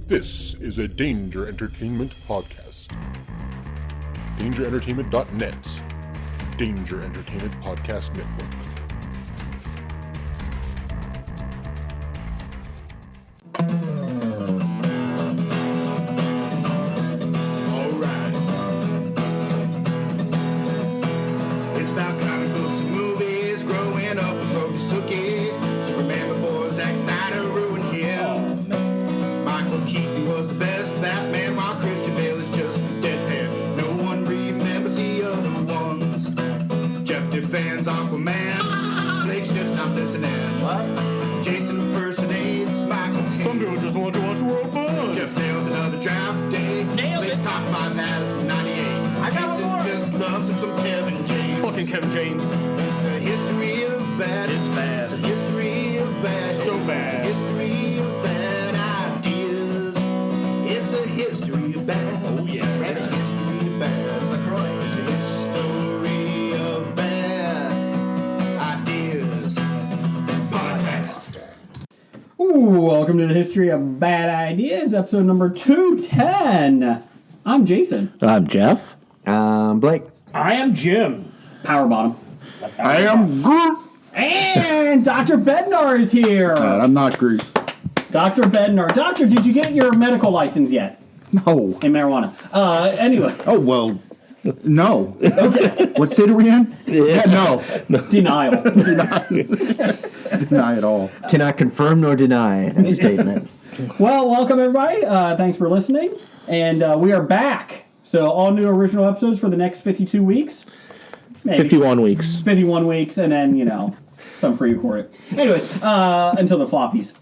This is a Danger Entertainment podcast. DangerEntertainment.net. Danger Entertainment Podcast Network. Alright. It's about comic books and movies. Growing up with Rokusuke. Superman before Zack Snyder ruined him. Michael Keaton was the best Batman, while Christian Bale is just deadpan. No one remembers the other ones. Jeff defends Aquaman. Blake's just not listening. What? Jason impersonates Michael Keaton. Some people just want to watch World Buzz. Jeff nails another draft day. Nailed Blake's it. top 5 has 98. I got Jason more. just loves him some Kevin James. Fucking Kevin James. It's the history of bad. It's bad. It's a history of bad. So bad. It's a history of bad ideas. It's a history of bad. Oh, yeah. It's a history of bad. LaCroix. It's a history of bad ideas. Podcast. Ooh, welcome to the History of Bad Ideas, episode number 210. I'm Jason. I'm Jeff. Blake. I am Jim. Power bottom. I am Groot. And Dr. Bednar is here. I'm not Groot. Dr. Bednar. Doctor, did you get your medical license yet No. in marijuana? Anyway, Oh, well, no. Okay. What state are we in? Yeah, no. denial. Deny it all. Cannot confirm nor deny that statement. Well, welcome everybody. Thanks for listening. And we are back. So all new original episodes for the next 52 weeks. Maybe. 51 weeks. 51 weeks, and then, some pre-recorded. Anyways, until the floppies.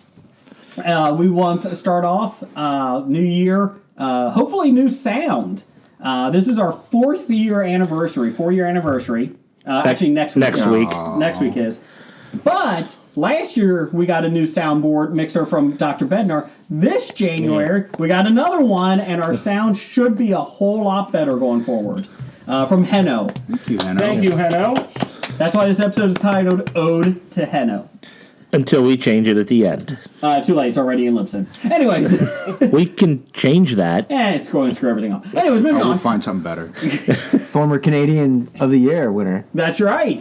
We want to start off, new year, hopefully new sound. This is our 4-year anniversary. Actually, next week. Next week. Next week is. But last year, we got a new soundboard mixer from Dr. Bednar. This January, we got another one, and our sound should be a whole lot better going forward. From Henno. Thank you, Henno. That's why this episode is titled Ode to Henno. Until we change it at the end. Too late, it's already in Lipson. Anyways, We can change that. it's going to screw everything up. Anyways, moving on. find something better. Former Canadian of the Year winner. That's right.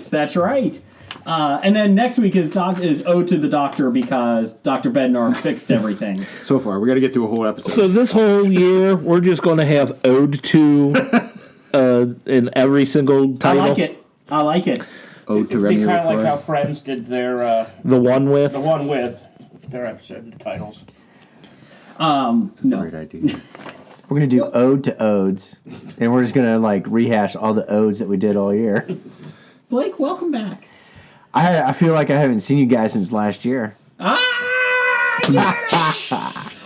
And then next week is Ode to the Doctor because Dr. Bednar fixed everything. So far, we got to get through a whole episode. So this whole year, we're just going to have ode to in every single title. I like it. Ode to It'd Remy be kind of like LaCroix. how Friends did their, The one with. their episode titles. No. Great idea. We're going to do ode to odes. And we're just going to rehash all the odes that we did all year. Blake, welcome back. I feel like I haven't seen you guys since last year.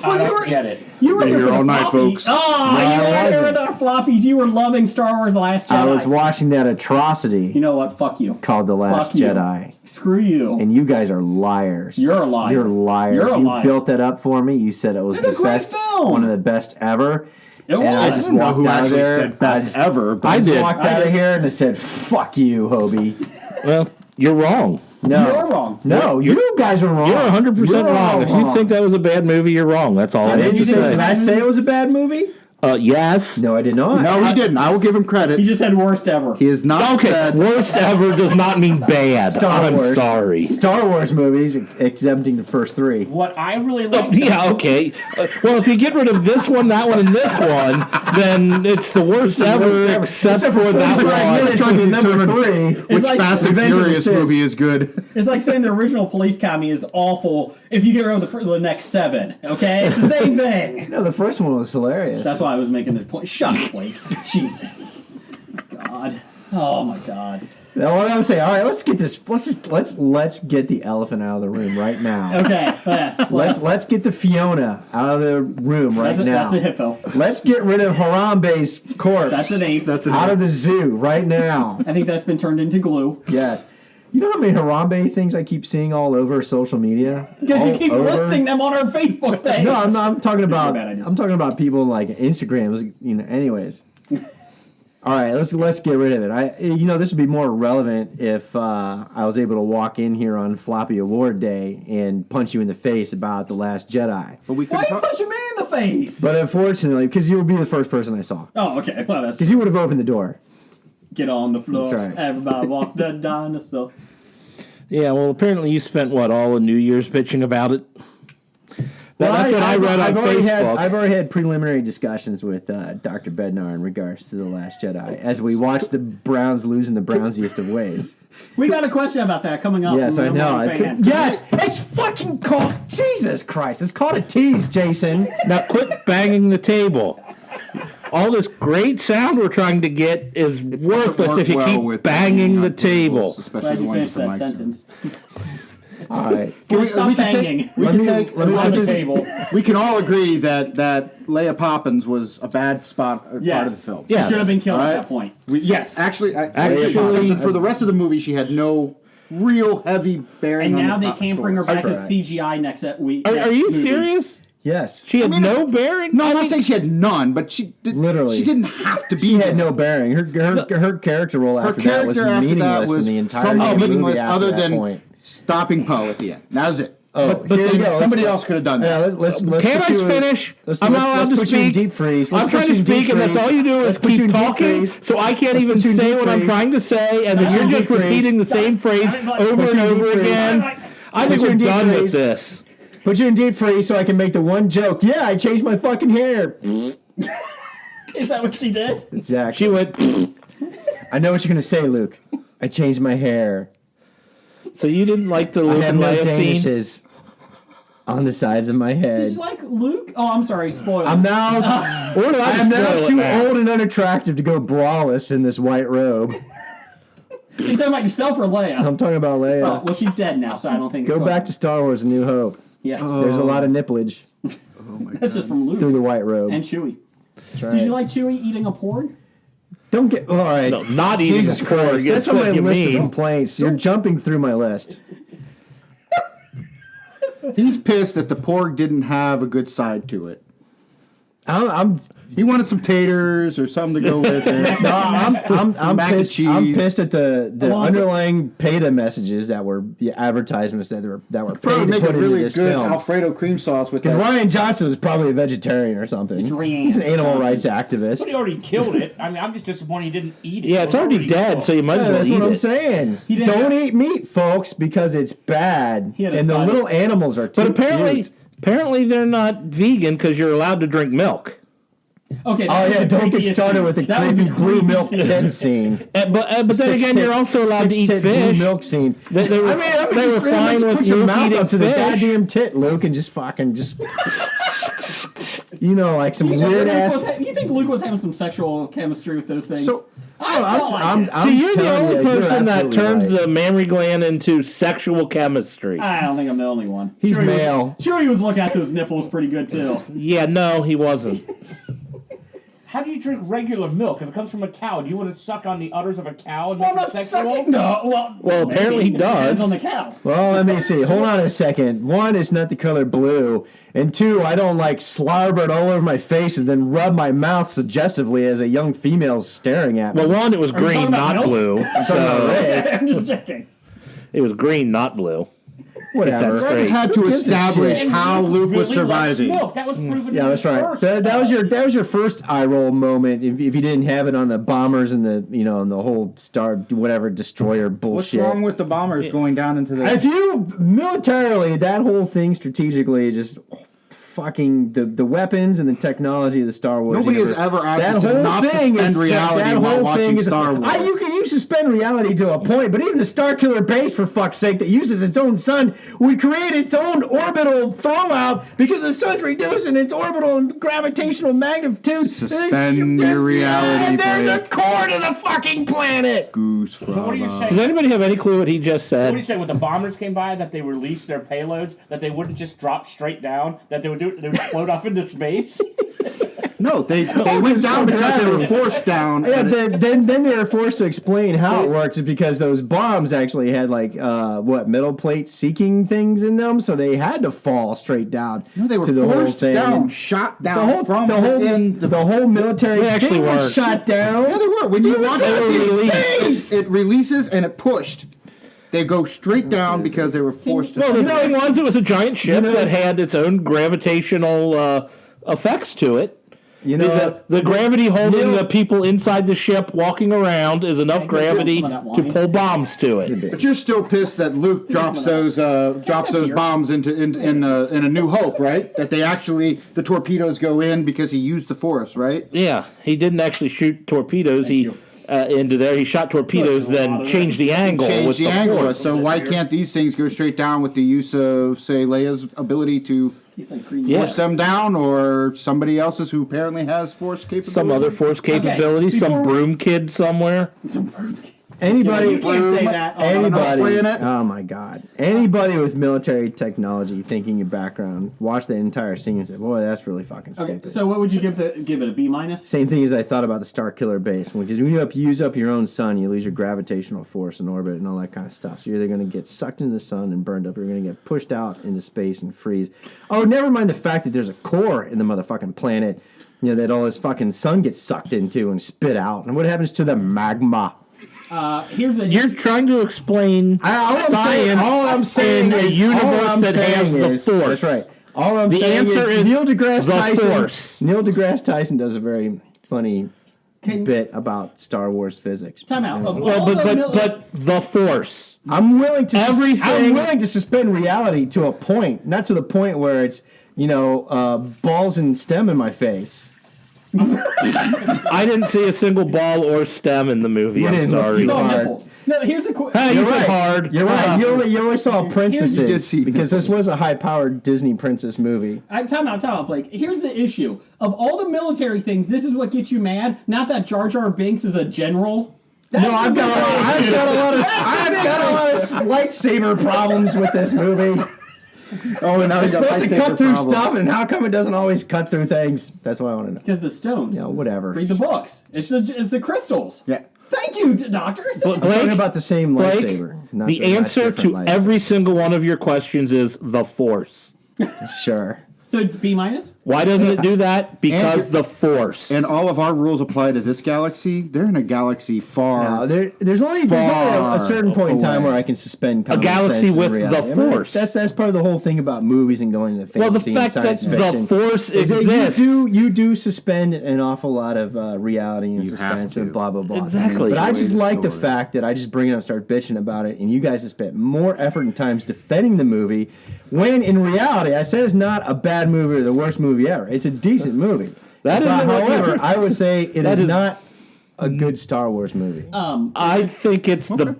I don't get it. You were Been here here for all the night, floppies. folks. Oh, No, you I were here with wasn't. the floppies. You were loving Star Wars Last Jedi. I was watching that atrocity You know what? Fuck you. called The Last Fuck you. Jedi. Screw you. And you guys are liars. You're a liar. You're liars. You're a you liar. built that up for me. You said it was It's a the great best, film. one of the best ever. It And I was. just I don't know walked who out of actually there. said best ever, but I did. walked I out did. of here and I said, "Fuck you, Hobie." Well, you're wrong. No, You're wrong. No, you guys are wrong. You're 100% You're wrong. all If you wrong. think that was a bad movie, you're wrong. That's all I have Did to did I say. say it was a bad movie? Yes. No, I did not. No, he didn't. I will give him credit. He just said worst ever. He is not Okay, said. worst ever does not mean bad. Star I'm Wars. sorry. Star Wars movies, exempting the first three. What I really Oh, like. yeah, okay. Well, if you get rid of this one, that one, and this one, then it's the worst ever, except for that 45 one. minutes Trying to with number determine 3. Which like Fast and Revenge of the Furious Sith. movie is good? It's like saying the original Police Academy is awful if you get rid of the next 7. Okay? It's the same thing. No, the first one was hilarious. That's why I was making this point. Shut up, Blake. Jesus. God. Oh my God. Now, what I'm saying. All right, let's get this. Let's get the elephant out of the room right now. Okay. Yes. Let's get the Fiona out of the room right now. That's a hippo. Let's get rid of Harambe's corpse. That's an ape. That's an out of the zoo right now. I think that's been turned into glue. Yes. You know how many Harambe things I keep seeing all over social media? Because you All keep over? listing them on our Facebook page. No, I'm not. I'm talking about. bad ideas. I'm talking about people like Instagrams. Anyways. All right, let's get rid of it. This would be more relevant if I was able to walk in here on Floppy Award Day and punch you in the face about The Last Jedi. But we could Why you punch a man in the face? But unfortunately, because you would be the first person I saw, Oh, okay. Well, that's because you would have opened the door. get on the floor. That's right. Everybody walk the dinosaur. Yeah, well, apparently you spent, all of New Year's bitching about it? That's what I read on Facebook. I've already had preliminary discussions with Dr. Bednar in regards to The Last Jedi as we watch the Browns lose in the brownsiest of ways. We got a question about that coming up. Yes, I know. It's fucking called... Jesus Christ, it's called a tease, Jason. Now quit banging the table. All this great sound we're trying to get is worthless if you keep banging the table. Glad you finished that sentence. All right. Stop banging. Let me take On the table. We can all agree that Leia Poppins was a bad part of the film. She Yeah. should have been killed All at right. that point. Yes, actually, Actually- for the rest of the movie, she had no real heavy bearing. And on now the they plot can't bring her story. back as CGI next week. Are you serious? Yes. She had no bearing? No, I'm not saying she had none, but Literally. she didn't have to be. She had there. no bearing. Her character role Her after that was character after meaningless that was in the entire somewhat movie meaningless, after other that than point. stopping Poe at the end. That was it. But But here then you go. somebody else could have done Yeah, that. let's Can put I you in- finish? let's- I'm let's- not allowed let's to put you in speak. deep freeze. I'm Let's trying put to you in deep speak, and that's freeze. all you do is Let's put you keep in deep talking, freeze. so I can't Let's even put you in say deep what I'm freeze. trying to say, and then Let's you're put you in just deep repeating the freeze. same phrase Stop. over Put and you in over deep freeze. again. I think Put you we're in deep done with freeze. this. Put you in deep freeze so I can make the one joke. Yeah, I changed my fucking hair. Is that what she did? Exactly. She went, I know what you're gonna say, Luke. I changed my hair. so you didn't like the I Luke have and no Leia scene? danishes on the sides of my Did head. you like Luke? Oh, I'm sorry. Spoiler. I'm now. We're allowed I to am now spoil it too now. old and unattractive to go braless in this white robe. You talking about yourself or Leia? I'm talking about Leia. Oh, well, she's dead now, so I don't think. Go it's back to Star Wars: A New Hope. Yes. There's a lot of nipplage That's just from Luke through the white robe. and Chewie. That's right. Did you like Chewie eating a porg? Don't get all right. No, not eating Jesus a porg, Christ, that's that's on my what you list of mean. complaints. You're jumping through my list. He's pissed that the porg didn't have a good side to it. I'm He wanted some taters or something to go with it. I'm Mac and pissed. cheese. I'm pissed at the Well, underlying PETA messages that were the advertisements that were Probably paid to make put a into really this good film. Alfredo cream sauce with Because that. Ryan Johnson was probably a vegetarian or something. Ryan He's an animal Johnson. rights activist. But he already killed it. I mean, I'm just disappointed he didn't eat it. Yeah, it's already dead, so you might as Yeah, well that's eat what I'm it. saying. He didn't Don't have- eat meat, folks, because it's bad. He had a And the side little effect. animals are too But apparently cute. they're not vegan because you're allowed to drink milk. Okay. Oh that was yeah, the don't get creepiest started scene. with the That was creepy the blue creepy milk scene. tin scene. But then Six again, tit- you're also allowed to eat six-tit blue fish. milk scene. They were, I mean, they were fine with put your Luke mouth eating up to the fish. goddamn tit, Luke, and just fucking just. You know, like some weird ass. You think Luke was having some sexual chemistry with those things? So, I felt like it. I'm See, you're the telling only you, you're person that absolutely turns right. the mammary gland into sexual chemistry. I don't think I'm the only one. He's Chewie male. Chewie was looking at those nipples pretty good too. Yeah, no, he wasn't. How do you drink regular milk? If it comes from a cow, do you want to suck on the udders of a cow and Well, I'm make not it sexual? sucking. No. Well, apparently he maybe. It depends does. on the cow. Well, let me see. Hold on a second. One, it's not the color blue. And two, I don't like slobber it all over my face and then rub my mouth suggestively as a young female's staring at me. Well, one, it was Are you talking green, about not milk? blue. So I'm just checking. it was green, not blue. Whatever. That's Greg has had Who to gives a establish shit? how Luke was Really likes surviving. milk. That was proven. Yeah, in that's the right. first. That was your first eye roll moment. If you didn't have it on the bombers and the and the whole star whatever destroyer What's bullshit. wrong with the bombers going down into the... If you militarily, that whole thing strategically just fucking the weapons and the technology of the Star Wars. Nobody has universe, ever asked that us to whole not thing suspend is- reality that while whole watching thing is- Star Wars. You suspend reality to a point, but even the Starkiller base, for fuck's sake, that uses its own sun, would create its own orbital throwout because the sun's reducing its orbital and gravitational magnitude. Suspend your reality, And there's a Blake. core to the fucking planet. Goose So what are you frog. Does anybody have any clue what he just What do you said? say when the bombers came by that they released their payloads that they wouldn't just drop straight down that they would float off into space? No, they went down because they were forced down. Yeah, then they were forced to explain how it works because those bombs actually had like metal plate seeking things in them, so they had to fall straight down. No, they were to the forced whole thing. down, shot down The whole military They actually thing was weren't. shot down. Yeah, they were. When you watch Space! it releases and it pushed. They go straight down because they were forced to. Well, the thing was, it was a giant ship that had its own gravitational effects to it. You know, The gravity holding the people inside the ship walking around is enough gravity to pull bombs to it. But you're still pissed that Luke drops those bombs in A New Hope, right? That the torpedoes go in because he used the Force, right? Yeah, he didn't actually shoot torpedoes. Into there. He shot torpedoes, then changed the angle. Change the angle. Force. So why can't these things go straight down with the use of, say, Leia's ability to force them down, or somebody else's who apparently has Force capability? Some other Force capability, some broom kid somewhere. anybody, You can't say that. anybody, it. oh my God, anybody with military technology thinking your background, watch the entire scene and say, boy, that's really fucking stupid. Okay, so what would you give it? A B minus? Same thing as I thought about the Star Killer base, which is when you use up your own sun, you lose your gravitational force in orbit and all that kind of stuff. So you're either going to get sucked into the sun and burned up, or you're going to get pushed out into space and freeze. Oh, never mind the fact that there's a core in the motherfucking planet, that all this fucking sun gets sucked into and spit out. And what happens to the magma? You're trying to explain science all I'm saying in a is, universe that has the Force. That's right. All I'm The saying answer is Neil deGrasse the Tyson. Force. Neil deGrasse Tyson does a very funny bit about Star Wars physics. Time out. Well, but the Force. I'm willing to Everything- I'm willing to suspend reality to a point, not to the point where it's balls and stem in my face. I didn't see a single ball or stem in the movie. I'm didn't look sorry. too It's all hard. nipples. No, here's a question. Hey, you You're said right. hard. You're right. You only saw You did princesses see because this was a high-powered Disney princess movie. Time out, Blake. Here's the issue. Of all the military things, this is what gets you mad. Not that Jar Jar Binks is a general. No, I've got a lot of lightsaber problems with this movie. Oh, and now It's he's got supposed to lightsaber cut through problem. stuff, and how come it doesn't always cut through things? That's what I want to know. Because the stones. Whatever. Read the books. It's the crystals. Yeah. Thank you, doctor. I'm talking about the same Blake, lightsaber. not the not answer different to lightsabers. every single one of your questions is the Force. Sure. So B minus. Why doesn't it do that? Because the Force. And all of our rules apply to this galaxy. They're in a galaxy far. No, there's only a certain point in time away. where I can suspend common galaxy sense and with reality. the Force. That's part of the whole thing about movies and going into Well, the fantasy and fact that science fiction. the Force is that exists. you do suspend an awful lot of reality and You have suspense to. and blah blah blah. Exactly. But I just Enjoy the like the story. fact that I just bring it up, and start bitching about it, and you guys have spent more effort and times defending the movie. When in reality, I said it's not a bad movie or the worst movie ever. It's a decent movie. That is But, a- however, I would say it is is- not a good Star Wars movie. I think it's the.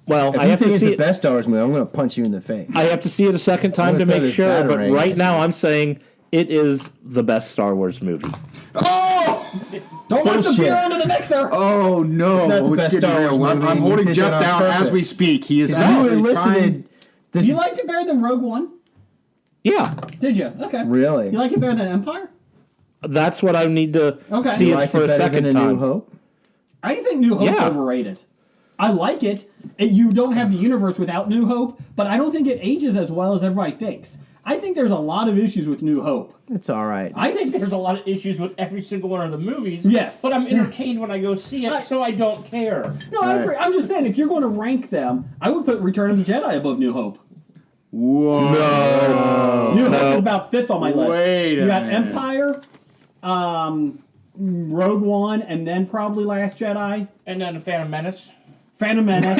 Well, If I you have think to it's see the it. best Star Wars movie, I'm going to punch you in the face. I have to see it a second time I'm to gonna throw make this sure. But batarang right at now, you. I'm saying it is the best Star Wars movie. Oh! Don't let the Bullshit. beer onto the mixer. Oh no! It's not the best getting Star Wars real. movie, I'm and you holding did Jeff that on down as purpose. we speak. He is If you actually elicited this, You liked it better than Rogue One? Yeah, Did you? Okay. Really? You like it better than Empire? that's what I need to Okay. see you it liked for it a better second than A New time. Hope? I think New Hope's Yeah. overrated. I like it. You don't have the universe without New Hope, but I don't think it ages as well as everybody thinks. I think there's a lot of issues with New Hope. It's all right. I think there's a lot of issues with every single one of the movies. Yes. But I'm entertained when I go see it, so I don't care. No, I agree. I'm just saying, if you're going to rank them, I would put Return of the Jedi above New Hope. Whoa! New Hope is about fifth on my list. Wait a You got minute. Empire, Rogue One, and then probably Last Jedi, And then Phantom Menace. Phantom Menace,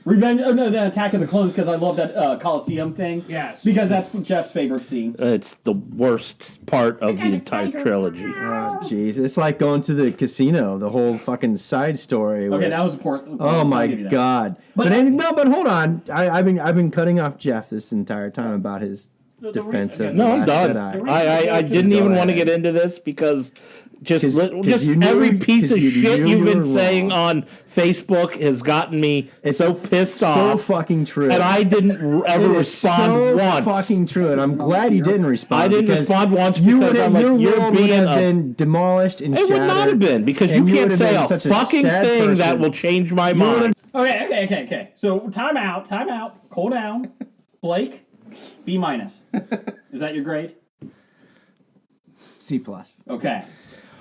Revenge. Oh no, the Attack of the Clones, because I love that Coliseum thing. Yes. Because that's Jeff's favorite scene. It's the worst part of the entire trilogy. Oh, jeez. It's like going to the casino, the whole fucking side story. Okay, where- that was important. Oh my God! But hold on. I've been cutting off Jeff this entire time about his defense of No, I'm Last done. Jedi. I didn't Go even want to ahead. get into this because every piece of shit you've been saying on Facebook has gotten me so pissed off. So fucking true. And I didn't ever respond once. Fucking true. And I'm glad you didn't respond. I didn't respond once because I'm like, your world would have been demolished and shattered. It would not have been, because you can't say a fucking thing that will change my mind. Okay. So time out. Cool down. Blake, B-. Is that your grade? C+. Okay.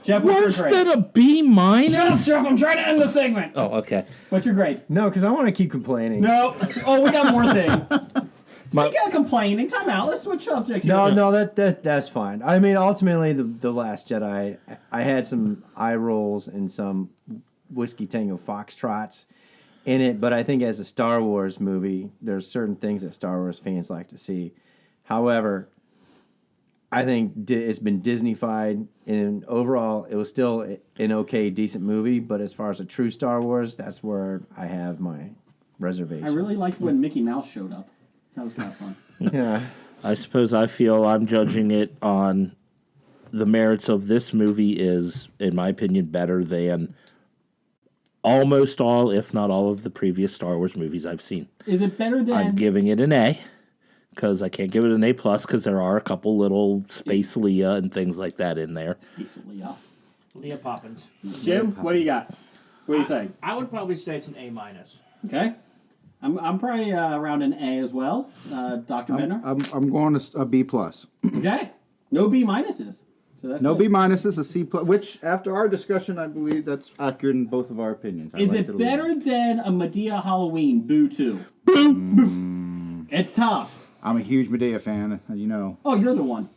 Jeff, what's Worse your grade? than a B-? Shut up, Jeff. I'm trying to end the segment. Oh, okay. What's your grade? No, because I want to keep complaining. No. Oh, we got more things. Speaking of complaining, time out. Let's switch subjects. No, that's fine. I mean, ultimately, the Last Jedi, I had some eye rolls and some Whiskey Tango Foxtrots in it, but I think as a Star Wars movie, there's certain things that Star Wars fans like to see. However, I think it's been Disneyfied, and overall, it was still an okay, decent movie. But as far as a true Star Wars, that's where I have my reservations. I really liked when Mickey Mouse showed up. That was kind of fun. Yeah. I suppose I feel I'm judging it on the merits of this movie is, in my opinion, better than almost all, if not all, of the previous Star Wars movies I've seen. Is it better than... I'm giving it an A, because I can't give it an A+, because there are a couple little Space Leia and things like that in there. Space Leia. Leah Poppins. Jim, what do you got? What do you say? I would probably say it's an A-. Okay. I'm probably around an A as well. Dr. Bender? I'm going to a B+. Okay. No B-minuses. So that's No good. B-, a C+, which, after our discussion, I believe that's accurate in both of our opinions. Is it better than a Medea Halloween Boo 2? Boo! It's tough. I'm a huge Medea fan, you know. Oh, you're the one.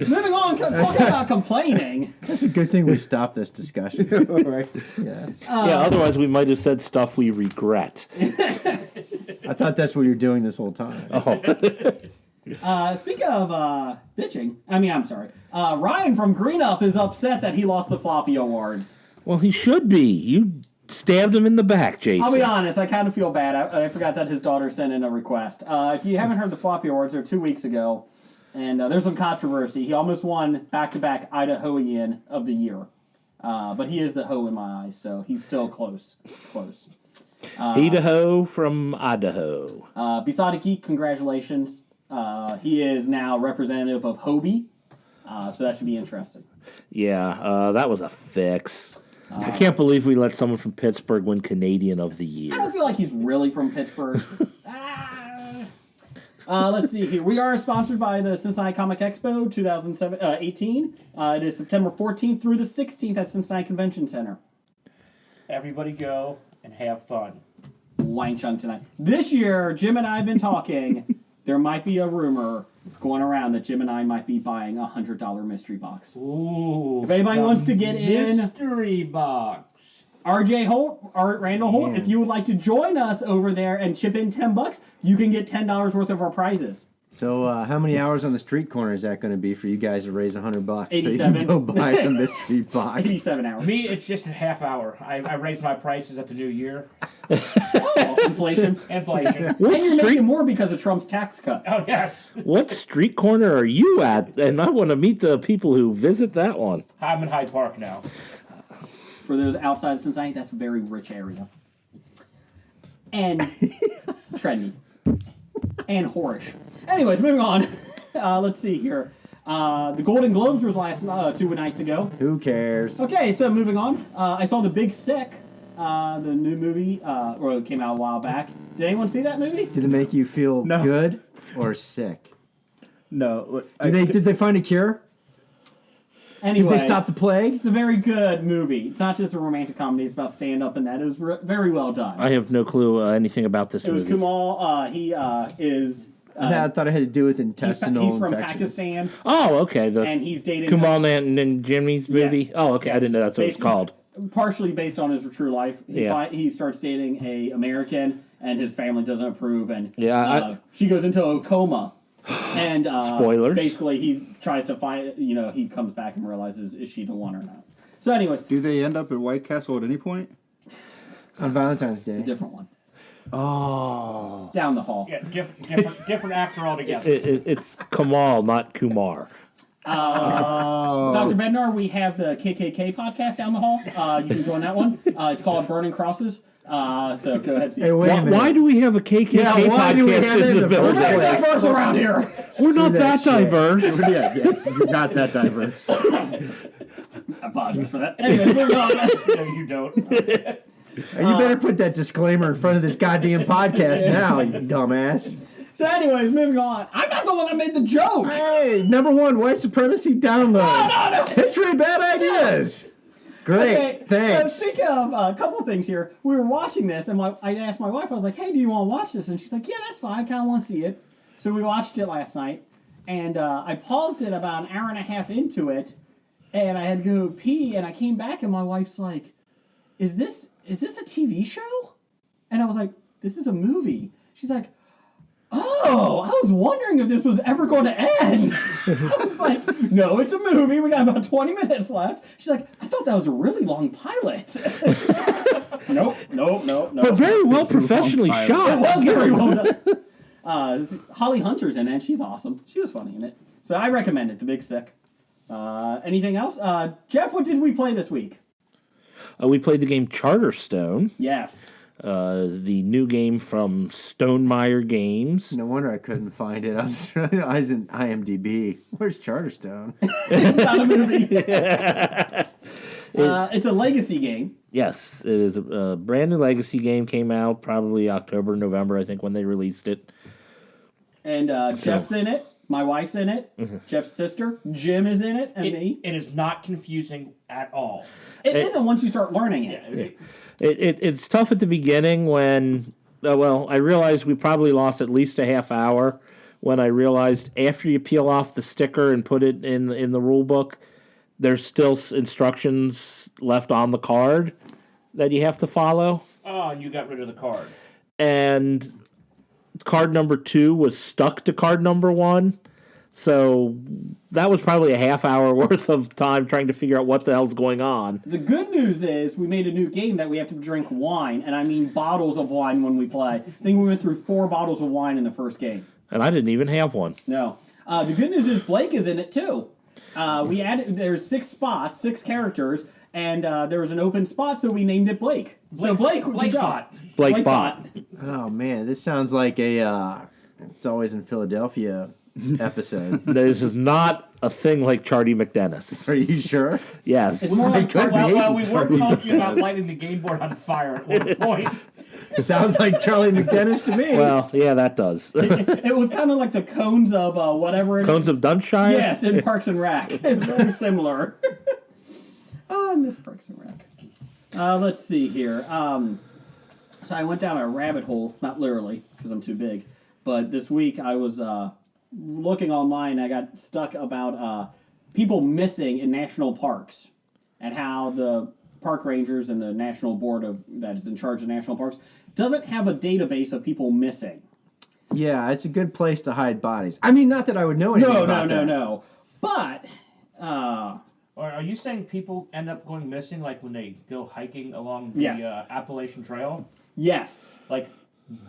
Moving on, talking about complaining. That's a good thing we stopped this discussion. Right. Yes. Yeah, otherwise we might have said stuff we regret. I thought that's what you were doing this whole time. Speaking of bitching, I'm sorry. Ryan from Green Up is upset that he lost the Floppy Awards. Well, he should be. You stabbed him in the back, Jason. I'll be honest, I kind of feel bad. I forgot that his daughter sent in a request. If you haven't heard the Floppy Awards, they're 2 weeks ago, and there's some controversy. He almost won back-to-back Idahoian of the year. But he is the hoe in my eyes, so he's still close. It's close. Idaho from Idaho. Besotted Geek, congratulations. He is now representative of Hobie, so that should be interesting. Yeah, that was a fix. I can't believe we let someone from Pittsburgh win Canadian of the Year. I don't feel like he's really from Pittsburgh. Let's see here. We are sponsored by the Cincinnati Comic Expo 2018. It is September 14th through the 16th at Cincinnati Convention Center. Everybody go and have fun. Wang Chung tonight. This year, Jim and I have been talking. There might be a rumor going around that Jim and I might be buying a $100 mystery box. Ooh. If anybody wants to get in, mystery box. RJ Holt, Randall Holt, if you would like to join us over there and chip in $10, you can get $10 worth of our prizes. So how many hours on the street corner is that going to be for you guys to raise $100? 87. So you can go buy the mystery box. 87 hours. Me, it's just a half hour. I raised my prices at the new year. Oh, inflation. Inflation. And you're making more because of Trump's tax cuts. Oh, yes. What street corner are you at? And I want to meet the people who visit that one. I'm in Hyde Park now. For those outside of Cincinnati, that's a very rich area. And trendy. And whorish. Anyways, moving on. Let's see here. The Golden Globes was last 2 nights ago. Who cares? Okay, so moving on. I saw The Big Sick, the new movie, or it came out a while back. Did anyone see that movie? Did it make you feel good or sick? No. Did they find a cure? Anyways, Did they stop the plague? It's a very good movie. It's not just a romantic comedy. It's about stand-up, and that is very well done. I have no clue anything about this It was movie. Kumal. He is... I thought it had to do with intestinal he's from infections. Pakistan, Oh, okay. and he's dating... Kumal and Jimmy's movie? Yes. Oh, okay. I didn't know that's what it's called. Partially based on his true life. Yeah. He starts dating a American, and his family doesn't approve, and Yeah, she goes into a coma. And Spoilers. Basically, he tries to find, he comes back and realizes, is she the one or not? So anyways, Do they end up at White Castle at any point? On Valentine's Day. it's a different one. Oh. Down the hall. Yeah, different actor altogether. It's Kamal, not Kumar. Dr. Bednar, we have the KKK podcast down the hall. You can join that one. It's called Burning Crosses. So go ahead. Hey, wait a minute. Why do we have a KKK Yeah, why do we podcast have it in in the the first building? place? Diverse around here. We're not that that shit. diverse. Yeah, you're not that diverse. I apologize for that. Anyway, moving on. No, you don't. And you better put that disclaimer in front of this goddamn podcast now, you dumbass. So anyways, moving on. I'm not the one that made the joke. Hey, number one, white supremacy download. No. History of bad ideas. Great, Okay, thanks. So speaking of a couple things here, we were watching this, and I asked my wife, I was like, hey, do you want to watch this? And she's like, yeah, that's fine. I kind of want to see it. So we watched it last night, and I paused it about an hour and a half into it, and I had to go pee, and I came back, and my wife's like, is this a TV show? And I was like, this is a movie. She's like, oh, I was wondering if this was ever going to end. I was like, no, it's a movie. We got about 20 minutes left. She's like, I thought that was a really long pilot. Nope. But very well professionally It shot. was very well done. Holly Hunter's in it, and she's awesome. She was funny in it. So I recommend it, The Big Sick. Anything else? Jeff, what did we play this week? We played the game Charterstone, Yes. the new game from Stonemeyer Games. No wonder I couldn't find it. I was in IMDb. Where's Charterstone? It's not a movie. It's a legacy game. Yes, it is a brand new Legacy game. Came out probably October, November, I think, when they released it. And Jeff's in it. My wife's in it. Jeff's sister. Jim is in it. And me. It is not confusing at all. It isn't once you start learning it. It's tough at the beginning when, I realized we probably lost at least a half hour when I realized after you peel off the sticker and put it in the rule book, there's still instructions left on the card that you have to follow. Oh, and you got rid of the card. And card number 2 was stuck to card number 1. So that was probably a half hour worth of time trying to figure out what the hell's going on. The good news is we made a new game that we have to drink wine, and I mean bottles of wine when we play. I think we went through 4 bottles of wine in the first game. And I didn't even have one. No. The good news is Blake is in it too. We added, there's 6 spots, 6 characters, and there was an open spot, so we named it Blake. So Blake, good job. Blake Bot. Oh man, this sounds like a It's Always in Philadelphia episode. This is not a thing like Charlie McDennis. Are you sure? Yes. It's more like Well, we were talking about lighting the game board on fire at one point. It sounds like Charlie McDennis to me. Well, yeah, that does. it was kind of like the cones of whatever. Cones of Dunshire? Yes, in Parks and Rec. It's very similar. I miss Parks and Rec. Let's see here. So I went down a rabbit hole, not literally, because I'm too big, but this week I was looking online. I got stuck about people missing in national parks and how the park rangers and the national board that is in charge of national parks doesn't have a database of people missing. Yeah, it's a good place to hide bodies. I mean, not that I would know anything about that. No. But Or are you saying people end up going missing, like when they go hiking along the Yes. Appalachian Trail? yes. Like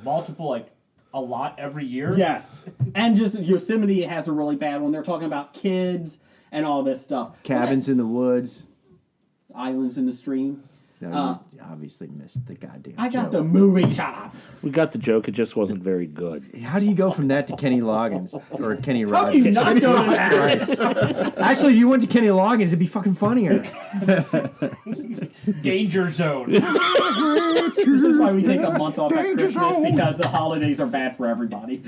multiple, like a lot every year? Yes. And just Yosemite has a really bad one. They're talking about kids and all this stuff. Cabins in the woods. Islands in the stream. No, you obviously missed the goddamn I got joke. the movie. Shut up. We got the joke. It just wasn't very good. How do you go from that to Kenny Loggins? Or Kenny How Rogers? do you not go to that? Actually, if you went to Kenny Loggins, it'd be fucking funnier. Danger Zone. This is why we take a month off at Christmas, because the holidays are bad for everybody.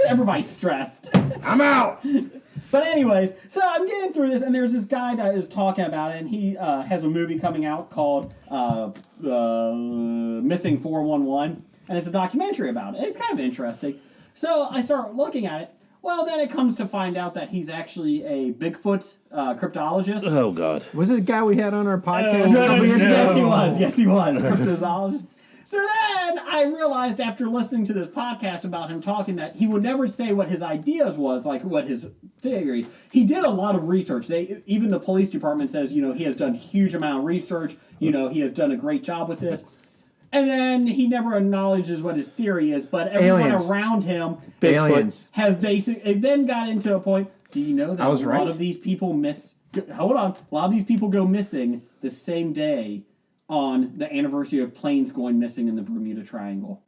Everybody's stressed. I'm out! But anyways, so I'm getting through this, and there's this guy that is talking about it, and he has a movie coming out called Missing 411, and it's a documentary about it. It's kind of interesting. So I start looking at it. Well, then it comes to find out that he's actually a Bigfoot cryptologist. Oh, God. Was it a guy we had on our podcast No, a couple years ago? Yes, he was. Yes, he was. Cryptozoologist. So then I realized after listening to this podcast about him talking that he would never say what his ideas was, like what his theories. He did a lot of research. Even the police department says, he has done a huge amount of research. He has done a great job with this. And then he never acknowledges what his theory is, but everyone Aliens. around him Aliens. has it then got into a point, Do you know that I was a lot right. of these people Hold on. A lot of these people go missing the same day on the anniversary of planes going missing in the Bermuda Triangle.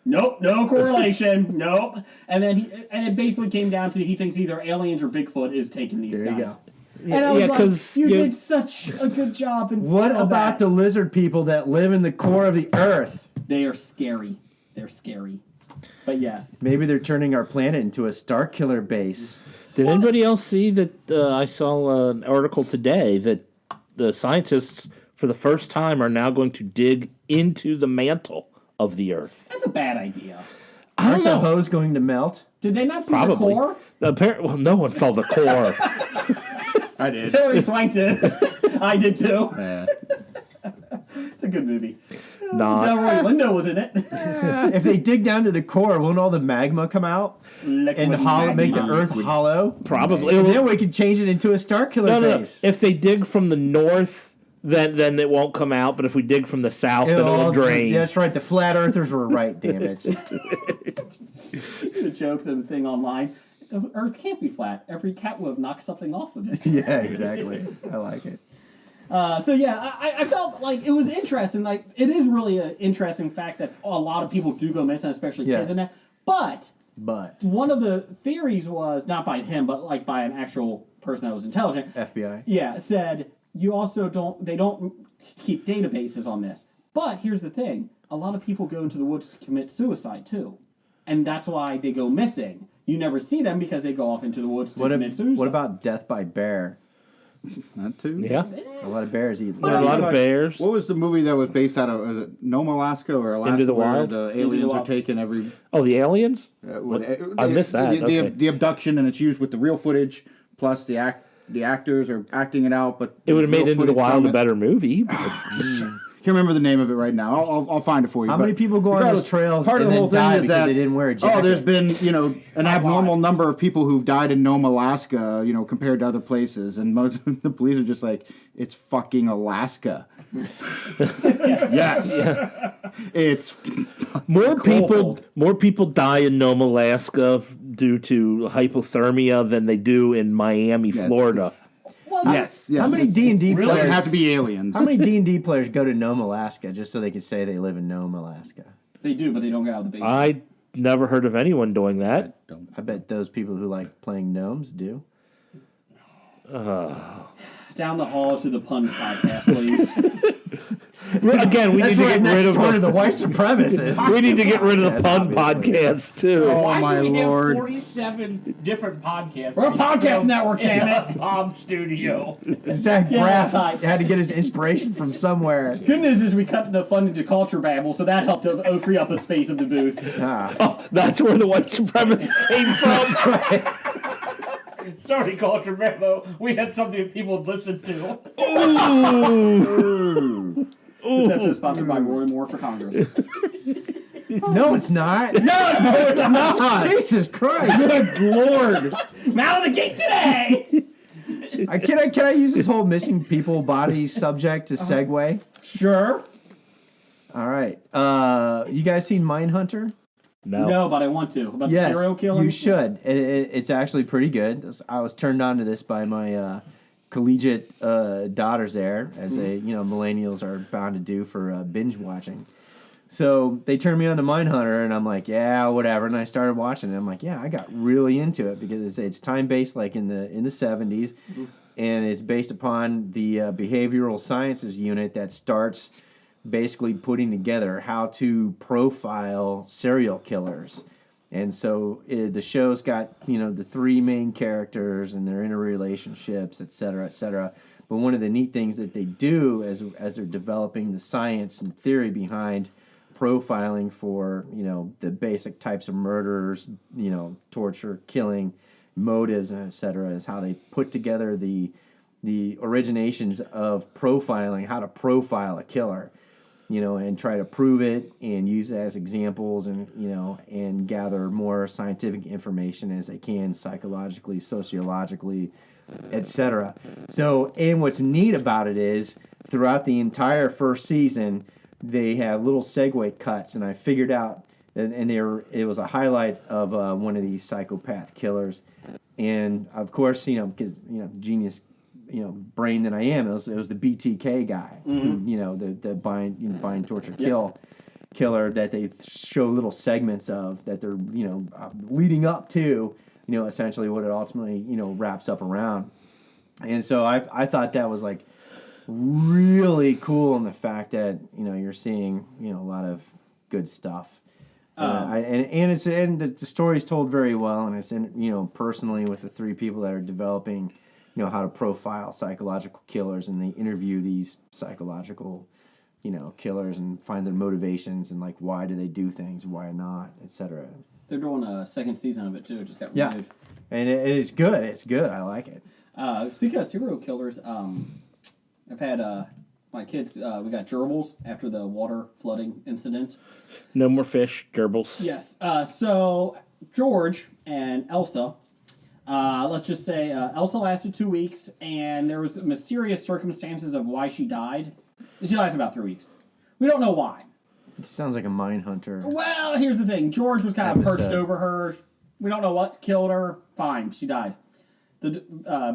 Nope, no correlation. Nope. And then it basically came down to he thinks either aliens or Bigfoot is taking these There you guys. go. And I was Yeah, like, 'cause you you- did such a good job. And What so about bad. the lizard people that live in the core of the Earth? They are scary. They're scary. But yes. Maybe they're turning our planet into a star killer base. Did anybody else see that? I saw an article today that the scientists, for the first time, are now going to dig into the mantle of the Earth. That's a bad idea. I don't Aren't the know. hose going to melt? Did they not see Probably. the core? Well, no one saw the core. I did. Hillary Swank did. I did too. Yeah. It's a good movie. Not. Delroy Lindo was in it. If they dig down to the core, won't all the magma come out and make the Earth hollow? Probably. And then we could change it into a star killer No. base. If they dig from the north, then it won't come out. But if we dig from the south, then it will drain. That's right. The flat earthers were right. Damn it. You see the joke, the thing online? The Earth can't be flat. Every cat would have knocked something off of it. Yeah, exactly. I like it. So yeah, I felt like it was interesting. Like it is really an interesting fact that a lot of people do go missing, especially kids Yes. in that. But But one of the theories was not by him, but like by an actual person that was intelligent. FBI. Yeah, said you also they don't keep databases on this. But here's the thing: a lot of people go into the woods to commit suicide too, and that's why they go missing. You never see them because they go off into the woods to commit suicide. What about death by bear? That too. Yeah. A lot of bears eat. There are a lot of Like, bears. What was the movie that was based out of? Was it Nome, Alaska, or Alaska? Into the where Wild? the the aliens are Wild. taken every. Oh, the aliens? I missed that. The, Okay. the abduction, and it's used with the real footage plus the actors are acting it out, but It would have there's made real Into the footage Wild from a it. better movie. but- Can't remember the name of it right now. I'll find it for you. How but many people go on regardless, those trails Part of and the then whole thing die is because that they didn't wear a jacket? oh, there's been an abnormal number of people who've died in Nome, Alaska. Compared to other places, and most the police are just like, it's fucking Alaska. Yes, it's More cold. people die in Nome, Alaska due to hypothermia than they do in Miami, Yeah, Florida. yes. How many It's- D&D It doesn't players? have to be aliens. How many D&D players go to Nome, Alaska, just so they can say they live in Nome, Alaska? They do, but they don't get out of the basement. I never heard of anyone doing that. I bet those people who like playing gnomes do. Down the hall to the pun podcast, please. Again, we need to get rid of door to the the, white supremacists. we need to get rid of the Yes, pun obviously. podcast too. Oh, Why my do we Lord. have 47 different podcasts? We're a podcast network, in damn the Palm Studio. Zach Yeah, Braff tight. had to get his inspiration from somewhere. Good news is we cut the fun into culture babble, so that helped to free up the space of the booth. Ah. Oh, that's where the white supremacists came from. Sorry, Culture Memo. We had something that people would listen to. This episode is sponsored by Roy Moore for Congress. No, it's not. No, it's not. Jesus Christ. Good Lord. I'm out of the gate today! Can I use this whole missing people bodies subject to segue? Sure. All right. You guys seen Mindhunter? No, but I want to. About the Yes, serial killing? you should. It's actually pretty good. I was turned on to this by my collegiate daughters there, as millennials are bound to do for binge watching. So they turned me on to Mindhunter, and I'm like, yeah, whatever. And I started watching it. I'm like, yeah, I got really into it because it's time based, like in the 70s, and it's based upon the behavioral sciences unit that starts basically putting together how to profile serial killers. And so the show's got, the three main characters and their interrelationships, et cetera, et cetera. But one of the neat things that they do as they're developing the science and theory behind profiling for, the basic types of murderers, torture, killing, motives, and et cetera, is how they put together the originations of profiling, how to profile a killer. And try to prove it and use it as examples and gather more scientific information as they can, psychologically, sociologically, etc. So, and what's neat about it is throughout the entire first season, they have little segue cuts, and I figured out and it was a highlight of one of these psychopath killers, and of course, because genius, brain that I am, it was the BTK guy, who, the bind, torture, kill killer that they show little segments of that they're leading up to, essentially what it ultimately wraps up around, and so I thought that was like really cool in the fact that you're seeing a lot of good stuff. And the story's told very well, and it's personally with the three people that are developing how to profile psychological killers, and they interview these psychological killers and find their motivations and like why do they do things, why not, etc. They're doing a second season of it too. It just got renewed. And it's good. It's good. I like it. Speaking of serial killers, I've had my kids. We got gerbils after the water flooding incident. No more fish, gerbils. Yes. So George and Elsa. Let's just say Elsa lasted 2 weeks, and there was mysterious circumstances of why she died. She lasted about 3 weeks. We don't know why. It sounds like a mine hunter. Well, here's the thing. George was kind of perched over her. We don't know what killed her. Fine, she died. The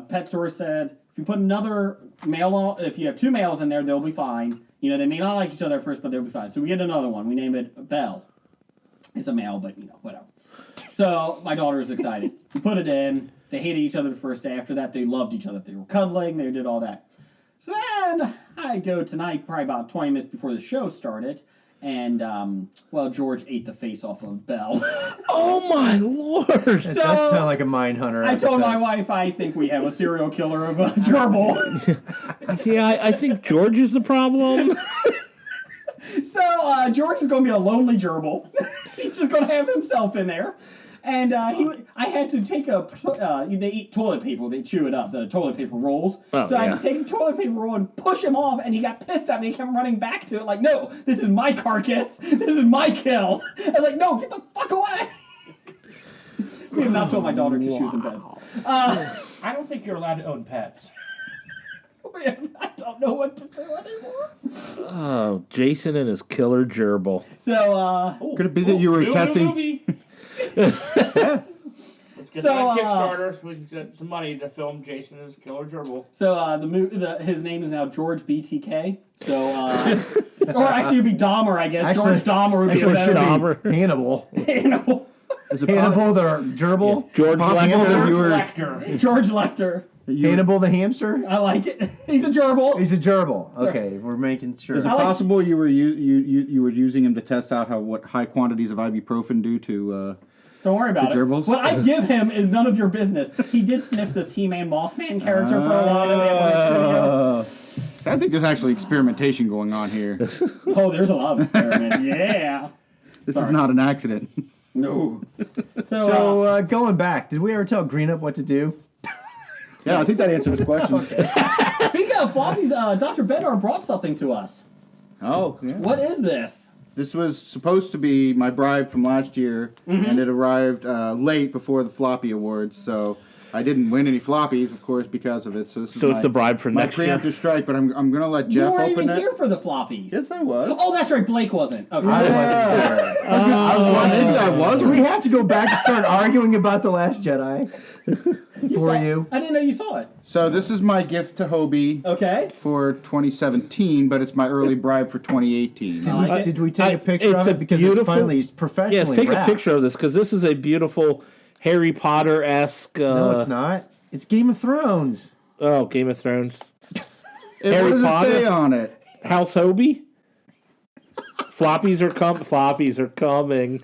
pet store said, if you put another male on, if you have two males in there, they'll be fine. They may not like each other at first, but they'll be fine. So we get another one. We name it Belle. It's a male, but whatever. So my daughter was excited. We put it in. They hated each other the first day. After that, they loved each other. They were cuddling. They did all that. So then I go tonight, probably about 20 minutes before the show started, and, George ate the face off of Belle. Oh, my Lord. It does sound like a mine hunter I told episode. my wife I think we have a serial killer of a gerbil. Yeah, I think George is the problem. So George is going to be a lonely gerbil. He's just going to have himself in there. And I had to take they eat toilet paper, they chew it up, the toilet paper rolls. Oh, so I had to take the toilet paper roll and push him off, and he got pissed at me. He kept running back to it like, no, this is my carcass. This is my kill. I was like, no, get the fuck away. We have not told my daughter because she was in bed. I don't think you're allowed to own pets. I don't know what to do anymore. Oh, Jason and his killer gerbil. So, Could it be that you were Doing a testing? movie. Let's get So, that Kickstarter. We can get some money to film Jason and his killer gerbil. So his name is now George BTK. So, or actually it'd be Dahmer, I guess. Actually- George Dahmer would be a Actually, it better should be Hannibal. Hannibal. Is it Hannibal the gerbil? George possible Lecter. that George you were? Lecter. George Lecter. Hannibal the hamster? I like it. He's a gerbil. He's a gerbil. Okay, we're making sure. Is it I like- possible you were you were using him to test out what high quantities of ibuprofen do to? Don't worry about The it. gerbils? What I give him is none of your business. He did sniff this He-Man Mossman character for a while. I think there's actually experimentation going on here. Oh, there's a lot of experiment. Yeah. This is not an accident. No. So, going back, did we ever tell Green Up what to do? Yeah, I think that answered his question. Speaking of floppies, Dr. Bednar brought something to us. Oh, yeah. What is this? This was supposed to be my bribe from last year, and it arrived late before the floppy awards, so I didn't win any floppies, of course, because of it. So this is It's the bribe for my next year. preemptive strike, but I'm going to let You Jeff weren't open even it. here for the floppies. Yes, I was. Oh, that's right. Blake wasn't. Okay. I wasn't there. I was. Do we have to go back and start arguing about The Last Jedi? For you? I didn't know you saw it. So this is my gift to Hobie Okay. for 2017, but it's my early bribe for 2018. I like it. Did we take a picture it's of a it? Because beautiful- it's finally professionally Yes, take wrapped. a picture of this because this is a beautiful Harry Potter-esque. No, it's not. It's Game of Thrones. Oh, Game of Thrones. And Harry what does Potter? it say on it? House Hobie. Floppies are coming. Floppies are coming.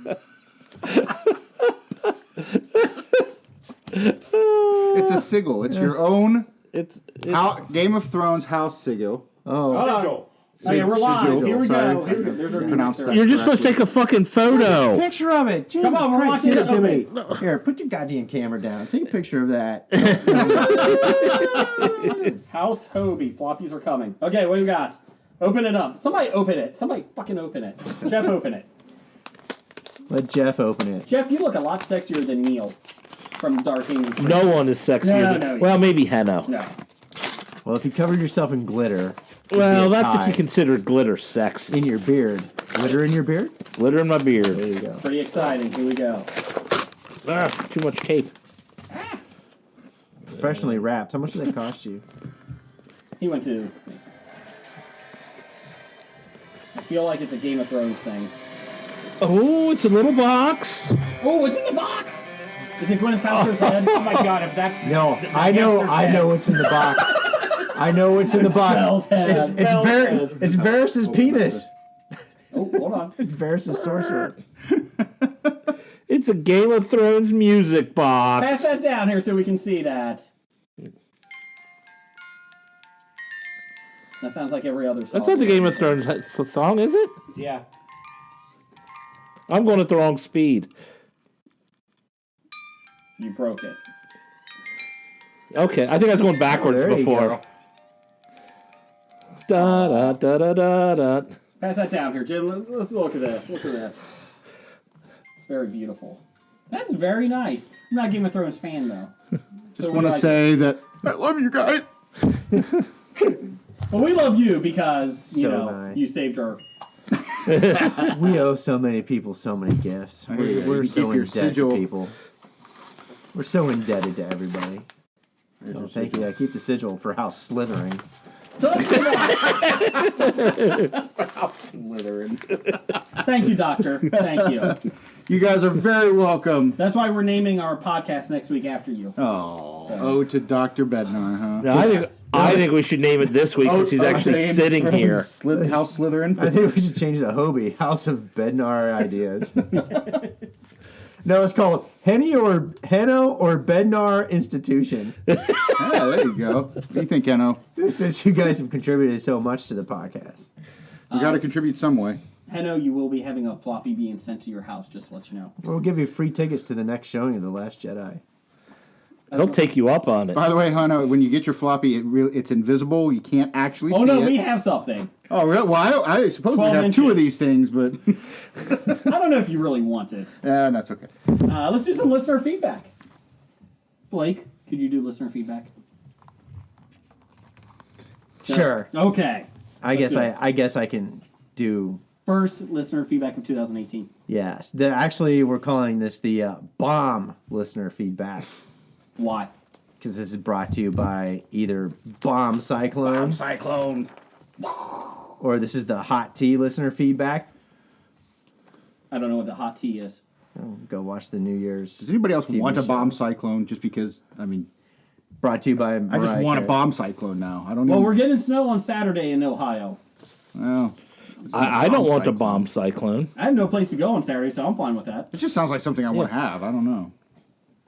It's a sigil. It's your own It's Game of Thrones house sigil. Oh, Sigil. Okay, we're live. Sigil, Here we go. sorry. Here we go. There's our Pronounce that. You're just supposed to take a fucking photo. picture of it. Jesus on, we're Christ. watching Give it. to me. Here, put your goddamn camera down. Take a picture of that. House Hobie. Floppies are coming. Okay, what do you got? Open it up. Somebody open it. Somebody fucking open it. Jeff, open it. Let Jeff open it. Jeff, you look a lot sexier than Neil from Dark Angel. No one is sexier No, than. no, well, maybe Henno. No. Well, if you covered yourself in glitter Well, Be a that's if tie. you consider glitter sex. in your beard, Glitter in your beard? Glitter in my beard. There you go. Pretty exciting. Here we go. Ah, too much tape. Professionally wrapped. How much did that cost you? He went to. I feel like it's a Game of Thrones thing. Oh, it's a little box. Oh, it's in the box. Is it Gwyneth Paltrow's head? Oh my god, if that's No, I know what's in the box. I know what's in the box. Bell's head. It's Varys's penis. Oh, hold on. It's Varys's sorcerer. It's a Game of Thrones music box. Pass that down here so we can see that. That sounds like every other song. That's not the Game of Thrones song, is it? Yeah. I'm going at the wrong speed. You broke it. Okay, I think I was going backwards there you before. Da da da da da da. Pass that down here, Jim. Let's look at this. Look at this. It's very beautiful. That's very nice. I'm not a Game of Thrones fan, though. Just want to say that I love you guys. Well, we love you because, you So know, nice. you saved her. We owe so many people so many gifts. you We're can so keep your indebted sigil. to people. We're so indebted to everybody. So thank you. I keep the sigil for House Slytherin. So let's move on. Slithering. Thank you, Doctor. Thank you. You guys are very welcome. That's why we're naming our podcast next week after you. Oh, to Dr. Bednar, huh? Now, I think we should name it this week since he's actually Game sitting from here. House Slytherin. I think we should change it to Hobie, House of Bednar Ideas. No, it's called Henno or Bednar Institution. Yeah, there you go. What do you think, Henno? Since you guys have contributed so much to the podcast. You got to contribute some way. Henno, you will be having a floppy being sent to your house, just to let you know. We'll give you free tickets to the next showing of The Last Jedi. He'll take you up on it. By the way, Henno, when you get your floppy, it's invisible. You can't actually see Oh, no, it. we have something. Oh, really? Well, I suppose we 12 have two of inches. these things, but I don't know if you really want it. that's okay. Let's do some listener feedback. Blake, could you do listener feedback? Sure. Okay. I Let's do guess I can do. First listener feedback of 2018. Yes. Actually, we're calling this the bomb listener feedback Why? because this is brought to you by either Bomb Cyclone Cyclone. or this is the Hot Tea listener feedback. I don't know what the hot tea is. Go watch the New Year's. Does anybody else TV want a show. bomb cyclone? Just because, I mean, Brought to you by I just Mariah want a Carey. bomb cyclone now. I don't Well, even. we're getting snow on Saturday in Ohio. Well, I don't want the cyclone. bomb cyclone. I have no place to go on Saturday, so I'm fine with that. It just sounds like something I want to have. I don't know.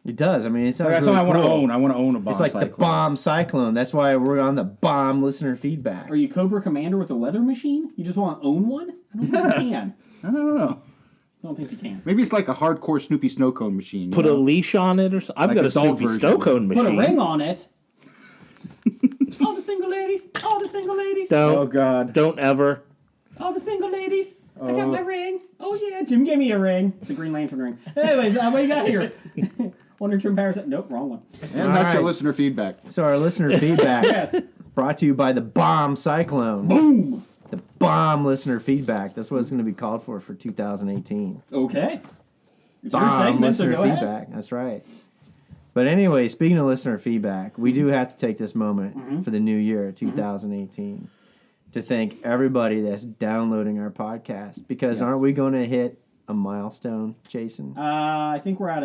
It does. I mean, it sounds Like, that's really something I want to cool. own. I want to own a bomb It's like cyclone. the bomb cyclone. That's why we're on the bomb listener feedback. Are you Cobra Commander with a weather machine? You just want to own one? I don't think you can. I don't know. I don't think you can. Maybe it's like a hardcore Snoopy snow cone machine. you Put a know? leash on it or something. I've Like got a adult Snoopy version. snow cone machine. Put a ring on it. All the single ladies. All the single ladies. Oh Don't, God. don't ever. All the single ladies. I got my ring. Oh yeah, Jim gave me a ring. It's a Green Lantern ring. Anyways, what you got here? Wonder Twin Powers. Nope, wrong one. And that's your right. listener feedback. So our listener feedback Yes. brought to you by the bomb cyclone. Boom. The bomb listener feedback. That's what it's going to be called for 2018. Okay. It's your Bomb segment, so listener go ahead. feedback. That's right. But anyway, speaking of listener feedback, we do have to take this moment for the new year, 2018, to thank everybody that's downloading our podcast. Because Yes. aren't we going to hit a milestone, Jason? I think we're at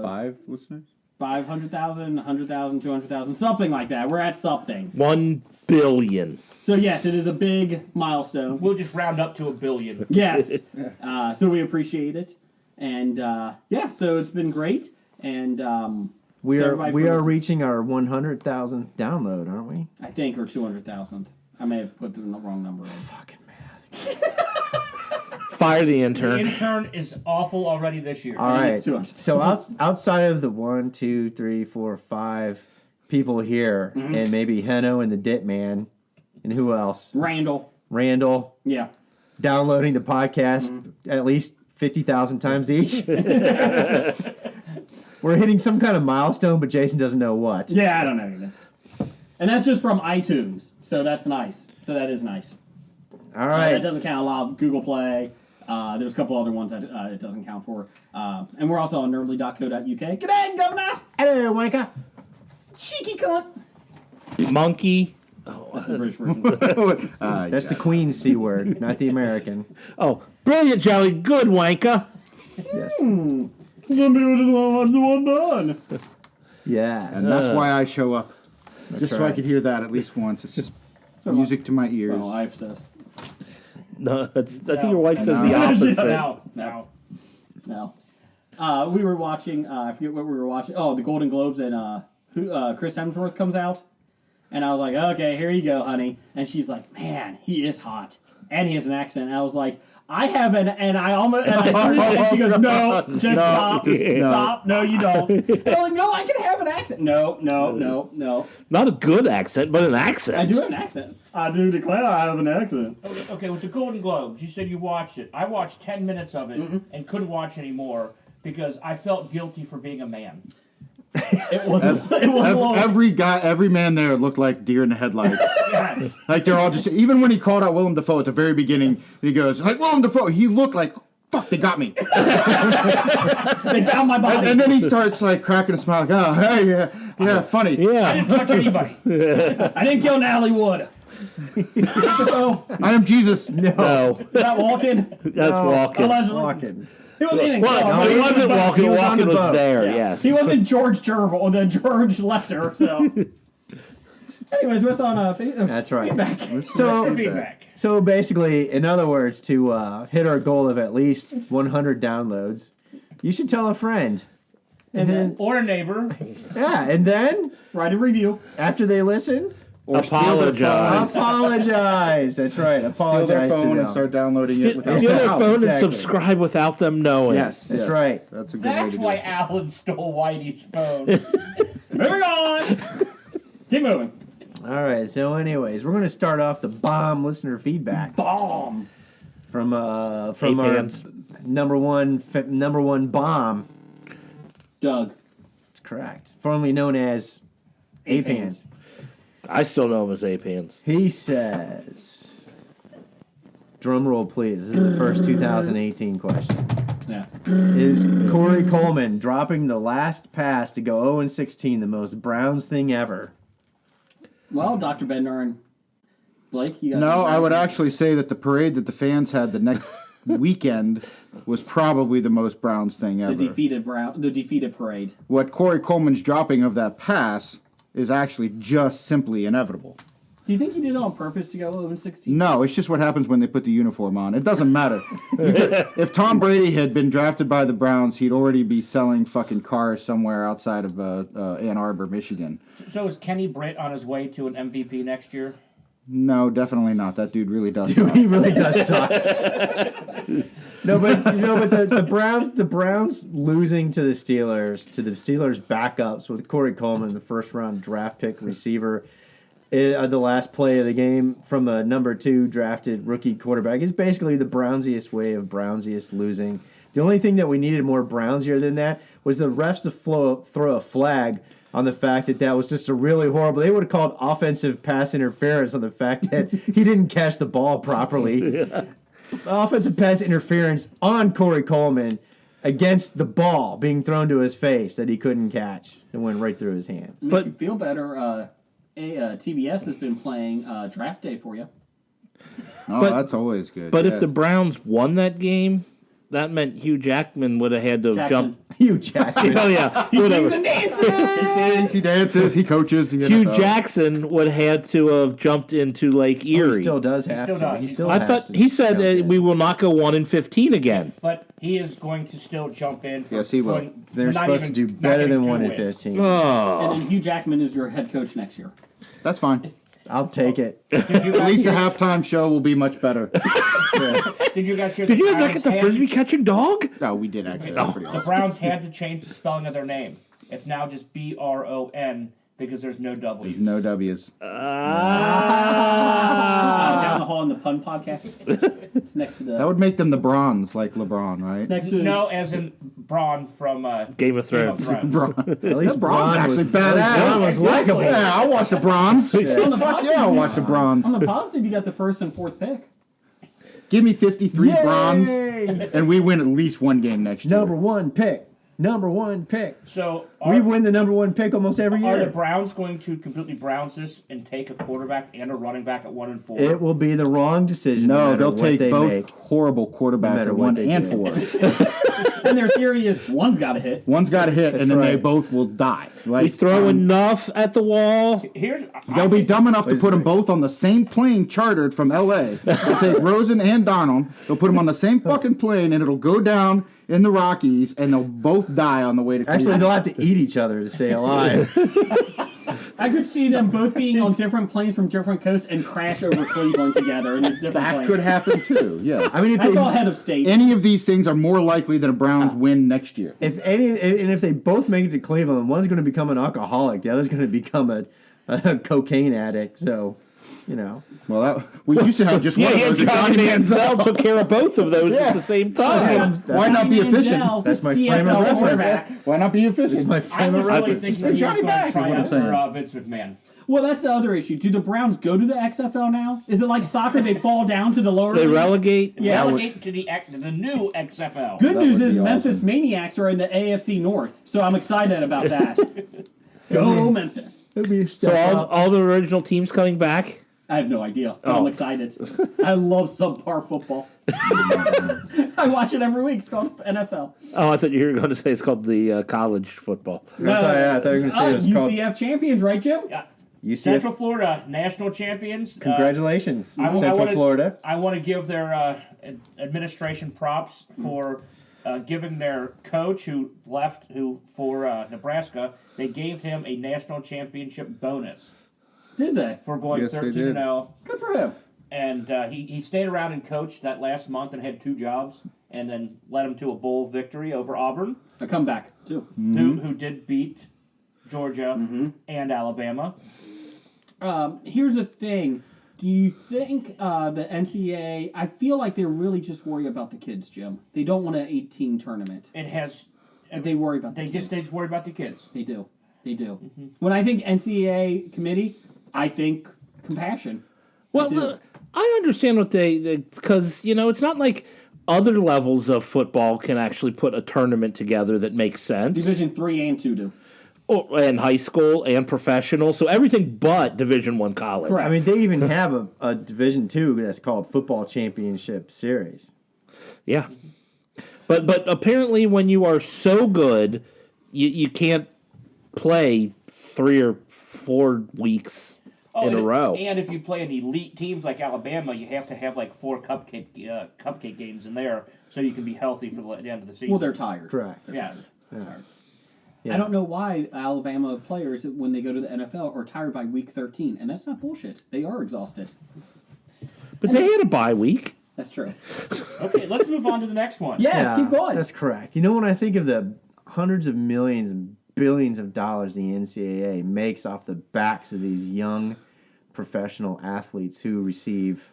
5 listeners? 500,000, 100,000, 200,000, something like that. We're at something. 1 billion. So yes, it is a big milestone. We'll just round up to 1 billion. Yes. So we appreciate it. And yeah, so it's been great. And We so are everybody we for are listening- reaching our 100,000th download, aren't we? I think, or 200,000. I may have put the wrong number in. Fucking math. Fire the The intern. intern is awful already this year. All think right. it's 200. So outside of the 1, 2, 3, 4, 5 people here, and maybe Henno and the Dit Man, and who else? Randall. Randall Yeah. downloading the podcast at least 50,000 times each. We're hitting some kind of milestone, but Jason doesn't know what. Yeah, I don't know either. And that's just from iTunes. So that's nice. So that is nice. All That right. doesn't count. A lot of Google Play. There's a couple other ones that it doesn't count for. And we're also on nerdly.co.uk. G'day, Governor! Hello, Wanker. Cheeky cunt! Monkey. That's the British version. That's the Queen's C word, not the American. Oh, brilliant, Jelly. Good, Wanker. Yes. Some people just want to watch the one done. Yes. And that's why I show up. Just so I right. could hear that at least once. It's just music to my ears. Well, I've says. No, I think No. your wife says No. the opposite. No. No. We were watching, I forget what we were watching. Oh, the Golden Globes, and Chris Hemsworth comes out. And I was like, okay, here you go, honey. And she's like, man, he is hot. And he has an accent. And I was like, I have an, and I almost, and I started, and she goes, no, just stop, stop, no, you don't. And I'm like, no, I can have an accent. No. Not a good accent, but an accent. I do have an accent. I do declare I have an accent. Okay, with the Golden Globes, you said you watched it. I watched 10 minutes of it and couldn't watch anymore because I felt guilty for being a man. It wasn't long. Every man there looked like deer in the headlights. Yeah. Like they're all just, even when he called out Willem Dafoe at the very beginning, he goes, like, Willem Dafoe, he looked like, fuck, they got me. They found my body. And then he starts like cracking a smile, like, oh, hey, yeah, funny. I Yeah. didn't touch anybody. I didn't kill Natalie Wood. So, I am Jesus. No. is that walking? That's walking. Allegedly. Walking. He wasn't in Well, he wasn't walking. He was on Walking the was boat. there, Yeah. yes. He wasn't George Gerbil or the George Lecter, so. Anyways, what's on That's right. feedback? So, Feedback. so basically, in other words, to hit our goal of at least 100 downloads, you should tell a friend. And then Or a neighbor. Yeah, and then write a review. after they listen, Apologize. apologize. That's right. Steal Apologize their to phone and them. start downloading it without Steal their them. phone and Exactly. subscribe without them knowing. Yes, That's yes. right. That's a good That's way to why do it. Alan stole Whitey's phone. Moving on. Keep moving. All right. So, anyways, we're going to start off the bomb listener feedback Bomb. from our Apans. number one bomb. Doug. That's correct. Formerly known as Apans. I still know him as Apans. He says, drum roll, please. This is the first 2018 question. Yeah. Is Corey Coleman dropping the last pass to go 0-16 the most Browns thing ever? Well, Dr. Bednar and Blake, you guys. No, I would actually say that the parade that the fans had the next weekend was probably the most Browns thing ever. the defeated parade. What Corey Coleman's dropping of that pass is actually just simply inevitable. Do you think he did it on purpose to go 0-16? No, it's just what happens when they put the uniform on. It doesn't matter. If Tom Brady had been drafted by the Browns, he'd already be selling fucking cars somewhere outside of Ann Arbor, Michigan. So is Kenny Britt on his way to an MVP next year? No, definitely not. That dude really does suck. He really does suck. No, but the Browns losing to the Steelers backups with Corey Coleman, the first round draft pick receiver, the last play of the game from a number 2 drafted rookie quarterback is basically the Brownsiest way of Brownsiest losing. The only thing that we needed more Brownsier than that was the refs to throw a flag on the fact that was just a really horrible. They would have called offensive pass interference on the fact that he didn't catch the ball properly. Offensive pass interference on Corey Coleman against the ball being thrown to his face that he couldn't catch and went right through his hands. Make you feel better. TBS has been playing draft day for you. Oh, But- that's always good. But yeah. if the Browns won that game, that meant Hugh Jackman would have had to jump. Hugh Jackman. Oh yeah, whatever. he sings, he dances, he coaches. Hugh Jackson would have had to have jumped into Lake Erie. He still does have still to. does. He still I has thought to he said jump in. we will not go 1-15 again. But he is going to still jump in. For Yes, he will. They're not supposed to even- do not better than getting 1 2 in wins. 15. Oh, And then Hugh Jackman is your head coach next year. That's fine. I'll take it. Did you At guys least the hear, halftime show will be much better. did you guys hear did the you guys look Browns at the had- frisbee catching dog? No, we did actually. That's pretty The awesome. Browns had to change the spelling of their name. It's now just BRON because there's no W. There's no W's. Down the hall in the pun podcast. It's next to the. That would make them the Bronze, like LeBron, right? next to No, as in Braun from Game of Thrones. Bron. At least That Bronze actually was badass. Braun was likable. Yeah, I'll watch the Bronze. On the Fuck yeah, I'll watch the Bronze. On the positive, you got the first and fourth pick. Give me 53 Yay! bronze, and we win at least one game next year. Number one pick. So We win the number one pick almost every Are the year. Browns going to completely Browns this and take a quarterback and a running back at 1 and 4? It will be the wrong decision. No, matter they'll what take they both make. horrible quarterbacks matter at what 1 they and do. 4. And their theory is one's got to hit. One's got to hit, and then they right. both will die. We Like, throw enough at the wall. they'll be dumb enough to put them both on the same plane chartered from L.A. They'll take Rosen and Donald. They'll put them on the same fucking plane, and it'll go down in the Rockies, and they'll both die on the way to Actually, Cleveland. they'll have to eat each other to stay alive. I could see them both being on different planes from different coasts and crash over Cleveland together in a different That plane. could happen too. Yes. I mean, if That's all they, head of state. Any of these things are more likely that a Browns win next year. if they both make it to Cleveland, one's going to become an alcoholic, the other's going to become a cocaine addict. So, you know, Well, we used to have just one of those. Johnny Manziel took care of both of those at the same time. Why not be efficient? That's my CFL frame of reference. quarterback. Why not be efficient? it's my I frame was of really reference. thinking Hey, he Johnny was going back to is try what I'm out saying. for Vince McMahon. Well, that's the other issue. Do the Browns go to the XFL now? Is it like soccer? They fall down to the lower They league? relegate. Yeah. Relegate to the new XFL. Good That news would is be Memphis awesome. Maniacs are in the AFC North, so I'm excited about that. Go Memphis. It'd be a So step all, up. all the original teams coming back. I have no idea, but Oh. I'm excited. I love subpar football. I watch it every week. It's called NFL. Oh, I thought you were going to say it's called the college football. I thought you were going to say it was called UCF champions, right, Jim? Yeah. UCF. Central Florida national champions. Congratulations, I Central wanna- Florida. I want to give their administration props for giving their coach who left for Nebraska. They gave him a national championship bonus Did they? for going Yes, they 13-0. Good for him. And he stayed around and coached that last month and had 2 jobs, and then led him to a bowl victory over Auburn, A comeback, too. who did beat Georgia and Alabama. Here's the thing. Do you think the NCAA, I feel like they're really just worried about the kids, Jim. They don't want an 18 tournament. It has. They worry about the They kids. just worry about the kids. They do. When I think NCAA committee, I think compassion. Well, I understand what because it's not like other levels of football can actually put a tournament together that makes sense. Division 3 and 2 do. And high school and professional, so everything but Division I college. Correct. I mean, they even have a Division II that's called Football Championship Series. Yeah, but apparently when you are so good, you can't play 3 or 4 weeks in a row. And if you play in elite teams like Alabama, you have to have like 4 cupcake games in there so you can be healthy for the end of the season. Well, they're tired. Correct. Yes. Tired. Yeah. I don't know why Alabama players, when they go to the NFL, are tired by week 13. And that's not bullshit. They are exhausted. But they had a bye week. That's true. Okay, let's move on to the next one. Yes, keep going. That's correct. You know, when I think of the hundreds of millions and billions of dollars the NCAA makes off the backs of these young professional athletes who receive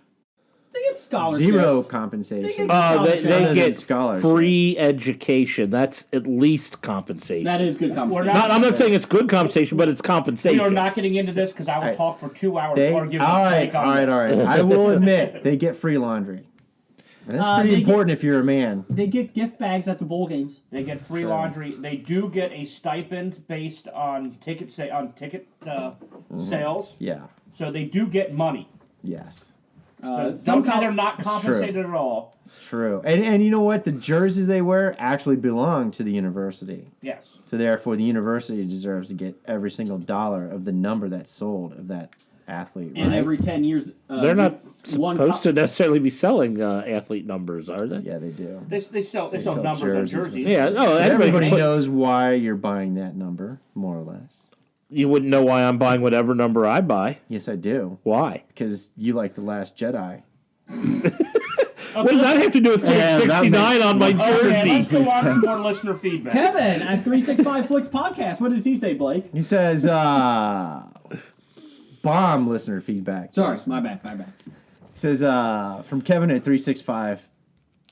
They get scholarships. zero compensation. They get scholarships. free education. That's at least compensation. That is good compensation. I'm not saying it's good compensation, but it's compensation. We are not getting into this because I will talk for 2 hours They, before all giving a take on right. this. I will admit they get free laundry. And that's pretty they important if you're a man. They get gift bags at the bowl games. They get free laundry. They do get a stipend based on ticket sales. Yeah. So they do get money. Yes. So don't say they're not compensated at all. It's true. And you know what? The jerseys they wear actually belong to the university. Yes. So therefore, the university deserves to get every single dollar of the number that's sold of that athlete. And right? every 10 years... They're not one supposed to necessarily be selling athlete numbers, are they? Yeah, they do. They sell sell numbers on jerseys with jerseys. Yeah. Oh, Everybody put- knows why you're buying that number, more or less. You wouldn't know why I'm buying whatever number I buy. Yes, I do. Why? Because you like The Last Jedi. What does that have to do with putting Yeah, that 69 on my Okay, let's jersey? go on to more listener feedback. Kevin at 365 Flicks Podcast. What does he say, Blake? He says, bomb listener feedback. Sorry, Jason. my bad. He says, from Kevin at 365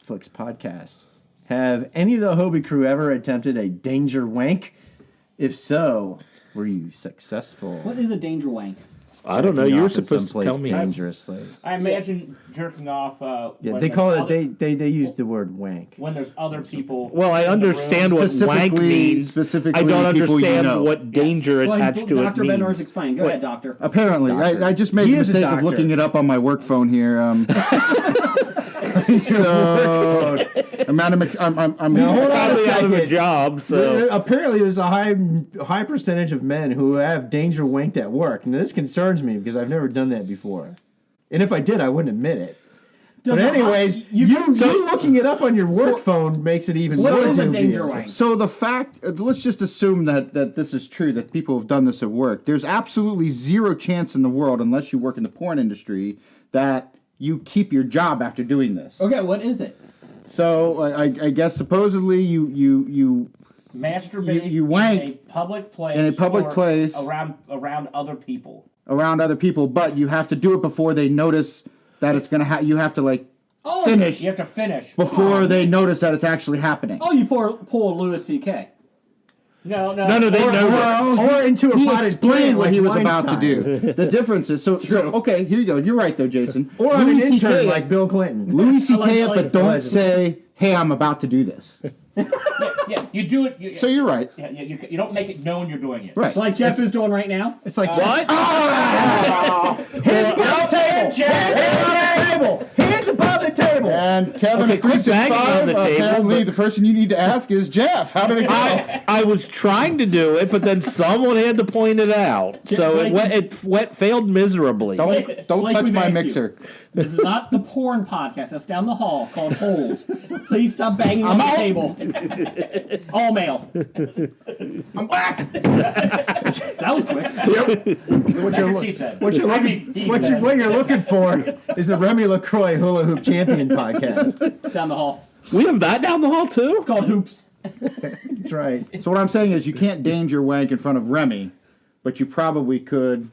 Flicks Podcast. Have any of the Hobie crew ever attempted a danger wank? If so, were you successful? What is a danger wank? I don't know. Jacking You were off in supposed to someplace tell me. dangerously. I imagine jerking off. Yeah, when they there's call it. other- They use the word wank. when there's other people. Well, I in the understand room. what wank means. Specifically, I don't people you understand know. what danger Well, attached to it Dr. Bednar's means. explained. Go ahead, doctor. Apparently, I just made He the is a mistake of doctor. looking it up on my work phone here. So I'm Now, hold on a Probably out of a second. job, so Apparently, there's a high percentage of men who have danger winked at work. Now, this concerns me because I've never done that before. And if I did, I wouldn't admit it. But anyways, you looking it up on your work phone makes it even What more is a dubious. danger wank? So the fact, let's just assume that this is true, that people have done this at work. There's absolutely zero chance in the world, unless you work in the porn industry, that you keep your job after doing this. Okay, what is it? So I guess supposedly you Masturbate you wank in a public place. in a public or place. around other people. around other people, but you have to do it before they notice that it's gonna you have to finish You have to finish. before they notice that it's actually happening. Oh, you pull Louis C.K. No. no, they know. Or into a He potted explained plant what like he was about to Weinstein. do. The difference is so okay. Here you go. You're right though, Jason. Or I'm an Louis intern CK like Bill Clinton. Louis C.K. I like but don't Allegedly. say, "Hey, I'm about to do this." Yeah, you do it. So you're right. Yeah, you don't make it known you're doing it. Right. Like Jeff is doing right now. It's like What? hands above the table. Hands above the table. And Kevin Okay, at quit banging on 365, the table, apparently but- the person you need to ask is Jeff. How did it go? I was trying to do it, but then someone had to point it out, so it failed miserably. Don't Blake, touch we've my asked you. mixer. This is not the porn podcast. That's down the hall called Holes. Please stop banging on the out. table. All male. I'm back. That was quick. That's what she said. What you're I looking, mean, he said. what you're looking for is the Remy LaCroix Hula Hoop Champion podcast. Down the hall. We have that down the hall too. It's called Hoops. That's right. So what I'm saying is you can't danger wank in front of Remy, but you probably could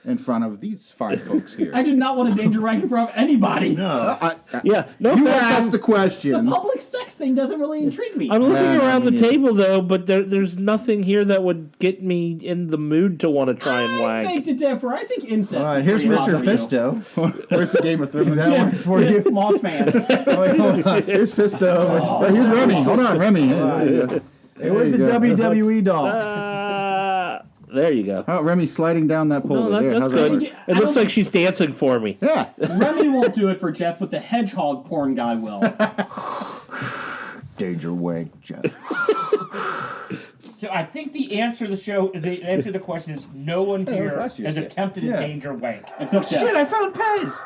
in front of these fine folks here. I do not want a danger rank in front of anybody. Yeah, no You offense. asked the question. The public sex thing doesn't really intrigue me. I'm looking Yeah, around the me neither. table though, but there's nothing here that would get me in the mood to want to try and I wank. beg to differ. I think incest. All right, is here's pretty hot Mr. for you. Where's Fisto. the Game of Thrones? Is that one for you? Moss man. Oh, wait, hold on. Here's Fisto. Here's Remy. Hold on, Remy. There you go. It was the There you go. WWE doll. There you go. Oh, Remy's sliding down that pole. No, there. that's How's that good. work? It looks like she's dancing for me. Yeah. Remy won't do it for Jeff, but the hedgehog porn guy will. Danger wank, Jeff. So I think the answer to the question is no one Hey, that was here last year's has shit. attempted Yeah. a danger wank. Except Jeff. Shit, I found Pez.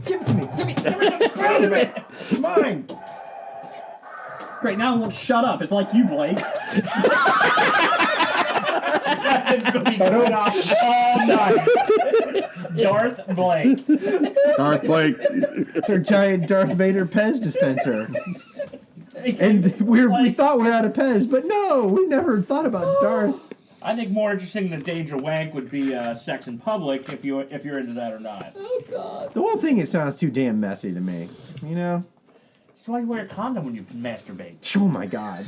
Give it to me. Give it. It's mine. Great, now it won't shut up. It's like you, Blake. It's going to be going off all night. Darth Blake. Darth Blake. It's our giant Darth Vader Pez dispenser. And we thought we were out of Pez, but no, we never thought about Darth. I think more interesting than danger wank would be sex in public if you're into that or not. Oh, God. The whole thing, it sounds too damn messy to me. You know? That's why you wear a condom when you masturbate. Oh my god.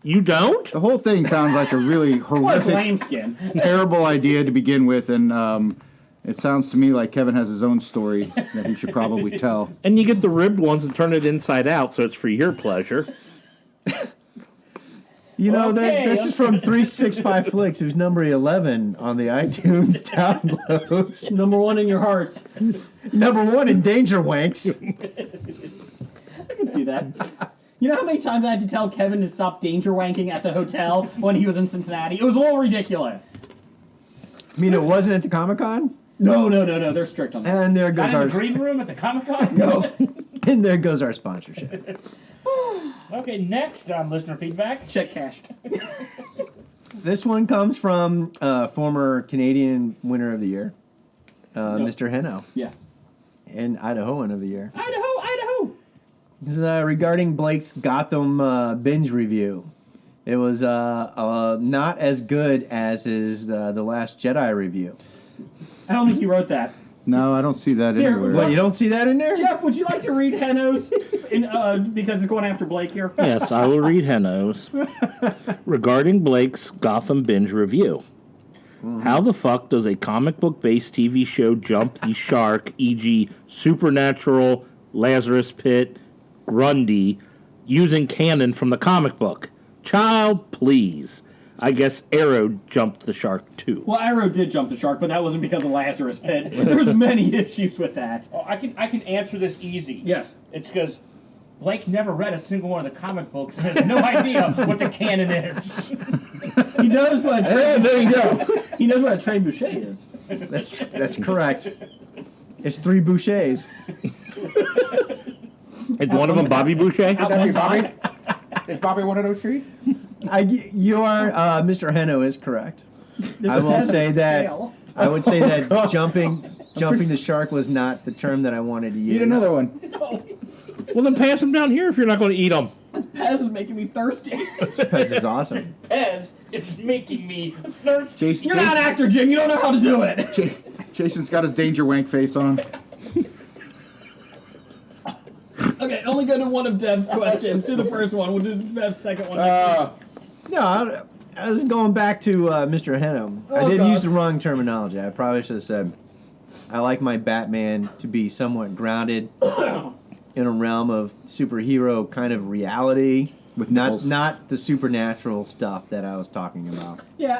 You don't? The whole thing sounds like a really What horrific, lambskin. terrible idea to begin with, and it sounds to me like Kevin has his own story that he should probably tell. And you get the ribbed ones and turn it inside out, so it's for your pleasure. You know, Okay, this is from 365 Flicks, who's number 11 on the iTunes downloads. Number one in your hearts. Number 1 in Danger Wanks. I can see that. You know how many times I had to tell Kevin to stop danger wanking at the hotel when he was in Cincinnati? It was a little ridiculous. I mean, it wasn't at the Comic-Con? No. They're strict on that. And there goes Not in our the green room at the Comic-Con? and there goes our sponsorship. Okay, next on listener feedback. Check cashed. This one comes from former Canadian winner of the year, Mr. Henno, Yes. and Idahoan of the year. Idaho. This is regarding Blake's Gotham binge review. It was not as good as his The Last Jedi review. I don't think he wrote that. No, I don't see that Here, anywhere. What, you don't see that in there? Jeff, would you like to read Henno's? Because it's going after Blake here. Yes, I will read Henno's. Regarding Blake's Gotham binge review. How the fuck does a comic book based TV show jump the shark, e.g., Supernatural, Lazarus Pit, Grundy, using canon from the comic book? Child, please. I guess Arrow jumped the shark too. Well, Arrow did jump the shark, but that wasn't because of Lazarus Pit. There's many issues with that. Oh, I can answer this easy. Yes. It's because Blake never read a single one of the comic books and has no idea what the canon is. He knows what a Hey, there you go. He knows what a Trey Boucher is. That's correct. It's 3 Bouchers. Is one of them Bobby Boucher? At one time, Is Bobby one of those trees? Mr. Henno is correct. I will say that. I would say that jumping the shark was not the term that I wanted to use. Eat another one. Well, then pass them down here if you're not going to eat them. This Pez is making me thirsty. Pez is awesome. Pez, it's making me thirsty. Jason, You're not an actor, Jim. You don't know how to do it. Jason's got his danger wank face on. Okay, only go to one of Dev's questions. Do the first one. We'll do Dev's second one. No, I was going back to Mr. Henno. I Oh, did gosh. use the wrong terminology. I probably should have said I like my Batman to be somewhat grounded in a realm of superhero kind of reality, with not the supernatural stuff that I was talking about. Yeah,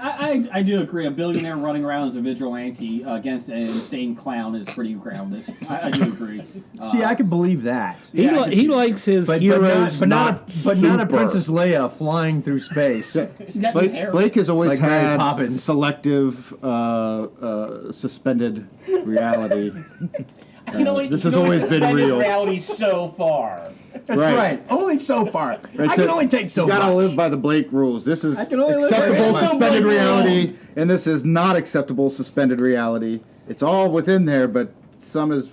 I do agree. A billionaire running around as a vigilante against an insane clown is pretty grounded. I do agree. See, I could believe that. Yeah, I can He see- likes his But heroes not a super. Princess Leia flying through space. She's got new hair. Blake has always Like Mary had Poppins. selective suspended reality. This has always been suspended real. reality so far. That's right. Only so far. I can only take so You gotta much. live by the Blake rules. This is I can only live by acceptable the suspended Blake reality, rules. and this is not acceptable suspended reality. It's all within there, but some is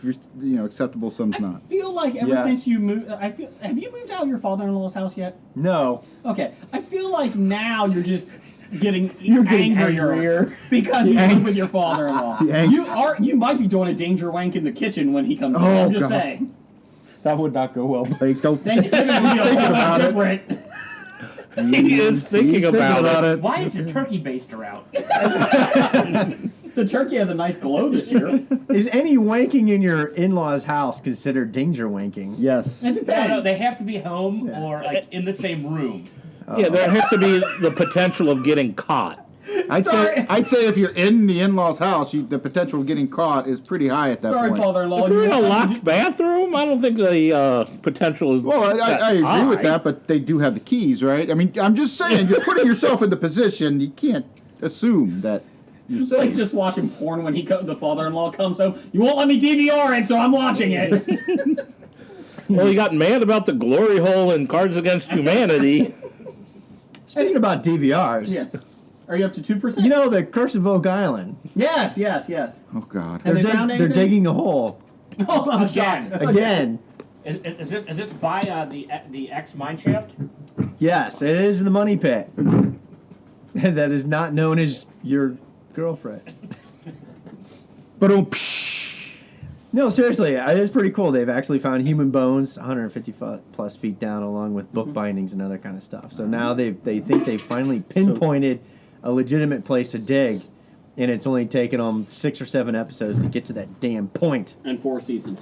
acceptable, some's I not. feel like ever Yeah. since you moved, have you moved out of your father-in-law's house yet? No. Okay, I feel like now you're just getting getting angrier angrier. because you live with your father-in-law. The angst. You might be doing a danger wank in the kitchen when he comes in. Oh, I'm just God. saying. That would not go well, Blake. Don't Thanksgiving will be a thinking whole about lot it. different. He is thinking about it. Why is the turkey baster out? The turkey has a nice glow this year. Is any wanking in your in-laws' house considered danger wanking? Yes. It depends. No, they have to be home or like in the same room. Yeah, there has to be the potential of getting caught. I'd say if you're in the in-laws' house, the potential of getting caught is pretty high at that Sorry, point. father-in-law. If you're in a you- locked bathroom, I don't think the potential is. Well, I agree with that, but they do have the keys, right? I mean, I'm just saying, you're putting yourself in the position. You can't assume that you're Like safe. just watching porn when the father-in-law comes home. You won't let me DVR it, so I'm watching it. Well, he got mad about the glory hole in Cards Against Humanity. Speaking about DVRs, Yes. Are you up to 2%? you know the Curse of Oak Island. Yes. Oh God. Have they found They're anything? digging a hole Oh, I'm Again. shocked. again. Is this by the X mineshaft? Yes, it is the money pit. That is not known as your girlfriend. But No, seriously, it is pretty cool. They've actually found human bones 150 plus feet down, along with book bindings and other kind of stuff. So now they think they've finally pinpointed a legitimate place to dig, and it's only taken them 6 or 7 episodes to get to that damn point. And 4 seasons.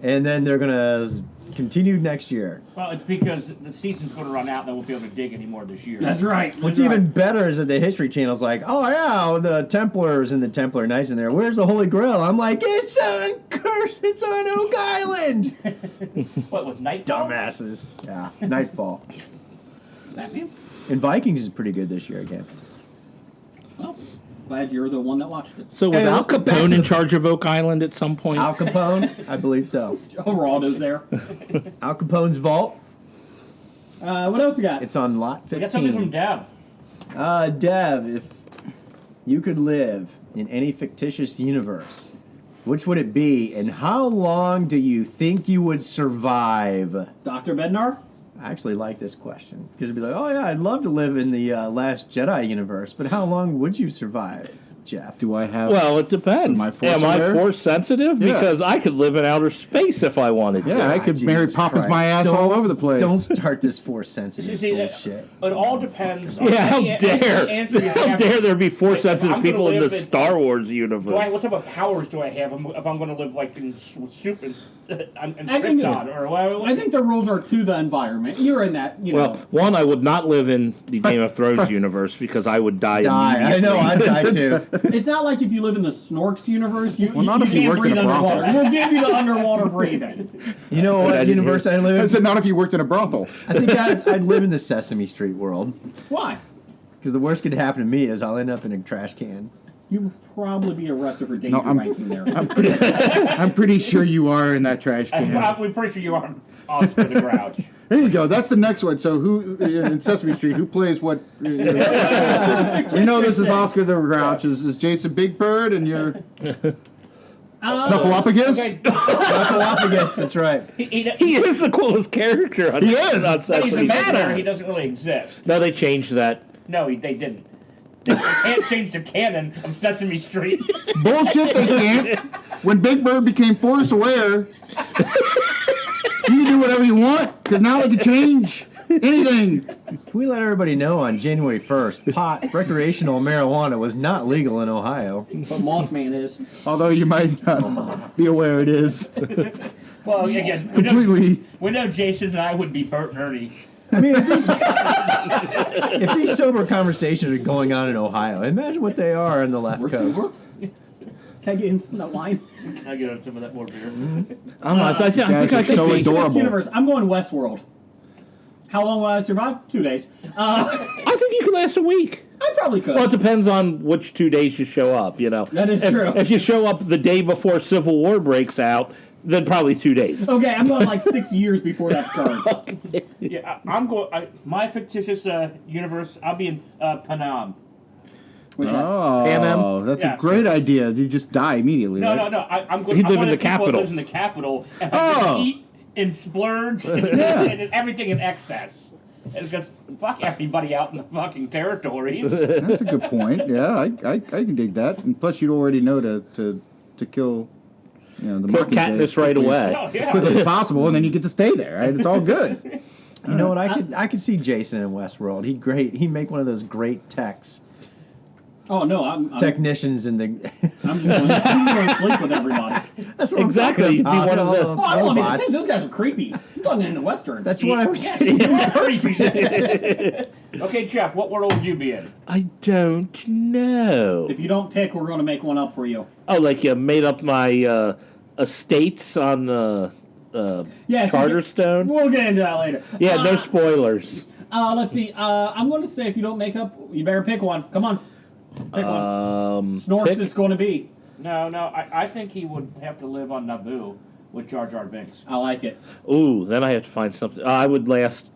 And then they're gonna continue next year. Well, it's because the season's going to run out and they won't be able to dig anymore this year. That's right. What's even better is that the History Channel's like, oh yeah, the Templars and the Templar Knights in there. Where's the Holy Grail? I'm like, it's on Curse. It's on Oak Island. What, with Nightfall? Dumbasses. Yeah, Nightfall. Batman? And Vikings is pretty good this year again. Well, glad you're the one that watched it. So was Hey, Al let's go back Capone to in the- charge of Oak Island at some point? Al Capone, I believe so. Geraldo's there. Al Capone's vault. What else we got? It's on lot We got something from 15. Dev. Dev, if you could live in any fictitious universe, which would it be, and how long do you think you would survive? Dr. Bednar? I actually like this question because it'd be like, oh yeah, I'd love to live in the Last Jedi universe, but how long would you survive? Jeff? Do I have? Well, it depends. Am I force Am I aware? force sensitive? Yeah. Because I could live in outer space if I wanted to. Yeah, I could Mary Jesus Poppins Christ. my ass Don't- all over the place. Don't start this force sensitive See, bullshit. it all depends on Yeah, how any dare! answer you How have. dare there be force If sensitive I'm gonna people in live the in- Star Wars What universe? type of powers do I have if I'm going to live like in soup and I think- Krypton or what? I think the rules are to the environment. You're in that, you Well, know. one, I would not live in the Game of Thrones universe because I would die immediately. I know, I'd die too. It's not like if you live in the Snorks universe, you, Well, not if you can't worked in breathe a brothel. underwater. We'll give you the underwater breathing. You know what didn't universe I live I in? said not if you worked in a brothel. I think I'd live in the Sesame Street world. Why? Because the worst could happen to me is I'll end up in a trash can. You would probably be arrested for danger I'm- ranking there. I'm pretty sure you are in that trash can. I'm pretty sure you are Oscar the Grouch. There you go. That's the next one. So who in Sesame Street? Who plays what? We know this is Oscar the Grouch. Is Jason Big Bird and you're Snuffleupagus? Okay, Snuffleupagus, that's right. He is the coolest character on He is. on He's Sesame imaginary. Street. He doesn't really exist. No, they changed that. No, they didn't. They can't change the canon of Sesame Street. Bullshit. They can't. When Big Bird became Force Aware, you can do whatever you want because now they can change anything. We let everybody know on January 1st, pot, recreational marijuana was not legal in Ohio. But Moss Man is. Although you might not be aware it is Well, again, completely. we know Jason and I would be Bert and Ernie. I mean, if these sober conversations are going on in Ohio, imagine what they are on the left We're coast. sober. Can I get in some of that wine? Can I get some of that more beer? I don't know. I think I Guys are could so be- adorable. This universe, I'm going Westworld. How long will I survive? 2 days. I think you could last a week. I probably could. Well, it depends on which 2 days you show up, you know. That is true. If you show up the day before Civil War breaks out, then probably 2 days. Okay, I'm going like 6 years before that starts. Yeah, I'm going. My fictitious universe. I'll be in Panam. What's that? Oh, that's Yeah, a great idea. You just die immediately. No, right? no, no. I'm going. He'd I'm live one in of the people that capital. lives in the capital, and Oh. I'm gonna eat and splurge and everything in excess. Because fuck everybody out in the fucking territories. That's a good point. Yeah, I can dig that. And plus, you'd already know to kill, the Kill Mockingjay Katniss as right quickly- away. Oh, as yeah. quickly as possible, and then you get to stay there. Right? It's all good. You know what? I could see Jason in Westworld. He'd make one of those great techs. Oh no, I'm Technicians in the. I'm just going to sleep with everybody. That's what Exactly, I'm you'd be talking about. one of the- Oh, I don't want to be the robots. same. Those guys are creepy. I'm talking in the Western. That's what I was Yeah, saying. you are creepy. Okay, Jeff, what world would you be in? I don't know. If you don't pick, we're going to make one up for you. Oh, like you made up my estates on the Yeah, Charterstone? We'll get into that later. Yeah, no spoilers. Let's see. I'm going to say if you don't make up, you better pick one. Come on. Pick one. Snorks pick- it's going to be. No, I think he would have to live on Naboo with Jar Jar Binks. I like it. Ooh, then I have to find something. I would last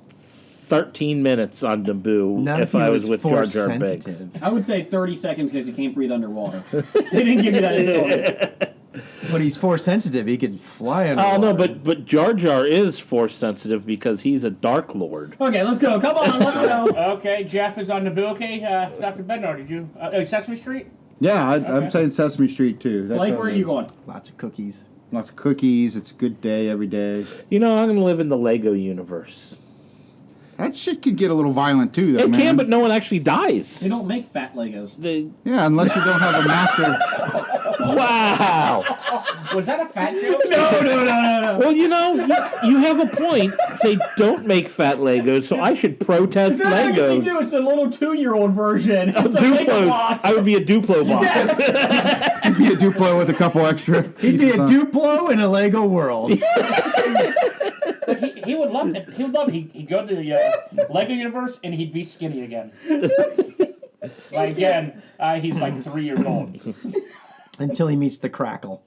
13 minutes on Naboo Not if I he was with Jar force Jar Binks. sensitive. I would say 30 seconds because you can't breathe underwater. They didn't give you that info. But he's force sensitive. He could fly Oh underwater. no, but Jar Jar is force sensitive because he's a Dark Lord. Okay, let's go. Come on, let's go. Okay, Jeff is on Naboo. Okay, Dr. Bednar, did you? Sesame Street? Yeah, I'm Okay. saying Sesame Street too. That's Blake, all where are good. you going? Lots of cookies. Lots of cookies. It's a good day every day. You know, I'm gonna live in the Lego universe. That shit can get a little violent too, though, It man. can, but no one actually dies. They don't make fat Legos. Yeah, unless you don't have a master. Wow. Was that a fat joke? No. Well, you know, you have a point. They don't make fat Legos, so I should protest Is that what you Legos. do? It's a little 2-year-old version. It's a Lego Duplo. box. I would be a Duplo box. He'd be a Duplo with a couple extra. He'd be pieces a on. Duplo in a Lego world. He would love it. He would love it. He'd go to the Lego universe and he'd be skinny again. Like again, he's like 3 years old. Until he meets the Crackle.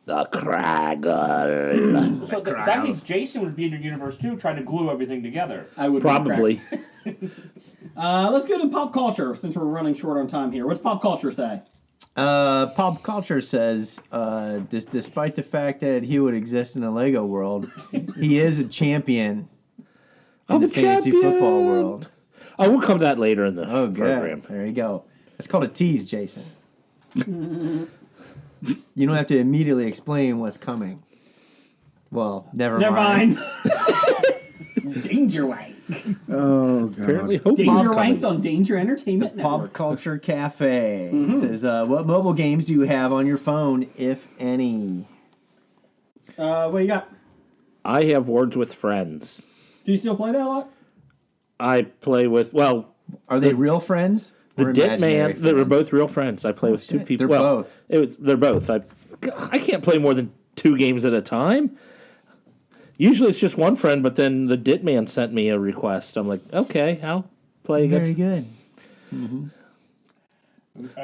The Craggle. So that means Jason would be in your universe too, trying to glue everything together. I would be Probably. correct. Let's go to pop culture since we're running short on time here. What's pop culture say? Pop culture says, despite the fact that he would exist in a Lego world, he is a champion in I'm the a fantasy champion. football world. Oh, we'll come to that later in the Oh, program. good. There you go. It's called a tease, Jason. You don't have to immediately explain what's coming. Well, never mind. Danger Wank. Oh god. Apparently, Hope is Danger coming. Wanks on Danger Entertainment Pop Network. Culture Cafe says, what mobile games do you have on your phone, if any? What do you got? I have Words with Friends. Do you still play that a lot? I play with, well, Are they real friends? the or Dit imaginary Man. They were friends? both real friends. I play with two shit. people. They're well, both. They're both. I can't play more than 2 games at a time. Usually it's just one friend, but then the Dit Man sent me a request. I'm like, okay, I'll play against. Very good.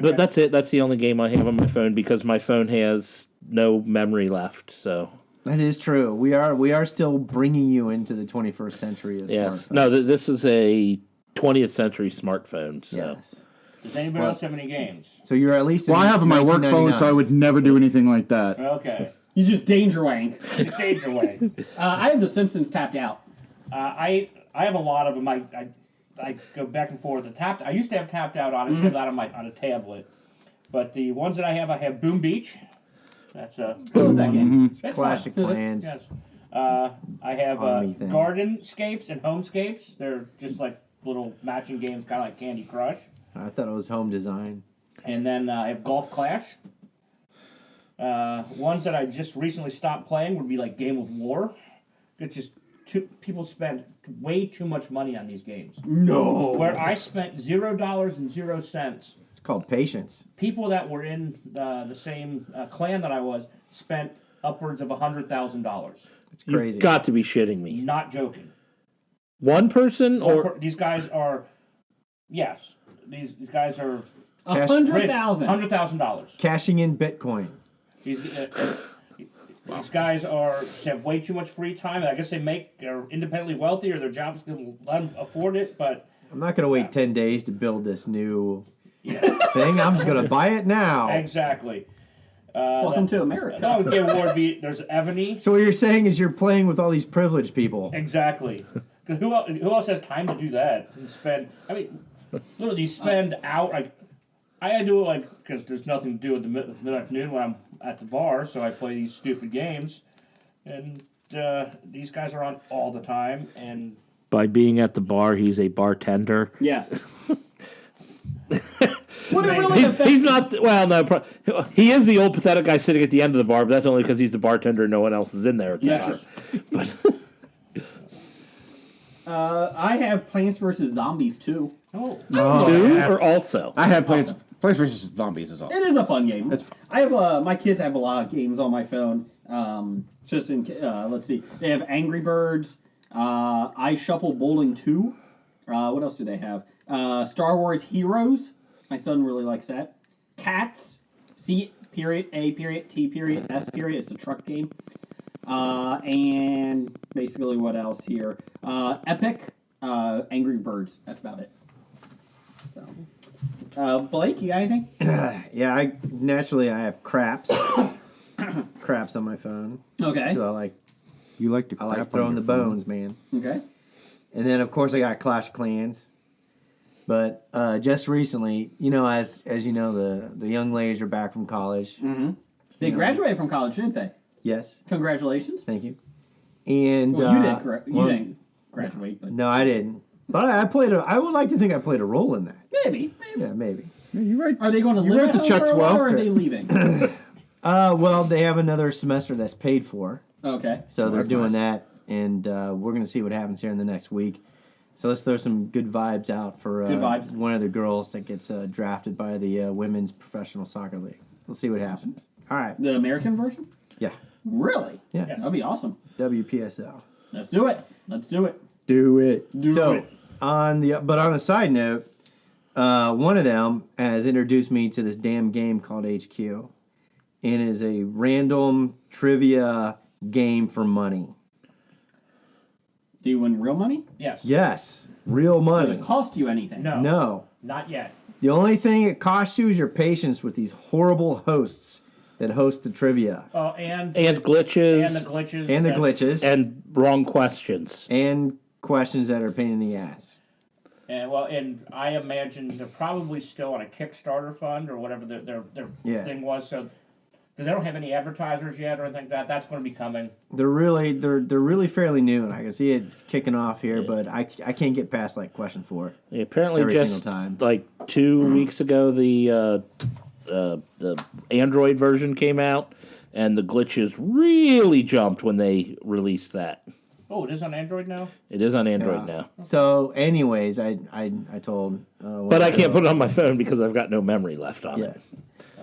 But that's it. That's the only game I have on my phone because my phone has no memory left. So That is true. We are still bringing you into the 21st century of yes, smartphones. no, this is a 20th century smartphone. So Yes. Does anybody else have any games? So you're at least. Well, in I have my work phone, so I 1999. would never do anything like that. Okay. You just Danger Wank. It's Danger Way. I have The Simpsons tapped out. I have a lot of them. I go back and forth. I used to have tapped out on it. I should have that on a tablet. But the ones that I have Boom Beach. That's a What was that game? that's Classic fun. Clans. Yes. I have Army thing. Gardenscapes and Homescapes. They're just like little matching games, kind of like Candy Crush. I thought it was home design. And then I have Golf Clash. Ones that I just recently stopped playing would be like Game of War. It's just people spend way too much money on these games. No. Where I spent $0.00. It's called patience. People that were in the same clan that I was spent upwards of $100,000. It's crazy. you've got to be shitting me. Not joking. One person or These guys are, yes, these guys are Cash- rich. $100,000. $100,000. Cashing in Bitcoin. These guys have way too much free time. I guess they're independently wealthy, or their jobs can let them afford it. But I'm not going to wait 10 days to build this new yeah, thing. I'm just going to buy it now. exactly. Welcome to America. Another game award be there's Ebony. So what you're saying is you're playing with all these privileged people. Exactly. Because who else has time to do that and spend? I mean, literally spend out like I do it like because there's nothing to do at the mid afternoon when I'm at the bar, so I play these stupid games, and these guys are on all the time. And by being at the bar, he's a bartender. Yes. Would it really affect He's not. Well, no. He is the old pathetic guy sitting at the end of the bar, but that's only because he's the bartender and no one else is in there at the Yes. time. But I have Plants vs. Zombies 2. oh, two yeah. or also. I had Plants vs. Zombies is awesome. It is a fun game. It's fun. I have my kids have a lot of games on my phone. Just in let's see, they have Angry Birds, I Shuffle Bowling 2. What else do they have? Star Wars Heroes. My son really likes that. Cats. C period A period T period S period. It's a truck game. And basically what else here? Epic. Angry Birds. That's about it. So. Blake, you got anything? Yeah, I have craps. Craps on my phone. Okay. So You like to I like crap on throwing your the phone. bones, man. Okay. And then of course I got Clash of Clans. But just recently, as you know, the young ladies are back from college. Mm-hmm. They graduated from college, didn't they? Yes, Congratulations. thank you. And Well, you didn't. You well, didn't graduate, but No, I didn't. But I would like to think I played a role in that. maybe. Yeah, maybe. Yeah, you right. Are they going to You live write at the home checks for a while, well. or are they leaving? Well, they have another semester that's paid for, Okay. so they're that's doing nice. that, and we're going to see what happens here in the next week. So let's throw some good vibes out for Good vibes. one of the girls that gets drafted by the Women's Professional Soccer League. We'll see what happens. All right. The American version? Yeah. Really? Yeah. That'd be awesome. WPSL. Let's do it. Let's do it. Do it. Do so, it. on a side note, one of them has introduced me to this damn game called HQ. And it is a random trivia game for money. Do you win real money? yes. Yes, real Does money. it cost you anything? No. No. Not yet. The only thing it costs you is your patience with these horrible hosts that host the trivia. Oh, and glitches and the glitches. And the glitches. and wrong questions. And questions that are a pain in the ass. And I imagine they're probably still on a Kickstarter fund or whatever their thing was. So they don't have any advertisers yet or anything like that. That's going to be coming. They're really fairly new, and I can see it kicking off here, but I can't get past like question 4. Apparently, every just single time. like 2 weeks ago, the Android version came out, and the glitches really jumped when they released that. Oh, it is on Android now? It is on Android now. So, anyways, I told. But I can't put it on my phone because I've got no memory left on it. Yes.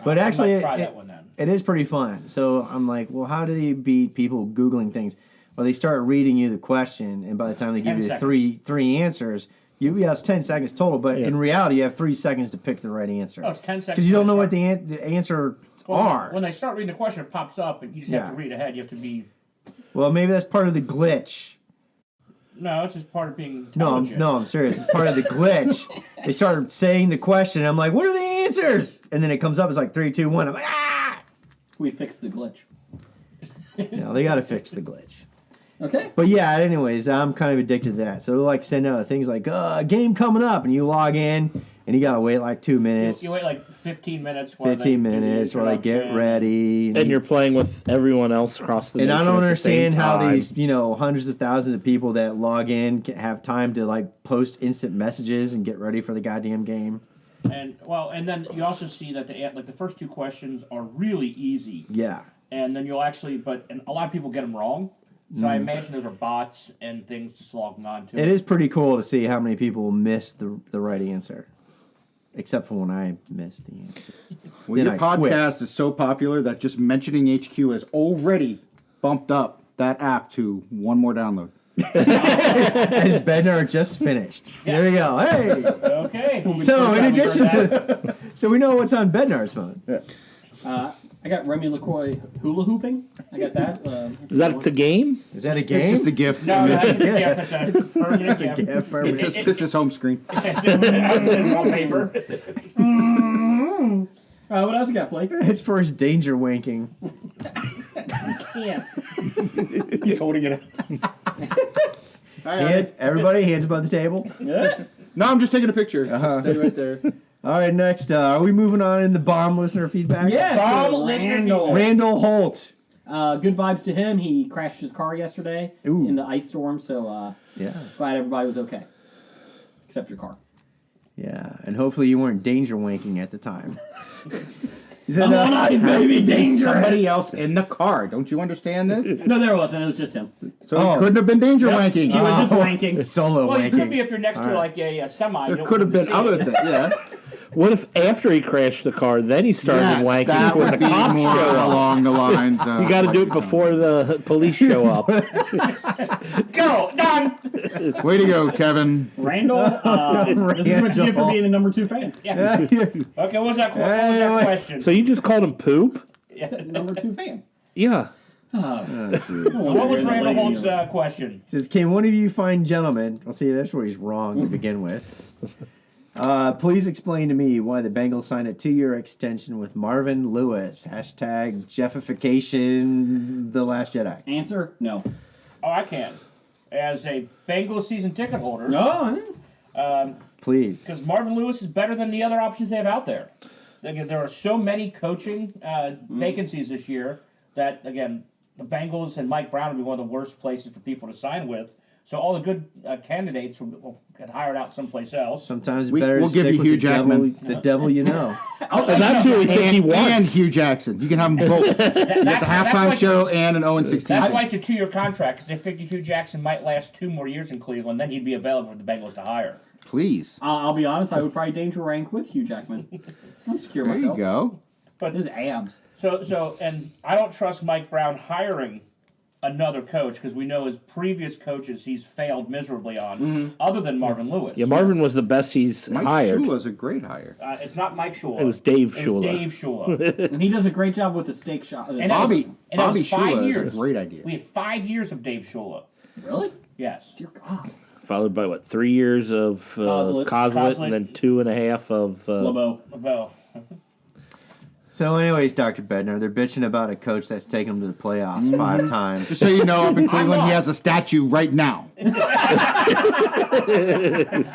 But actually, I might try that one then. It is pretty fun. So I'm like, well, how do you beat people Googling things? Well, they start reading you the question, and by the time they give 10 you seconds. three answers, it's 10 seconds total. But in reality, you have 3 seconds to pick the right answer. Oh, it's 10 seconds. Because you don't know what the answer are. When they start reading the question, it pops up, and you just have to read ahead. You have to be... Well, maybe that's part of the glitch. No, it's just part of being No, intelligent. I'm serious. It's part of the glitch. They started saying the question. And I'm like, what are the answers? And then it comes up. It's like 3, 2, 1. I'm like, ah! We fixed the glitch. No, they got to fix the glitch. Okay. But yeah, anyways, I'm kind of addicted to that. So they'll like send out things like, game coming up. And you log in, and you got to wait like 2 minutes. You wait like 15 minutes. While 15 they do the minutes while they get introduction. ready. And you're playing with everyone else across the And nation I don't at the same understand how time. these, hundreds of thousands of people that log in can have time to like post instant messages and get ready for the goddamn game. And then you also see that the first 2 questions are really easy. Yeah. And then you'll actually, and a lot of people get them wrong. So I imagine those are bots and things just logging on to It is pretty cool to see how many people miss the right answer. Except for when I miss the answer. Well, Then your I quit. podcast is so popular that just mentioning HQ has already bumped up that app to one more download. As Bednar just finished. There you go. Hey. Okay. So in addition, so we know what's on Bednar's phone. I got Remy LaCroix hula hooping. I got that. Is that the game? Is that a It's game? just a GIF. No, image. that's a permanent It's a gift. gift. Perfect. It's his home screen. It's in wallpaper. what else you got, Blake? It's for his danger wanking. Yeah. He's holding it. Everybody, hands above the table. Yeah. No, I'm just taking a picture. Uh-huh. Stay right there. All right, next, are we moving on in the bomb listener feedback? Yeah. Bomb listener Randall. Randall Holt. Good vibes to him. He crashed his car yesterday Ooh. in the ice storm, so Yeah. glad everybody was okay. Except your car. Yeah, and hopefully you weren't danger wanking at the time. He said, I'm on ice, baby, danger. Somebody else in the car. Don't you understand this? No, there wasn't. It was just him. So Oh. it couldn't have been danger wanking. He was just wanking. It's solo Well, it could wanking. be if you're next to All like a semi. There could have been other things. Yeah. What if after he crashed the car, then he started Yes, wanking that before would the be cops more show up? along the lines. You got to do it before the police show up. Go! Done! Way to go, Kevin. Randall, this is what you get for being the number 2 fan. Yeah. Okay, what was that question? So you just called him poop? I said number 2 fan. Yeah. What was Randall Holt's question? Says, can one of you fine gentlemen, I'll see, that's where he's wrong to begin with. Please explain to me why the Bengals signed a 2-year extension with Marvin Lewis. Hashtag Jeffification The Last Jedi. Answer? No. Oh, I can. As a Bengals season ticket holder, No. Please. because Marvin Lewis is better than the other options they have out there. Again, there are so many coaching vacancies this year that, again, the Bengals and Mike Brown will be one of the worst places for people to sign with. So all the good candidates will get hired out someplace else. Sometimes it's We'll better to give stick you with Hugh the devil, Jackman. the devil you know. And that's who we think he And wants. Hugh Jackson. You can have them both. Get the halftime show and an 0-16. That's why it's a 2-year contract, because they figured Hugh Jackson might last 2 more years in Cleveland, then he'd be available for the Bengals to hire. Please. I'll be honest, I would probably danger rank with Hugh Jackman. I'm secure There you myself. go. But His abs. So, and I don't trust Mike Brown hiring another coach because we know his previous coaches he's failed miserably on, other than Marvin Lewis. Yeah, Marvin was the best he's Mike hired. Shula's a great hire. It's not Mike Shula. It was Dave It Shula. was Dave Shula. And he does a great job with the steak shot. And Bobby that was 5 Shula years. is a great idea. We had 5 years of Dave Shula. Really? Yes. Dear God. Followed by, 3 years of Coslet. Coslet, and then 2.5 of... LeBeau. Well, So, anyways, Dr. Bednar, they're bitching about a coach that's taken them to the playoffs 5 times. Just so you know, up in Cleveland, he has a statue right now.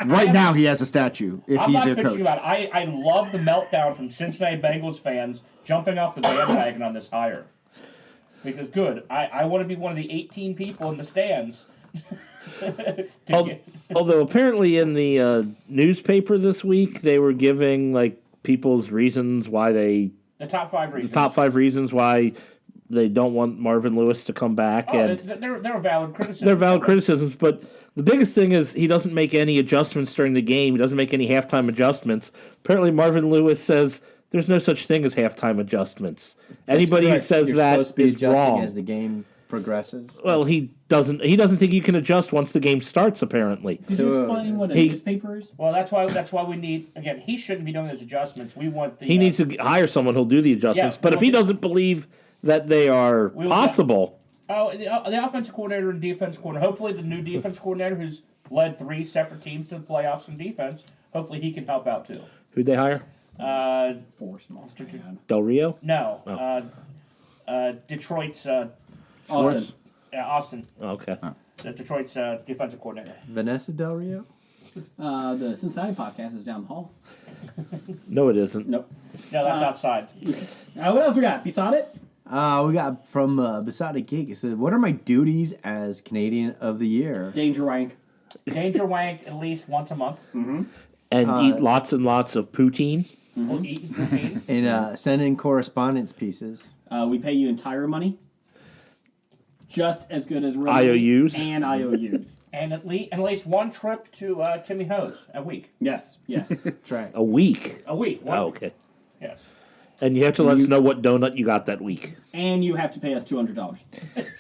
Right now, he has a statue if I'm he's not their bitching coach. about it. I love the meltdown from Cincinnati Bengals fans jumping off the bandwagon on this hire. Because, good, I want to be one of the 18 people in the stands. Although apparently in the newspaper this week, they were giving like people's reasons why they... The top 5 reasons. Top 5 reasons why they don't want Marvin Lewis to come back. And they're valid criticisms. they're valid criticisms, but the biggest thing is he doesn't make any adjustments during the game. He doesn't make any halftime adjustments. Apparently Marvin Lewis says there's no such thing as halftime adjustments. Anybody who says You're that supposed to be is adjusting wrong. as the game progresses. Well, he doesn't think you can adjust once the game starts, apparently. Did you explain what a newspaper is? Well, that's why we need, again, he shouldn't be doing those adjustments. We want the... He needs to hire someone who'll do the adjustments. Yeah, but if he doesn't believe that they are possible... the offensive coordinator and defense coordinator, hopefully the new defense coordinator who's led 3 separate teams to the playoffs in defense, hopefully he can help out too. Who'd they hire? Force monster. Del Rio? No. Detroit's... Austin. Austin. Okay. Detroit's defensive coordinator. Vanessa Del Rio? The Cincinnati podcast is down the hall. No, it isn't. Nope. No, that's outside. What else we got? Beside it? We got from Beside a Geek. It said, what are my duties as Canadian of the Year? Danger rank. Danger wank at least once a month. And eat lots and lots of poutine. We'll eat poutine. And send in correspondence pieces. We pay you entire money. Just as good as real IOUs. money and IOUs. And at least one trip to Timmy Ho's a week. Yes. That's right. A week. A week. Oh, okay. Yes. And you have to let us know what donut you got that week. And you have to pay us $200.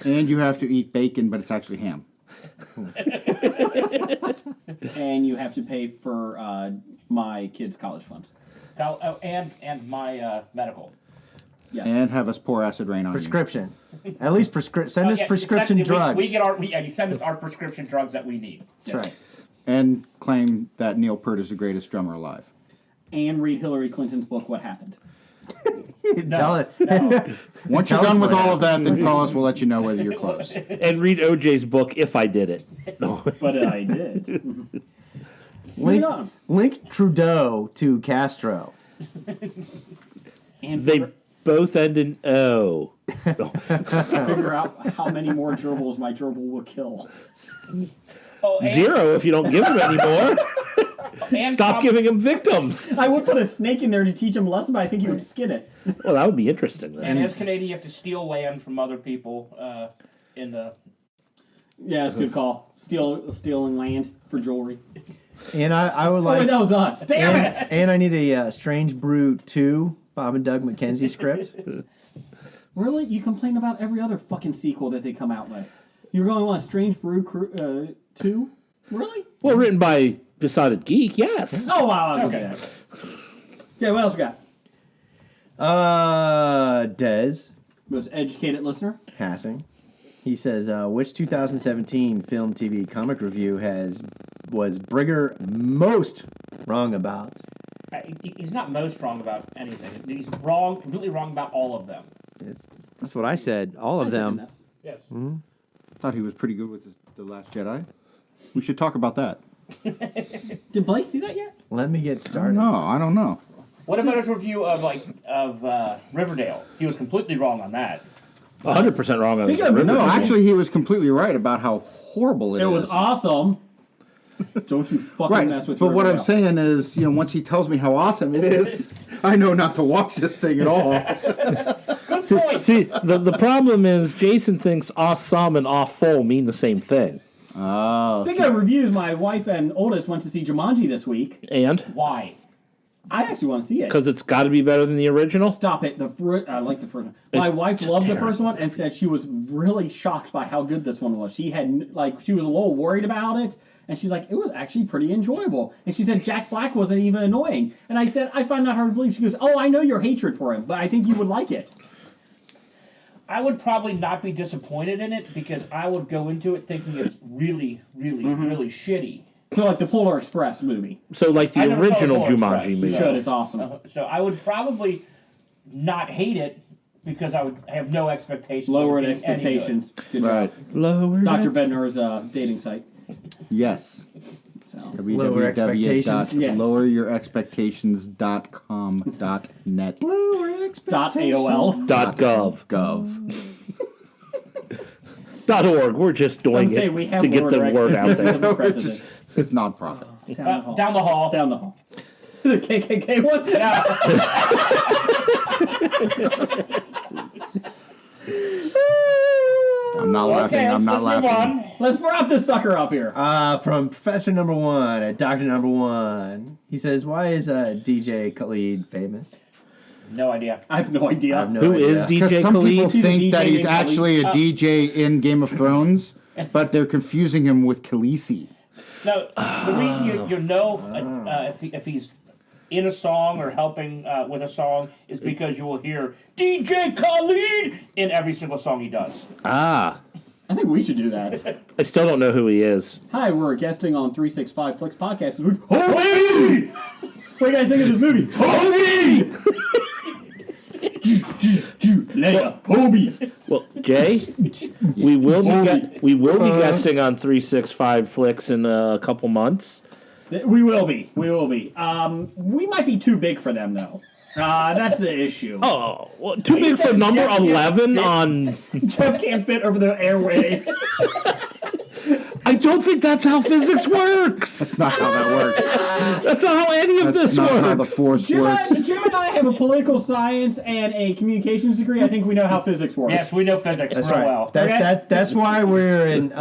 And you have to eat bacon, but it's actually ham. And you have to pay for my kids' college funds. And my medical. Yes. And have us pour acid rain on Prescription. At least send us prescription drugs. We send us our prescription drugs that we need. That's right. you. And claim that Neil Peart is the greatest drummer alive. And read Hillary Clinton's book, What Happened. Tell it. Once you're Tell us done with what all of that, then call us. We'll let you know whether you're close. And read OJ's book, If I Did It. No. But I did. Link Trudeau to Castro. And They both end in O. figure out how many more gerbils my gerbil will kill. Oh, and, 0 if you don't give him any more. and Stop giving him victims. I would put a snake in there to teach him a lesson, but I think he would skin it. Well, that would be interesting. Then. And as Canadian, you have to steal land from other people in the... Yeah, it's a good call. Stealing land for jewelry. And I would Oh, like. wait, that was us. Damn it! And I need a Strange Brew 2 Bob and Doug McKenzie script. Really? You complain about every other fucking sequel that they come out with. You're going to want Strange Brew 2? Really? Well, written by Besotted Geek, yes. Oh, wow. I'll okay. Yeah, what else we got? Dez Most educated listener. Hassing. He says, which 2017 film, TV, comic review was Brigger most wrong about? He's not most wrong about anything. He's wrong, completely wrong about all of them. That's what I said. All of them. Yes. Thought he was pretty good with The Last Jedi. We should talk about that. Did Blake see that yet? Let me get started. No, I don't know. What about his review of Riverdale? He was completely wrong on that. 100% wrong on Speaking this. of- No, actually, he was completely right about how horrible it is. It was awesome. Don't you fucking Right, mess with but what I'm Riverdale. saying is, once he tells me how awesome it is, I know not to watch this thing at all. Good point. See, the problem is Jason thinks awesome and awful mean the same thing. Oh, Speaking of reviews, my wife and oldest went to see Jumanji this week. And? Why? I actually want to see it. Because it's got to be better than the original? Stop it. I like the first one. My wife loved the first one and said she was really shocked by how good this one was. She had she was a little worried about it, and she's like, it was actually pretty enjoyable. And she said Jack Black wasn't even annoying. And I said, I find that hard to believe. She goes, oh, I know your hatred for him, but I think you would like it. I would probably not be disappointed in it because I would go into it thinking it's really, really, really shitty. So like the Polar Express movie. So like the I never saw original Polar Jumanji Express. movie. You should. It's awesome. So I would probably not hate it because I would have no expectations. Lowered of it being any good. expectations. Good Right. job. Lower Dr. Bednar's dating site. Yes. So. Lower expectations. Yes. www.loweryoureexpectations.com.net. Lower Dot expectations. AOL. .gov. Gov. .org. We're just doing Some say it we have to get the lowered word out expectations there. of the It's president. just, it's non-profit. Down the hall. Down the hall. The KKK one? I'm not laughing. I'm not let's laughing. move on. Let's wrap this sucker up here. From Professor Number One at Doctor Number One. He says, "Why is DJ Khalid famous?" No idea. I have no idea. I have no Who idea. is Because DJ some people Khalid? He's a think that DJ he's named actually a DJ in Game of Thrones, but they're confusing him with Khaleesi. No, the reason you know if he's in a song or helping with a song is because you will hear DJ Khalid in every single song he does. Ah. I think we should do that. I still don't know who he is. Hi, we're guesting on 365 Flicks Podcast this week. Hobie! What do you guys think of this movie? Hobie! Leia, Hobie! Well, Jay, we will be guesting on 365 Flicks in a couple months. We will be. We will be. We might be too big for them, though. That's the issue. Oh, well, too big for number Jeff 11 can't on... Jeff can't fit over the airwaves. I don't think that's how physics works. That's not how that works. That's not how any of That's this not how the works. Force Jim works. and I have a political science and a communications degree. I think we know how physics works. Yes, we know physics That's real right. well. That's why we're in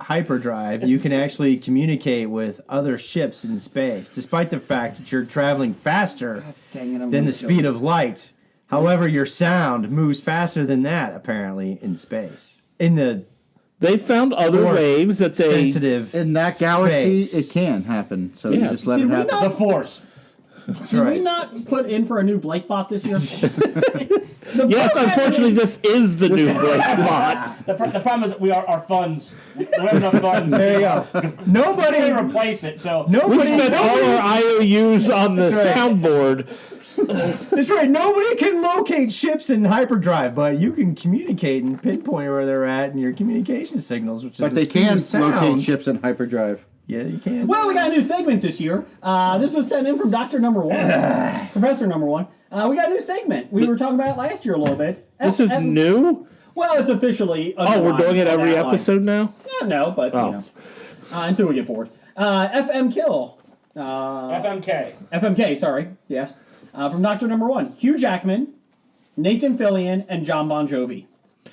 hyperdrive. You can actually communicate with other ships in space, despite the fact that you're traveling faster Dang it, I'm than gonna the speed of light. However, your sound moves faster than that, apparently, in space. In the They found other Force waves that they... sensitive In that galaxy, space. it can happen. So Yeah. just let Did it we happen. not- The Force. That's Did we right. not put in for a new Blake bot this year? Yes, unfortunately, this is the new Blake bot. The problem is our funds. We don't have enough funds. There you go. to Nobody, replace it. So We nobody, spent all our IOUs on the That's right. soundboard. that's right. Nobody can locate ships in hyperdrive, but you can communicate and pinpoint where they're at in your communication signals, which is But the they speed can of sound. locate ships in hyperdrive. Yeah, you can. Well, we got a new segment this year. This was sent in from Dr. Number One, Professor Number One. We got a new segment. We were talking about it last year a little bit. This is new? Well, it's officially. Oh, we're doing it every outlined. episode now? Yeah, no, but Oh. you know, until we get bored. FM Kill. FMK, sorry. Yes. From Dr. Number One, Hugh Jackman, Nathan Fillion, and John Bon Jovi.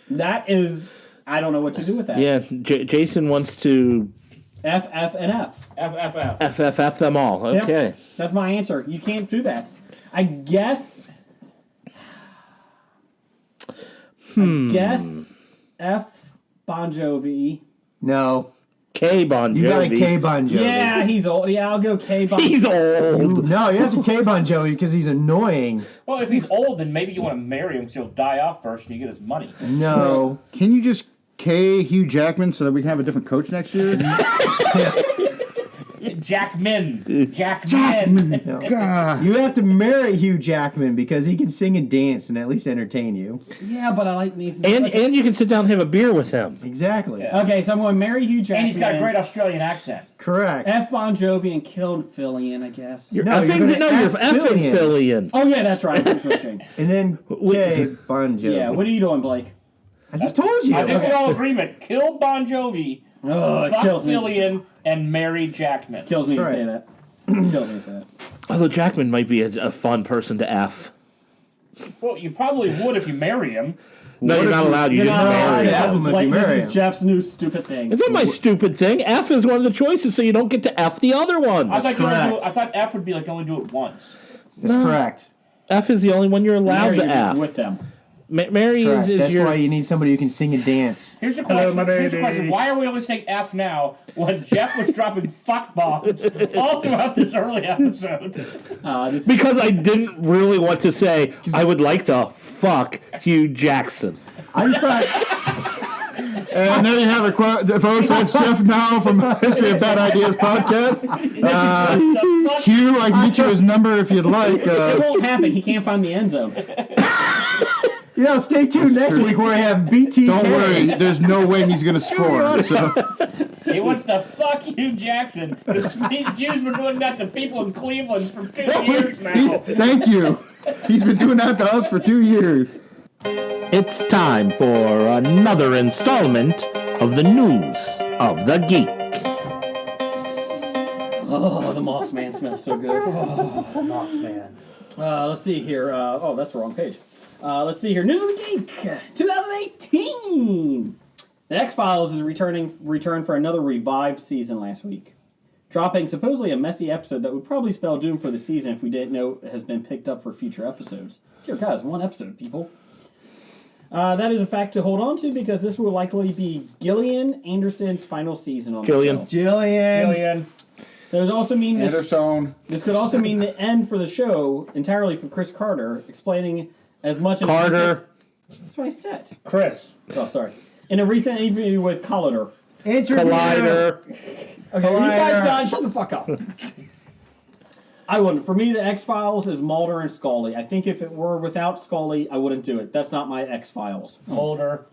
That is, I don't know what to do with that. Yeah, Jason wants to F, and F. FFF. FFF them all. Yep. Okay. That's my answer. You can't do that. I guess. I guess F Bon Jovi. No, K Bon Jovi. you got a K Bon Jovi. Yeah, he's old. Yeah, I'll go K Bon. He's old. No, you have to K Bon Jovi because he's annoying. Well, if he's old, then maybe you want to marry him so he'll die off first and you get his money. No. Can you just K Hugh Jackman so that we can have a different coach next year? Jackman. Jackman. God. You have to marry Hugh Jackman because he can sing and dance and at least entertain you. Yeah, but I like Nathan. And you can sit down and have a beer with him. Exactly. Yeah. Okay, so I'm going to marry Hugh Jackman. And he's got a great Australian accent. Correct. F Bon Jovi and kill Fillion, I guess. You're No, you're effing, gonna you're F effing Fillion. Oh yeah, that's right. I'm switching. And then K Bon Jovi. Yeah, what are you doing, Blake? I just told you. I think we're all in agreement. Kill Bon Jovi, Oh, it fuck kills me. Fillion, and marry Jackman. Kills me to That's say right. that. Kills me to say that. Although Jackman might be a fun person to F. Well, you probably would if you marry him. No, you're not allowed. You You're just not allowed marry to him. F have him if Blake. you marry This him. is Jeff's new stupid thing. It's not my stupid thing. F is one of the choices, so you don't get to F the other ones. I correct. thought F would be like you only do it once. That's correct. F is the only one you're allowed Marry to you just F. with them. Mary Correct. is That's your... why you need somebody who can sing and dance. Here's the Hello, question. my Here's the baby. question. Why are we only saying F now when Jeff was dropping fuck bombs all throughout this early episode? This Because I didn't really want to say, I would like to fuck Hugh Jackson. I just thought And there you have it, folks. That's Jeff now from History of Bad Ideas podcast. Hugh, I can get you his number if you'd like. It won't happen. He can't find the end zone. Stay tuned next week where I have BTK. Don't worry, there's no way he's going to score. So. He wants to fuck Hugh Jackson. Hugh's been doing that to people in Cleveland for 2 years now. Thank you. He's been doing that to us for 2 years. It's time for another installment of the News of the Geek. Oh, the Moss Man smells so good. Oh, Moss Man. Let's see here. Oh, that's the wrong page. Let's see here. News of the Geek 2018. The X-Files is returned for another revived season last week, dropping supposedly a messy episode that would probably spell doom for the season if we didn't know it has been picked up for future episodes. Dear guys, one episode, people. That is a fact to hold on to because this will likely be Gillian Anderson's final season on the show. Jillian. This could also mean Anderson. this could also mean the end for the show entirely for Chris Carter, explaining as much as Carter. That's what I said. Chris. Oh, sorry. In a recent interview with Collider. Collider. Okay, you guys done? Shut the fuck up. I wouldn't. For me, the X-Files is Mulder and Scully. I think if it were without Scully, I wouldn't do it. That's not my X-Files. Mulder.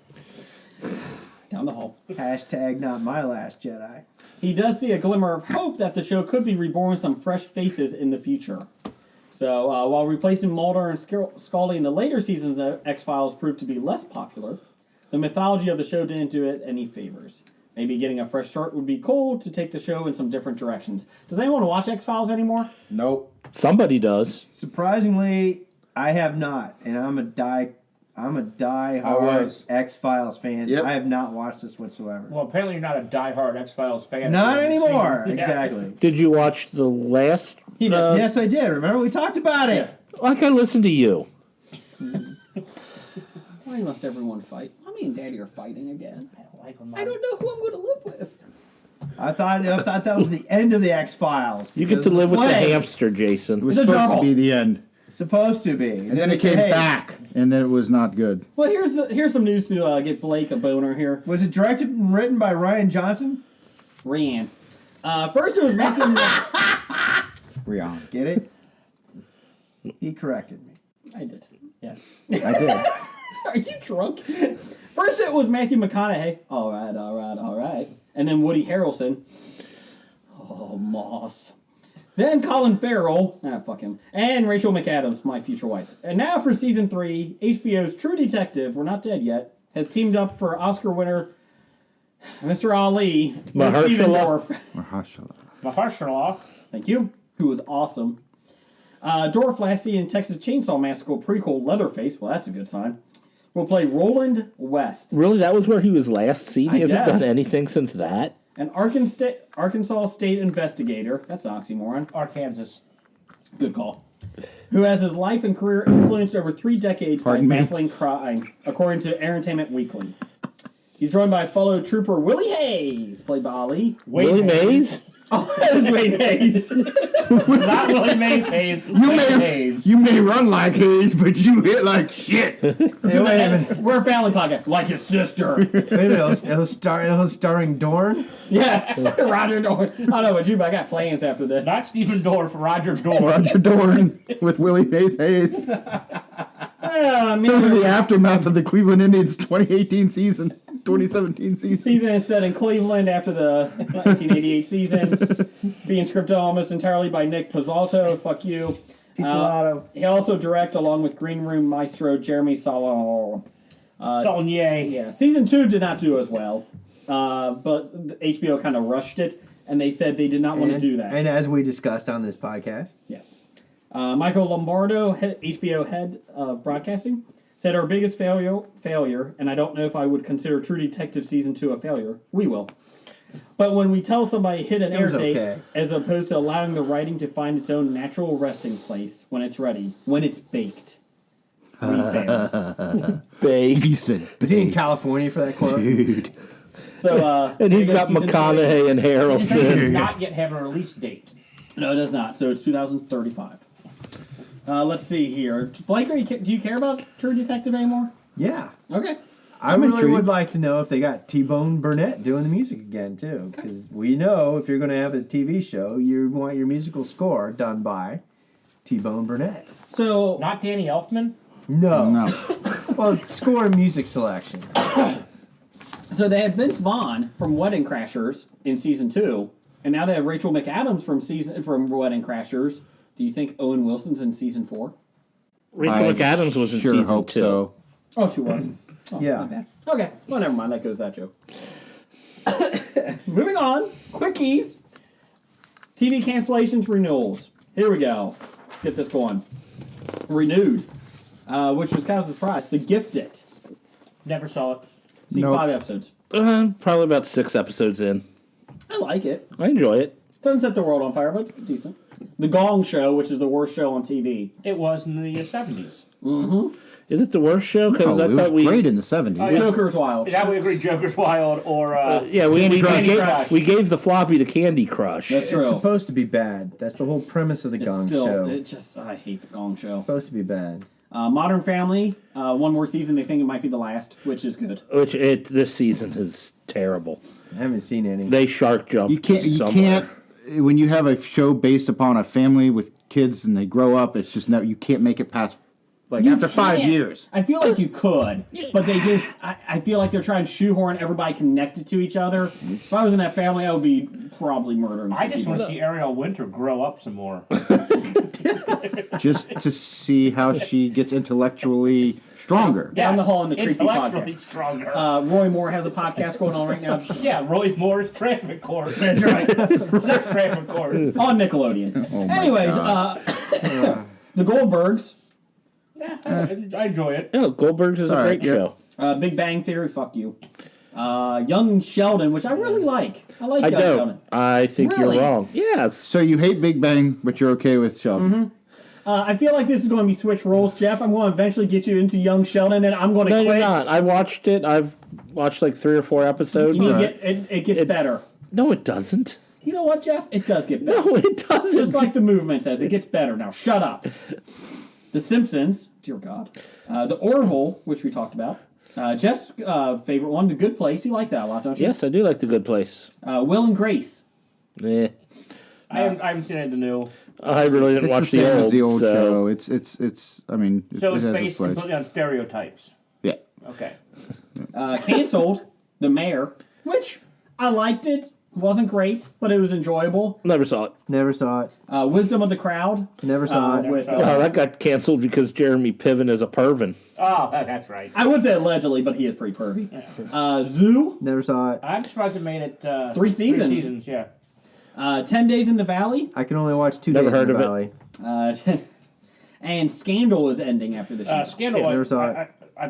Down the hall. Hashtag not my last Jedi. He does see a glimmer of hope that the show could be reborn with some fresh faces in the future. So, while replacing Mulder and Scully in the later seasons of the X-Files proved to be less popular, the mythology of the show didn't do it any favors. Maybe getting a fresh start would be cool to take the show in some different directions. Does anyone watch X-Files anymore? Nope. Somebody does. Surprisingly, I have not, and I'm a die-hard X-Files fan. Yep. I have not watched this whatsoever. Well, apparently you're not a diehard X-Files fan. Not anymore. Yeah. Exactly. Did you watch the last? He did. Yes, I did. Remember we talked about it. Like I listened to you. Why must everyone fight? Mommy and Daddy are fighting again. I don't like when I don't know who I'm going to live with. I thought that was the end of the X-Files. You get to live with the hamster, Jason. It was It's a supposed to journal. be the end. Supposed to be. And then they it came said, hey, back, and then it was not good. Well, here's some news to get Blake a boner here. Was it directed and written by Ryan Johnson? Rian. First it was making... Rihanna. Get it? He corrected me. I did. Yeah. I did. Are you drunk? First it was Matthew McConaughey. All right. And then Woody Harrelson. Oh, Moss. Then Colin Farrell. Fuck him. And Rachel McAdams, my future wife. And now for season 3, HBO's True Detective, we're not dead yet, has teamed up for Oscar winner Mr. Ali with Stephen Dorff. Mahershala. Thank you. Who was awesome. Dorff, last seen in Texas Chainsaw Massacre prequel Leatherface, well, that's a good sign, will play Roland West. Really, that was where he was last seen? He hasn't done guess. anything since that? An Arkansas State investigator, that's an oxymoron, Arkansas. good call, who has his life and career influenced over 3 decades Pardon by me? baffling crime, according to Entertainment Weekly. He's joined by fellow trooper Willie Hayes, played by Ali. Willie Mays? Oh, that was Wade Hayes. Not Willie Mays Hayes. Hayes. You may run like Hayes, but you hit like shit. Hey, wait a minute. We're a family podcast, like his sister. Wait a minute. It was starring Dorn? Yes, Roger Dorn. I don't know about you, but I got plans after this. Not Stephen Dorff, Roger Dorff. Roger Dorn with Willie Mays Hayes. The aftermath of the Cleveland Indians 2017 season. Season is set in Cleveland after the 1988 season, being scripted almost entirely by Nick Pizzolatto. Fuck you. He also directed along with Green Room maestro Jeremy Saulnier. Saulnier. Season 2 did not do as well, but HBO kind of rushed it, and they said they did not want to do that. And as we discussed on this podcast. Yes. Michael Lombardo, HBO head of broadcasting, said our biggest failure, and I don't know if I would consider True Detective Season 2 a failure. We will. But when we tell somebody hit an air date, okay. as opposed to allowing the writing to find its own natural resting place when it's ready, when it's baked, we failed. Baked. He said, Was he in California for that quote? dude. So, And he's got season McConaughey and It does Harrelson. not yet have a release date. 3. No, it does not. So it's 2035. Let's see here. Blake, do you care about True Detective anymore? Yeah. Okay. I I'm really intrigued. would like to know if they got T-Bone Burnett doing the music again, too. Because we know if you're going to have a TV show, you want your musical score done by T-Bone Burnett. So Not Danny Elfman? No. No. Well, score and music selection. So they had Vince Vaughn from Wedding Crashers in season 2, and now they have Rachel McAdams from Wedding Crashers. Do you think Owen Wilson's in season 4? Rachel McAdams was in sure season hope 2. so. Oh, she was. Oh, Yeah. not bad. Okay. Well, never mind. That goes that joke. Moving on. Quickies. TV cancellations, renewals. Here we go. Let's get this going. Renewed, which was kind of a surprise. The Gifted. Never saw it. Seen Nope. 5 episodes. Probably about 6 episodes in. I like it. I enjoy it. Doesn't set the world on fire, but it's decent. The Gong Show, which is the worst show on TV. It was in the 70s. Is it the worst show? Because No, I it thought was we. great in the 70s. Oh, yeah. Joker's Wild. Yeah, we agree. Joker's Wild or Yeah, we Candy gave, Crush. we gave the floppy to Candy Crush. That's true. It's supposed to be bad. That's the whole premise of the It's Gong still, Show. I hate the Gong Show. Supposed to be bad. Modern Family, one more season. They think it might be the last, which is good. This season is terrible. I haven't seen any. They shark jump. You can't. somewhere. When you have a show based upon a family with kids and they grow up, it's just you can't make it past after 5 can't. years. I feel like you could, but they just, I feel like they're trying to shoehorn everybody connected to each other. If I was in that family, I would be probably murdering some I just people. want to see Ariel Winter grow up some more. Just to see how she gets intellectually stronger. Down the hall in the Creepy Intellectually Podcast. stronger. Roy Moore has a podcast going on right now Yeah, Roy Moore's Traffic Course. That's right. Sex Traffic Course. on Nickelodeon. Oh my Anyways, God. the Goldbergs, Yeah, I enjoy it. Yeah, Goldberg's is a All right, great yeah. show. Big Bang Theory, fuck you. Young Sheldon, which I really like. I like I Young don't. Sheldon. I think Really? you're wrong. Yes. So you hate Big Bang, but you're okay with Sheldon. I feel like this is going to be switch roles, Jeff. I'm going to eventually get you into Young Sheldon, and I'm going to No, quit. you're not. I watched it. I've watched like 3 or 4 episodes. You need to Right. get, it gets better. No, it doesn't. You know what, Jeff? It does get better. No, it doesn't. Just like the movement says, it gets better. Now, shut up. The Simpsons, dear God. The Orville, which we talked about. Jeff's favorite one, The Good Place. You like that a lot, don't you? Yes, I do like The Good Place. Will and Grace. Eh. I haven't seen any of the new. I really didn't It's watch the same as the old so- show. It's. I mean, So it it's has its based place. completely on stereotypes. Yeah. Okay. Canceled, The Mayor, which I liked it. Wasn't great, but it was enjoyable. Never saw it. Never saw it. Wisdom of the Crowd. Never saw it. With, saw Oh, that got canceled because Jeremy Piven is a pervin. Oh, that's right. I would say allegedly, but he is pretty pervy. Zoo, Never saw it. I'm surprised it made it 3 seasons. 3 seasons, yeah. 10 Days in the Valley, I can only watch 2 Never days heard in the of it. Valley. and Scandal is ending after this year. Scandal. Yeah, never saw it.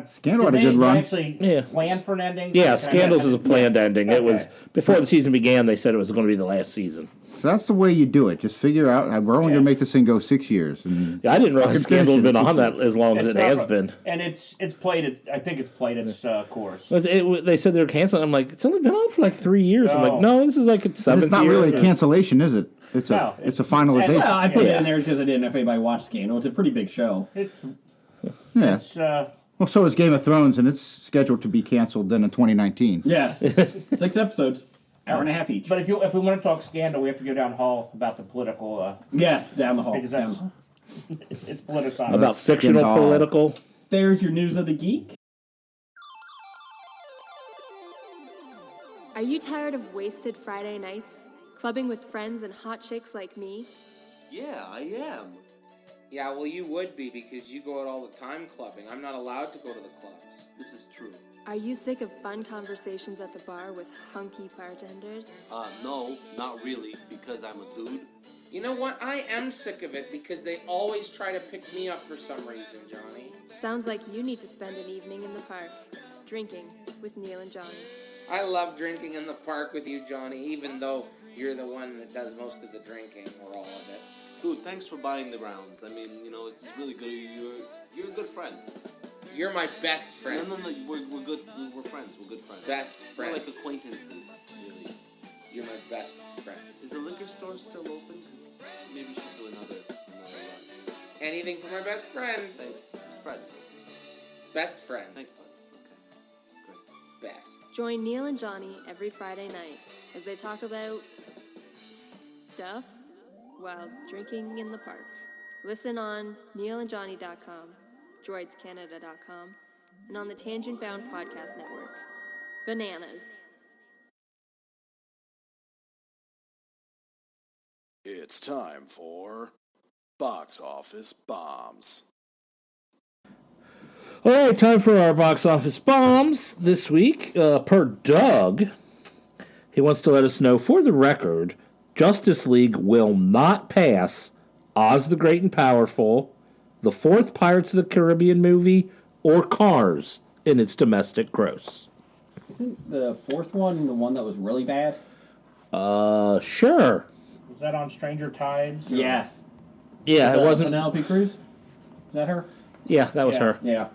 Scandal did had a good they run. Actually Yeah. plan for an ending? Yeah, Can I Scandals guess? is a planned ending. It was Okay. before the season began. They said it was going to be the last season. So that's the way you do it. Just figure out. We're only going to make this thing go 6 years. And Yeah, I didn't realize Fucking Scandal had finish been it. on that as long as It's it not has ru- been. and it's played it. I think it's played its course. They said they were canceling. I'm like, it's only been on for like 3 years. I'm like, No. no, this is like its but 7th it's not year. really a cancellation, is it? It's a No, it's a finalization. Well, I put it Yeah. in there because I didn't know if anybody watched Scandal. It's a pretty big show. It's Yeah. it's Well, so is Game of Thrones, and it's scheduled to be canceled then in 2019. Yes. 6 episodes. Hour and a half each. But if we want to talk Scandal, we have to go down hall about the political Yes, down the hall. because that's Down. it's politicized. About That's fictional Scandal. political. There's your news of the geek. Are you tired of wasted Friday nights? Clubbing with friends and hot chicks like me? Yeah, I am. Yeah, well, you would be because you go out all the time clubbing. I'm not allowed to go to the clubs. This is true. Are you sick of fun conversations at the bar with hunky bartenders? No, not really, because I'm a dude. You know what? I am sick of it because they always try to pick me up for some reason, Johnny. Sounds like you need to spend an evening in the park, drinking with Neil and Johnny. I love drinking in the park with you, Johnny, even though you're the one that does most of the drinking, or all of it. Dude, thanks for buying the rounds. I mean, you know, it's really good. You're a good friend. You're my best friend. No, we're good. We're friends. We're good friends. Best We're friend. like acquaintances, really. You're my best friend. Is the liquor store still open? 'Cause maybe we should do another run. Anything for my best friend. Thanks, friend. Best friend. Thanks, bud. Okay. Join Neil and Johnny every Friday night as they talk about stuff while drinking in the park. Listen on NeilAndJohnny.com, DroidsCanada.com, and on the Tangent Bound Podcast Network. Bananas. It's time for Box Office Bombs. All right, time for our box office bombs this week. Per Doug, he wants to let us know, for the record, Justice League will not pass Oz the Great and Powerful, the fourth Pirates of the Caribbean movie, or Cars in its domestic gross. Isn't the fourth one the one that was really bad? Sure. Was that on Stranger Tides? Or? Yes. Yeah, it wasn't. Penelope Cruz? Is that her? Yeah, that was her. Yeah.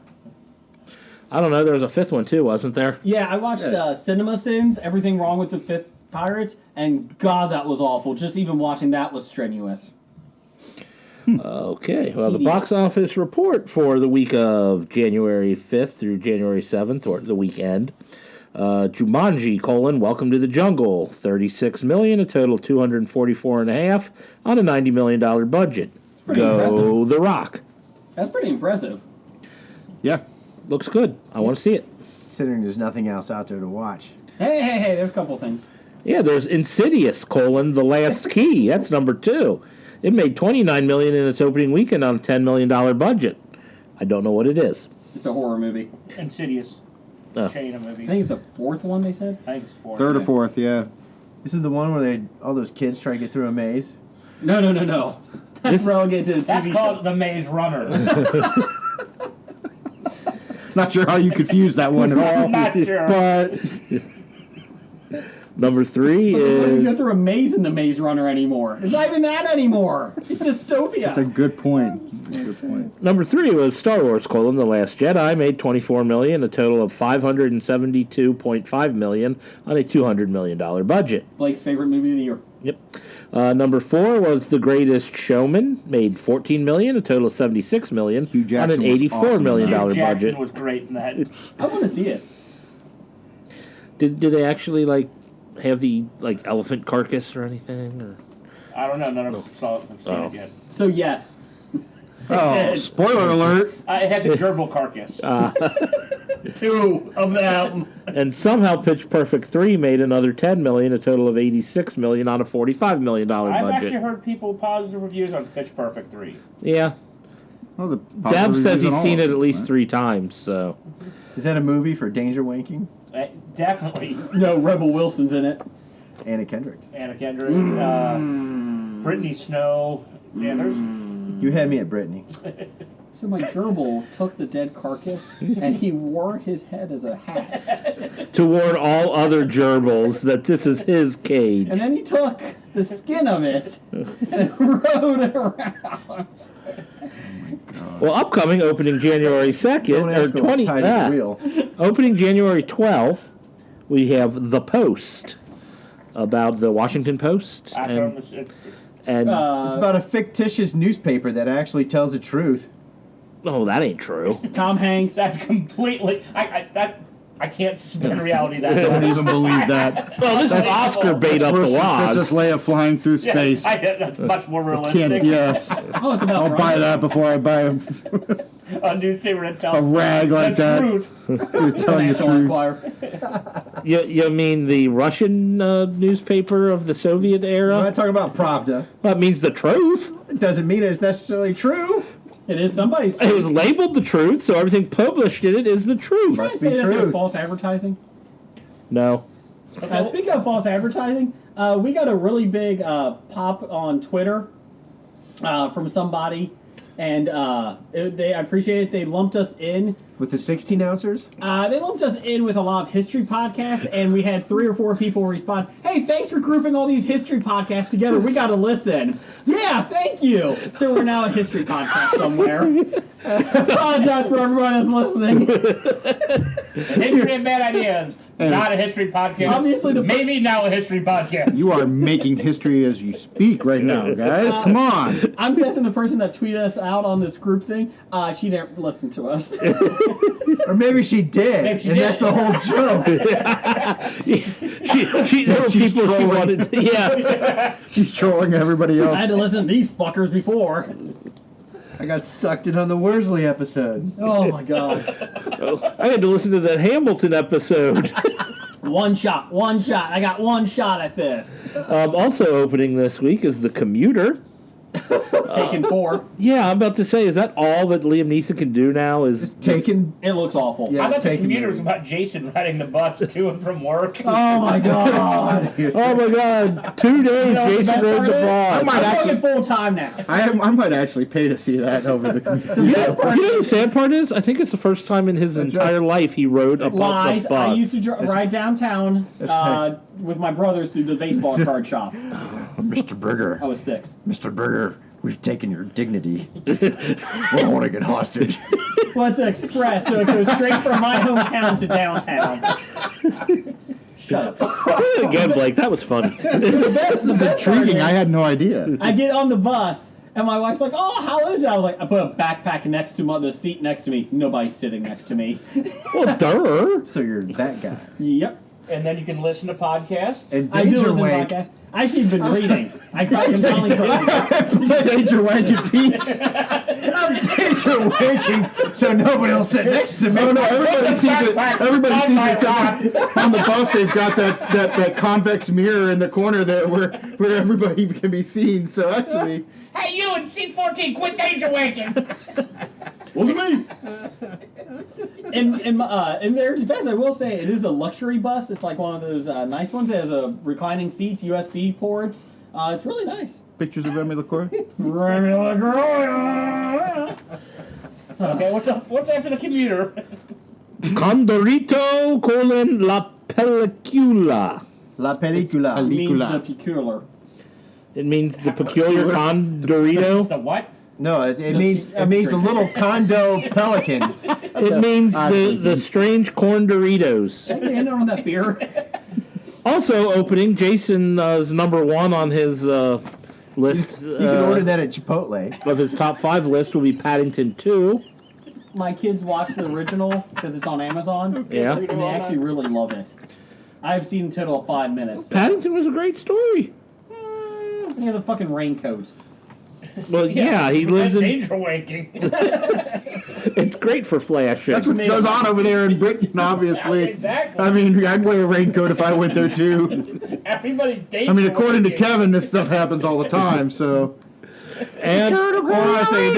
I don't know. There was a fifth one too, wasn't there? Yeah, I watched Cinema Sins, Everything Wrong with the Fifth Pirates, and God, that was awful. Just even watching that was strenuous. Okay. Well, the box office report for the week of January 5th through January 7th, or the weekend. Jumanji, Welcome to the Jungle, $36 million, a total of $244.5 on a $90 million budget. Go impressive. The Rock. That's pretty impressive. Yeah. Looks good. I want to see it. Considering there's nothing else out there to watch. Hey, there's a couple things. Yeah, there's Insidious, The Last Key. That's number 2. It made $29 million in its opening weekend on a $10 million budget. I don't know what it is. It's a horror movie. Insidious. Oh. Chain of movies. I think it's the fourth one, they said. I think it's fourth. Third or fourth, yeah. This is the one where all those kids try to get through a maze. No. That's relegated to the TV That's show. called The Maze Runner. Not sure how you confuse that one at all. Not sure. But Number 3 Why do you is... go through a maze in the Maze Runner anymore? It's not even that anymore. It's dystopia. that's a good point. Good point. Number 3 was Star Wars: The Last Jedi, made $24 million, a total of $572.5 million on a $200 million budget. Blake's favorite movie of the year. Yep. Number 4 was The Greatest Showman, made $14 million, a total of $76 million Hugh on Jackson an was $84 million Hugh budget. Jackson was great in that. I want to see it. Did they actually have the elephant carcass or anything? Or? I don't know. None of us saw it, seen it yet. So yes. Oh, spoiler alert. It has a gerbil carcass. 2 of them. And somehow Pitch Perfect 3 made another $10 million, a total of $86 million on a $45 million I've budget. actually heard people positive reviews on Pitch Perfect 3. Yeah. Well, the Dev says he's seen it at least right? 3 times, so... Is that a movie for danger wanking? Definitely. No, Rebel Wilson's in it. Anna Kendrick. Anna Kendrick, Brittany Snow. Yeah, there's. You had me at Brittany. So my gerbil took the dead carcass and he wore his head as a hat. To warn all other gerbils that this is his cage. And then he took the skin of it and rode it around. Well, upcoming, opening January 2nd, Don't or ask me what's 20... tied to the wheel. Opening January 12th, we have The Post, about the Washington Post. And It's about a fictitious newspaper that actually tells the truth. oh, that ain't true. Tom Hanks. That's completely. I can't spin reality that I don't much. even believe that. Well, this is Oscar bait up the Princess waz. Leia flying through space. That's much more realistic. Can't, yes. Oh, it's about I'll buy that before I buy a A newspaper that tells rag like the that. truth. You're telling the National truth. Enquirer. You mean the Russian newspaper of the Soviet I'm era? not talking about Pravda. That means the truth. It doesn't mean it's necessarily true. It is somebody's. It was labeled the truth, so everything published in it is the truth. Must Say be that there's true. false advertising. No. Speaking of false advertising, we got a really big pop on Twitter from somebody, and I appreciate it. They lumped us in. With the 16-ouncers? They lumped us in with a lot of history podcasts, and we had 3 or 4 people respond, "Hey, thanks for grouping all these history podcasts together. We got to listen." Yeah, thank you. So we're now a history podcast somewhere. I apologize for everyone that's listening. History and Bad Ideas. Not a history podcast. Obviously, maybe now a history podcast. You are making history as you speak right now, guys. Come on. I'm guessing the person that tweeted us out on this group thing, she didn't listen to us. Or maybe she did, Maybe she and did. that's the whole joke. There were She's people she trolling. wanted. Yeah. She's trolling everybody else. I had to listen to these fuckers before. I got sucked in on the Worsley episode. Oh my god. I had to listen to that Hamilton episode. One shot. I got one shot at this. Also opening this week is The Commuter. Taken 4. Yeah, I'm about to say, is that all that Liam Neeson can do now? Is Taken. It looks awful. Yeah. I thought the Taking commuter was me. about Jason riding the bus to and from work. Oh my god. Oh my God! 2 days, You know what the Jason best rode part the is? bus. might I'm actually- working full time now. I might actually pay to see that over the computer. You know the sad part is, I think it's the first time in his entire life he rode a Lies. bus. I used to ride downtown with my brothers to the baseball card shop. Mr. Burger. I was 6. Mr. Burger, we've taken your dignity. We don't want to get hostage. Well, it's an express, so it goes straight from my hometown to downtown. Shut up. Say it again, Blake. That was funny. This is intriguing. I had no idea. I get on the bus, and my wife's like, "Oh, how is it?" I was like, "I put a backpack next to the seat next to me. Nobody's sitting next to me." Well, duh. So you're that guy. Yep. And then you can listen to podcasts. And I do Danger listen to Wank. podcasts. I actually been reading. I can finally reading. Danger wanking piece. I'm danger wanking, so nobody will sit next to me. Oh no! Everybody sees it. Everybody sees it 'cause on the bus. They've got that convex mirror in the corner there where everybody can be seen. So actually, Hey, you in seat 14, quit danger wanking. Wasn't me. In their defense, I will say it is a luxury bus. It's like one of those nice ones that has reclining seats, USB ports. It's really nice. pictures of Remy LaCroix. Okay, what's after the commuter? Condorito colon la pellicula. La película. It means Película. the peculiar. It means the peculiar condorito. The what? No, it means the little condo pelican. It means the strange corn Doritos. Can I end on that beer? Also opening, Jason's number one on his list. You can order that at Chipotle. Of his top 5 list will be Paddington 2. My kids watch the original because it's on Amazon. Yeah. And they actually really love it. I've seen a total of 5 minutes. Paddington was a great story. He has a fucking raincoat. Well, yeah, he lives in. danger waking. It's great for flashing. That's what goes on over there in Britain, obviously. Exactly. I mean, I'd wear a raincoat if I went there too. Everybody's danger I mean, according to waking. Kevin, this stuff happens all the time. So, And Honestly,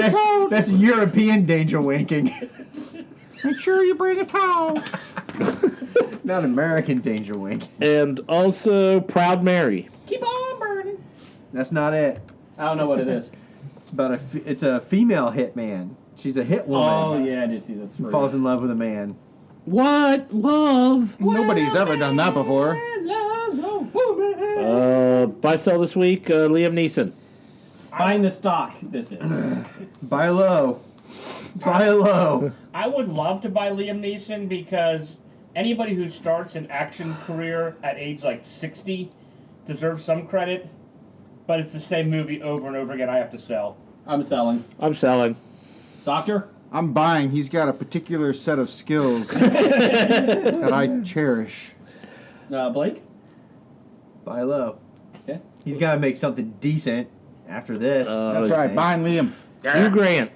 that's European danger wanking. make sure you bring a towel. Not American danger wanking. and also Proud Mary. Keep on burning. That's not it. I don't know what it is. It's about it's a female hitman. She's a hit woman. Oh, yeah, I did see this. Who falls in love with a man. What love? Nobody's ever done that before. Loves a woman. Buy sell this week, Liam Neeson. Buying the stock, this is. Buy low. Buy low. I would love to buy Liam Neeson because anybody who starts an action career at age like 60 deserves some credit, but it's the same movie over and over again. I have to sell. I'm selling. I'm selling. Doctor? I'm buying. He's got a particular set of skills that I cherish. Blake? Buy low. Yeah. He's got to make something decent after this. That's right. Buying Liam. Hugh Grant.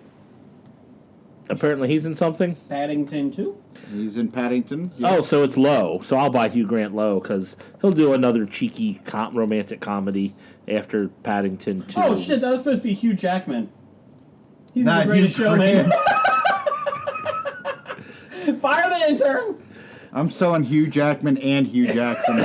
Apparently he's in something. Paddington 2? He's in Paddington. Oh, so it's low. So I'll buy Hugh Grant low because he'll do another cheeky romantic comedy after Paddington 2. Oh, shit, that was supposed to be Hugh Jackman. He's Not the greatest Hugh showman. Fire the intern! I'm selling Hugh Jackman and Hugh Jackson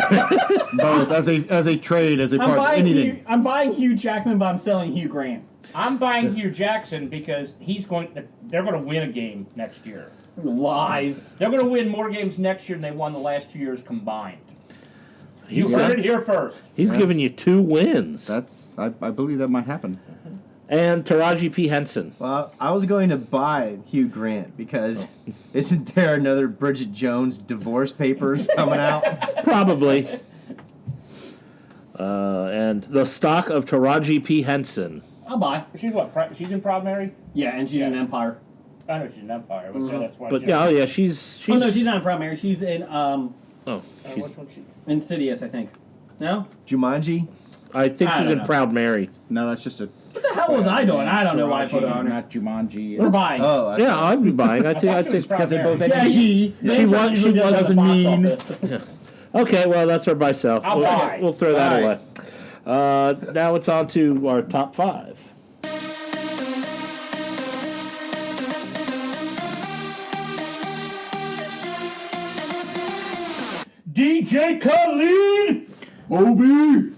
both as a trade, as a part of anything. I'm buying Hugh Jackman, but I'm selling Hugh Grant. I'm buying Hugh Jackson because they're going to win a game next year. Lies. They're going to win more games next year than they won the last 2 years combined. You heard it here first. He's giving you 2 wins. I believe that might happen. And Taraji P. Henson. Well, I was going to buy Hugh Grant because isn't there another Bridget Jones divorce papers coming out? Probably. And the stock of Taraji P. Henson. I'll buy. She's what? She's in Proud Mary? Yeah, and she's an Empire. I know she's an Empire, but so that's why. But yeah, oh yeah, she's. Oh no, she's not in Proud Mary. She's in she's, which one she? Insidious, I think. No? Jumanji? I think I she's don't in know. Proud Mary. No, that's just a. What the hell was I doing? I don't know why I put it on her. Not Jumanji. We're buying. Oh, I Yeah, I'd be buying. I think. Because they both Yeah, had G. She was- she wasn't mean. Okay, well that's our buy sell. I'll buy. We'll throw that All away. Now it's on to our top 5. DJ Khalid. Obi.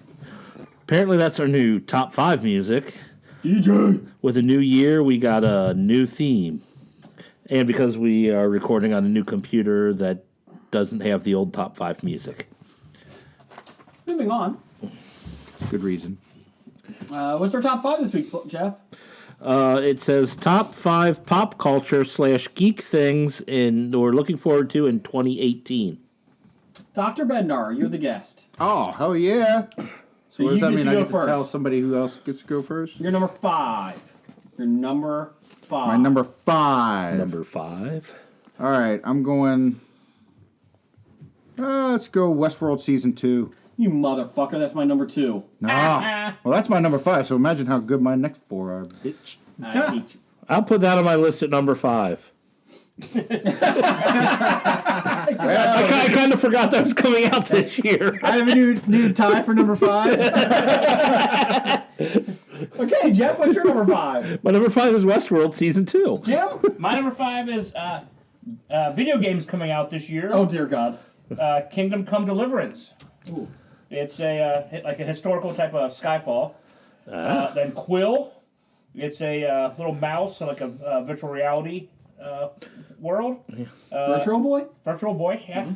Apparently, that's our new top 5 music. DJ. With a new year, we got a new theme. And because we are recording on a new computer that doesn't have the old top 5 music. Moving on. Good reason. What's our top 5 this week, Jeff? It says top 5 pop culture / geek things we're looking forward to in 2018. Dr. Bednar, you're the guest. Oh, hell yeah. So what does you that get mean? to I go get to first. tell somebody who else gets to go first? You're number 5. You're number 5. My number 5. Number 5. All right, I'm going. Let's go Westworld Season 2. You motherfucker, that's my number 2. Nah. Well, that's my number 5, so imagine how good my next 4 are, bitch. I hate you. I'll put that on my list at number 5. I kind of forgot that was coming out this year. I have a new tie for number 5. Okay, Jeff, what's your number 5? My number 5 is Westworld Season 2. Jim? My number 5 is video games coming out this year. Oh, dear God. Kingdom Come Deliverance. Ooh. It's a like a historical type of Skyfall. Then Quill. It's a little mouse, like a virtual reality world. Virtual Boy? Virtual Boy, yeah.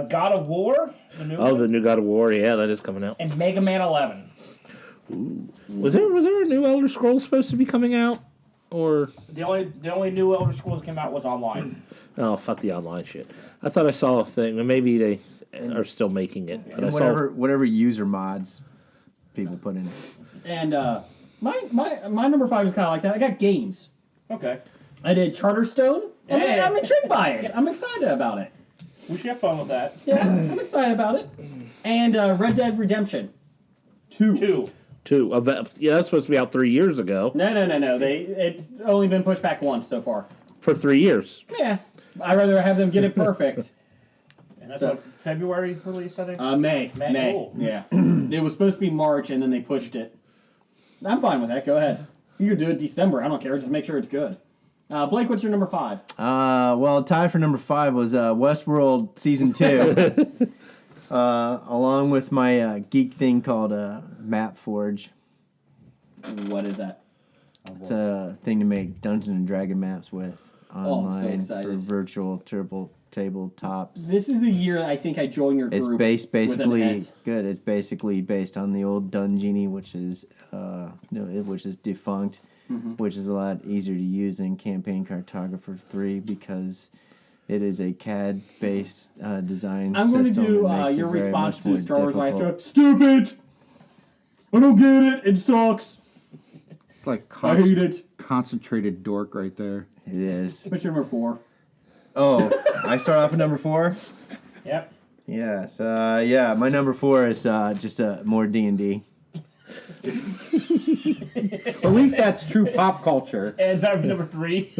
God of War, the new one. The new God of War, yeah, that is coming out. And Mega Man 11. Was there a new Elder Scrolls supposed to be coming out? Or The only new Elder Scrolls that came out was online. oh, fuck the online shit. I thought I saw a thing. Maybe they are still making it. But I saw Whatever user mods people put in it. And my number 5 is kind of like that. I got games. Okay. I did Charterstone. Hey. I'm intrigued by it. I'm excited about it. We should have fun with that. Yeah, I'm excited about it. And Red Dead Redemption 2. 2. Yeah, that's supposed to be out 3 years ago. No. It's only been pushed back once so far. For 3 years. Yeah. I'd rather have them get it perfect. And that's what February release, I think. May. Cool. Yeah. It was supposed to be March, and then they pushed it. I'm fine with that. Go ahead. You can do it December. I don't care. Just make sure it's good. Blake, what's your number 5? Well, tied for number 5 was Westworld Season 2. Along with my geek thing called Map Forge. What is that? It's a thing to make Dungeons and Dragon maps with online I'm so for excited. virtual tabletops. This is the year I think I joined your group. It's with basically an et. good. It's basically based on the old Dungeony, which is defunct, which is a lot easier to use than Campaign Cartographer 3 because it is a CAD-based design I'm going to system. do It makes it your very response much to more Star Wars difficult. Last Stupid! I don't get it. It sucks. It's like I hate it. concentrated dork right there. It is. What's your number 4? Oh, I start off at number 4? Yep. Yes. My number 4 is just more D&D. At least that's true pop culture. And number 3.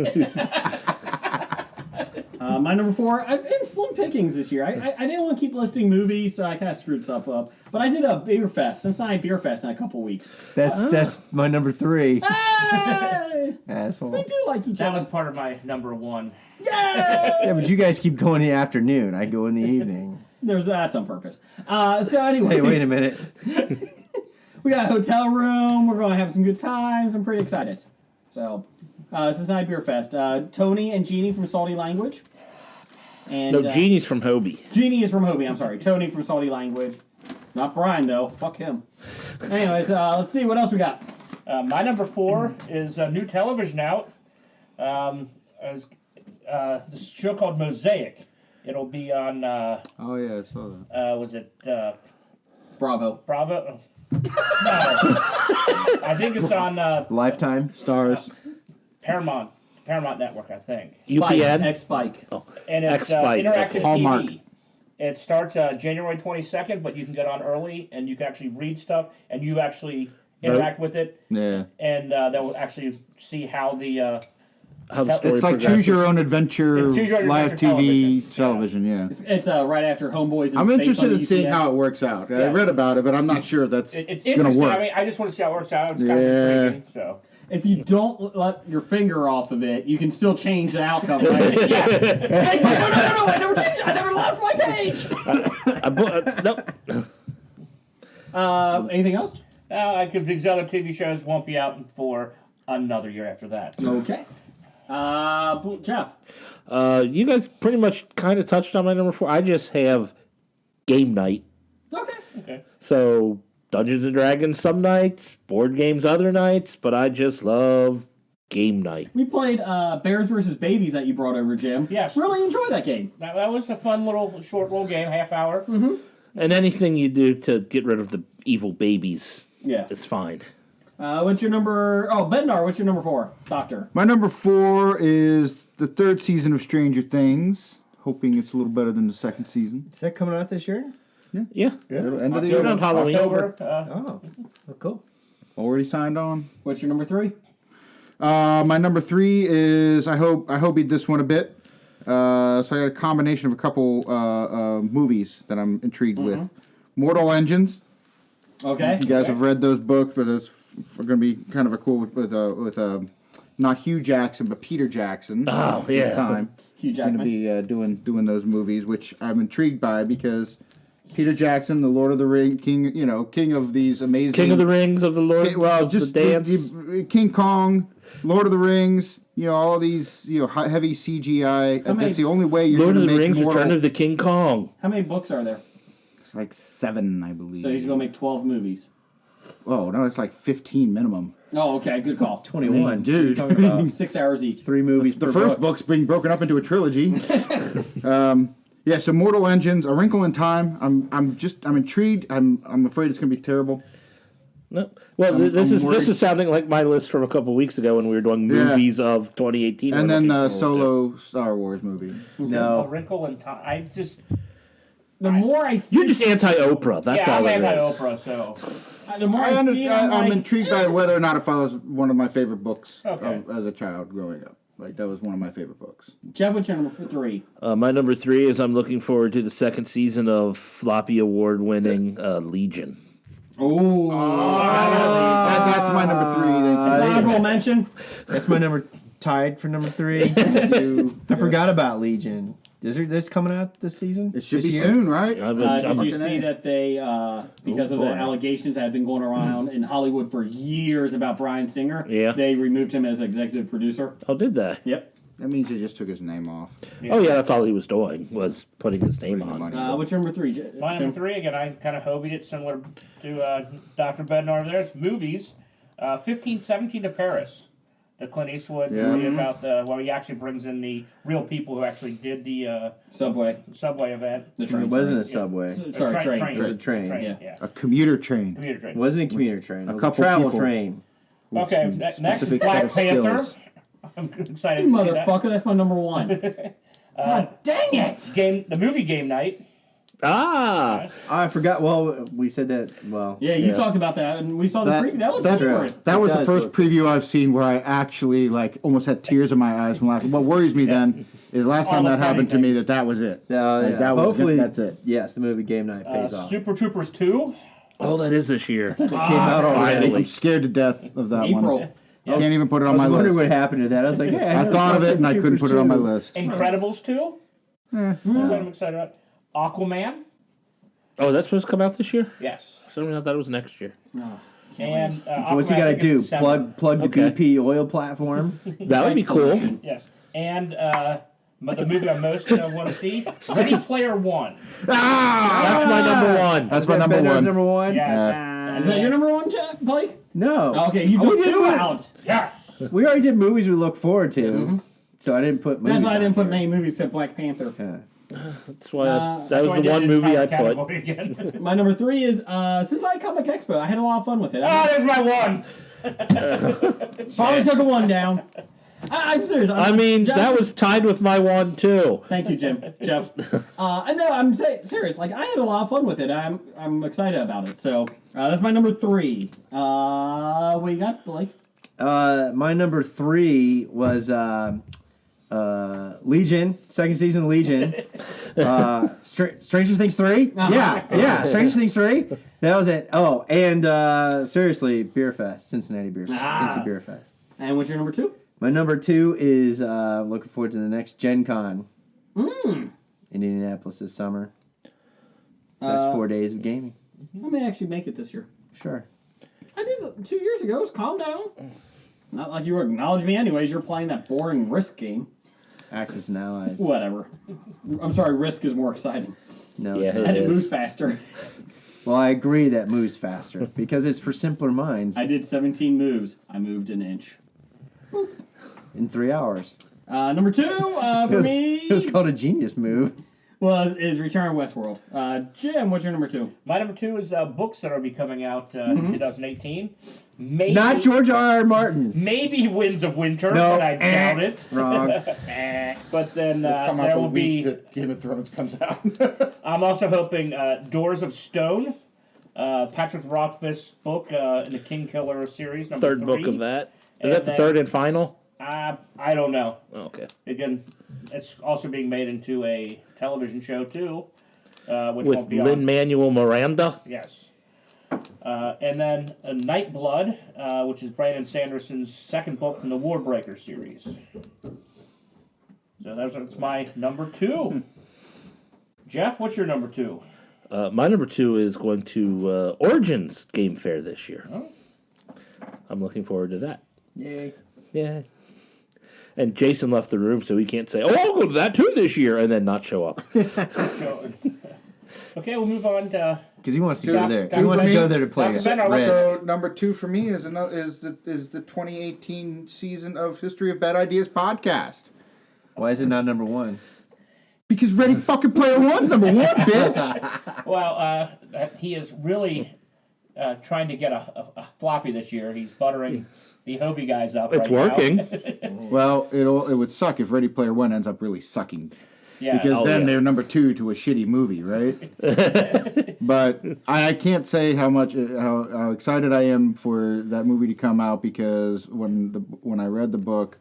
My number 4, I've been slim pickings this year. I didn't want to keep listing movies, so I kind of screwed stuff up. But I did a beer fest, Cincinnati Beer Fest, in a couple weeks. That's my number 3. Hey! Asshole. We do like each That other. was part of my number 1. Yeah, but you guys keep going in the afternoon. I go in the evening. That's on purpose. So anyway, Hey, wait a minute. We got a hotel room. We're going to have some good times. I'm pretty excited. So, Cincinnati Beer Fest. Tony and Jeannie from Salty Language. And, No, Genie's from Hobie. Jeannie is from Hobie. I'm sorry. Tony from Salty Language. Not Brian, though. Fuck him. Anyways, let's see. What else we got? My number 4 is a new television out. This show called Mosaic. It'll be on, Oh yeah, I saw that. was it Bravo. Bravo? No. I think it's on Lifetime. Stars. Paramount Paramount Network, I think. UPN? X-Spike. And it's X-Spike. interactive Hallmark. TV. It starts January 22nd, but you can get on early and you can actually read stuff and you actually interact with it. Yeah. And they'll actually see how the How the story It's like progresses. choose your own adventure, It's choose your own live adventure TV, television. yeah. It's right after Homeboys. I'm interested in seeing how it works out. I read about it, but I'm not sure if that's It's going to interesting. work. I mean, I just want to see how it works out. It's kind of Yeah. intriguing. So. If you don't let your finger off of it, you can still change the outcome, right? Yes. No, I never changed it. I never left my page. Nope. Anything else? These other TV shows won't be out for another year after that. Okay. Jeff. You guys pretty much kind of touched on my number 4. I just have game night. Okay. So Dungeons and Dragons some nights, board games other nights, but I just love game night. We played Bears versus Babies that you brought over, Jim. Yes. Really enjoyed that game. That was a fun short little game, half hour. Mm-hmm. And anything you do to get rid of the evil babies, Yes. it's fine. What's your number? Oh, Bednar, what's your number 4? Doctor. My number 4 is the 3rd season of Stranger Things. Hoping it's a little better than the 2nd season. Is that coming out this year? Yeah. End of the October. year. On Halloween. October. Oh, cool. Already signed on. What's your number 3? My number 3 is I hope beat this one a bit. So I got a combination of a couple movies that I'm intrigued with. Mortal Engines. Okay. You guys have read those books, but it's going to be kind of a cool with not Hugh Jackson, but Peter Jackson. Oh, yeah. This time. Hugh Going to Jackman. be doing those movies, which I'm intrigued by because Peter Jackson, the Lord of the Ring king, king of these amazing King of the Rings of the Lord. just the dance. King Kong, Lord of the Rings, all of these heavy CGI. That's the only way you're Lord going of to the make Rings, Mortal. Return of the King Kong. How many books are there? It's like 7, I believe. So he's going to make 12 movies. Oh no, it's like 15 minimum. Oh, okay. Good call. 21. Dude. Talking about 6 hours each. 3 movies The per first book. book's being broken up into a trilogy. So Mortal Engines, A Wrinkle in Time. I'm intrigued. I'm afraid it's going to be terrible. No. Well, this is sounding like my list from a couple weeks ago when we were doing movies of 2018. And then the looking forward solo Star Wars movie. A No. Wrinkle in Time. I just. The more I to. see, You're just anti-Oprah. That's Yeah, all I'm it is. anti-Oprah, so. the more I see it, I'm I'm like, intrigued by whether or not it follows one of my favorite books Okay. as a child growing up. Like, that was one of my favorite books. Jeff, what's your number 3? My number 3 is I'm looking forward to the 2nd season of Floppy Award-winning Legion. Oh. That's my number 3. Honorable mention. That's my number, tied for number 3. I forgot about Legion. Is this coming out this season? It should This be year? soon, right? Did you see that they, because of the allegations that have been going around in Hollywood for years about Bryan Singer, Yeah. they removed him as executive producer? Oh, did they? Yep. That means he just took his name off. Oh, yeah, that's all he was doing, was putting his name Putting the on. money. What's your number 3? My number 3, again, I kind of hobied it similar to Dr. Bednar there. It's movies. 1517 to Paris. The Clint Eastwood movie about where he actually brings in the real people who actually did the Subway. event. The It train. wasn't a subway. Sorry, train. It was a train. Yeah. A commuter train. Commuter It train. wasn't a commuter train. It was couple a travel people. train. Okay, Some next specific Black set of Panther. skills. I'm excited You to see that. motherfucker, that's my number 1. God dang it! The movie Game Night. Ah! I forgot. Well, we said that. Well, Yeah, you talked about that, and we saw the preview. That looks humorous. That was It the does first look- preview I've seen where I actually almost had tears in my eyes from laughing. What worries me then is last All time the that happened to funny me things. that was it. No, Like, yeah. that was Hopefully, that's it. Yes, the movie Game Night pays off. Super Troopers 2. Oh, that is this year. It came out already. Finally. I'm scared to death of that April. one. I can't even put it I on was my wondering list. what happened to that. I was like, yeah, I never thought saw of it and I Super couldn't put it on my Troopers list. Incredibles 2. That's what I'm excited about. Aquaman. Oh, that's supposed to come out this year? Yes. For some reason I thought it was next year. And So what's he Aquaman, got I to think, do? is December. Plug the Okay. BP oil platform? That would be cool. Yes. And the movie I most want to see, Ready Player One. That's my number 1. That's my Is that number Bender's one. number 1? Yes. Is that your number 1, Jack, Blake? No. Okay, you Oh, we took did 2 it. out. Yes. We already did movies we look forward to, so I didn't put movies. That's why I on didn't put here. many movies except Black Panther. Yeah. That's why that That's was why the did one it in movie I the put. category again. My number 3 is Cincinnati Comic Expo. I had a lot of fun with it. Oh, there's my one. Finally took a 1 down. I'm serious. I mean, Jeff, that was tied with my one too. Thank you, Jeff. And no, I'm serious. Like, I had a lot of fun with it. I'm excited about it. So that's my number 3. What you got, Blake? My number 3 was Legion, second season of Legion. Stranger Things 3? Yeah, Stranger Things 3. That was it. Oh, and seriously, Beer Fest, Cincinnati Beer Fest. Cincy Beer Fest. And what's your number 2? My number 2 is looking forward to the next Gen Con in Indianapolis this summer. That's 4 days of gaming. I may actually make it this year. Sure. I did it 2 years ago. Calm down. Not like you acknowledge me anyways. You're playing that boring Risk game. Axis and Allies. Whatever. I'm sorry, Risk is more exciting. No, Yeah, it's not. And it moves faster. Well, I agree that moves faster because it's for simpler minds. I did 17 moves. I moved an inch. In 3 hours. Number 2 for me It was called a genius move. is Return of Westworld. Jim, what's your number 2? My number 2 is books that will be coming out in 2018. Maybe, Not George R.R. Martin. Maybe Winds of Winter, No. but I doubt it. Wrong. But then Come out there the will week be. that Game of Thrones comes out. I'm also hoping Doors of Stone, Patrick Rothfuss's book in the King Killer series, number 3. Third book of that. Is And that the then- third and final? I don't know. Oh, okay. Again, it's also being made into a television show too, which With won't be on. Lin-Manuel Miranda. Yes. And then Nightblood, which is Brandon Sanderson's second book from the Warbreaker series. So that's my number 2. Jeff, what's your number 2? My number 2 is going to Origins Game Fair this year. Oh. I'm looking forward to that. Yay. Yeah. And Jason left the room, so he can't say, "Oh, I'll go to that too this year," and then not show up. Okay, we'll move on to. Because he wants to Two- go there. two He wants for to me. go there to play That's Risk. been our So number 2 for me is the 2018 season of History of Bad Ideas podcast. Why is it not number 1? Because Ready Fucking Player One's number 1, bitch. Well, he is really trying to get a floppy this year. He's buttering the Hobie guys up. It's right working. Now. Well, it would suck if Ready Player One ends up really sucking. Yeah. Because then yeah. they're number 2 to a shitty movie, right? But I can't say how excited I am for that movie to come out because when I read the book,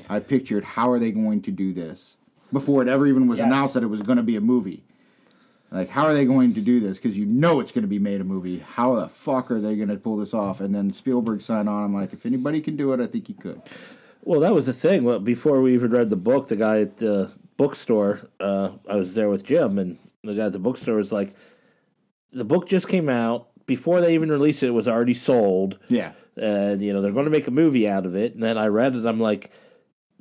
I pictured how are they going to do this before it ever even was Yes. announced that it was going to be a movie. Like, how are they going to do this? Because you know it's going to be made a movie. How the fuck are they going to pull this off? And then Spielberg signed on. I'm like, if anybody can do it, I think he could. Well, that was the thing. Well, before we even read the book, the guy at the bookstore, I was there with Jim, and the guy at the bookstore was like, the book just came out. Before they even released it, it was already sold. Yeah. And, they're going to make a movie out of it. And then I read it, I'm like,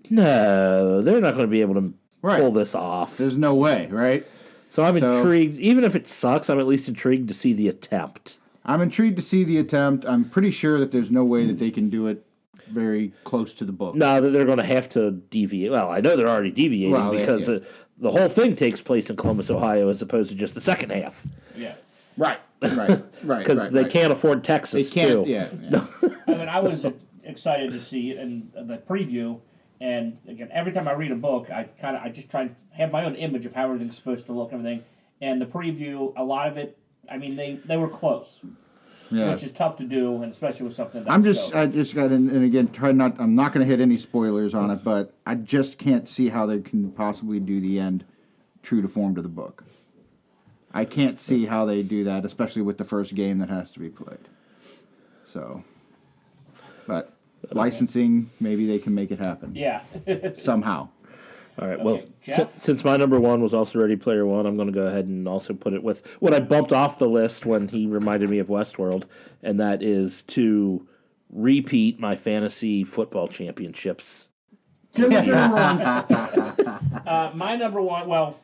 no, they're not going to be able to pull this off. There's no way, right? So I'm intrigued. Even if it sucks, I'm at least intrigued to see the attempt. I'm intrigued to see the attempt. I'm pretty sure that there's no way that they can do it very close to the book. No, they're going to have to deviate. Well, I know they're already deviating because the whole thing takes place in Columbus, Ohio, as opposed to just the second half. Yeah. Right. Because they can't afford Texas, They can't, too. yeah. I mean, I was excited to see it in the preview, and again, every time I read a book, I just try and have my own image of how everything's supposed to look and everything. And the preview, a lot of it, I mean, they were close, which is tough to do, and especially with something. I just got and again, I'm not going to hit any spoilers on it, but I just can't see how they can possibly do the end true to form to the book. I can't see how they do that, especially with the first game that has to be played. So, but licensing, maybe they can make it happen. Yeah. Somehow. All right, well, Jeff? since my number 1 was also Ready Player One, I'm going to go ahead and also put it with what I bumped off the list when he reminded me of Westworld, and that is to repeat my fantasy football championships. My number 1, well,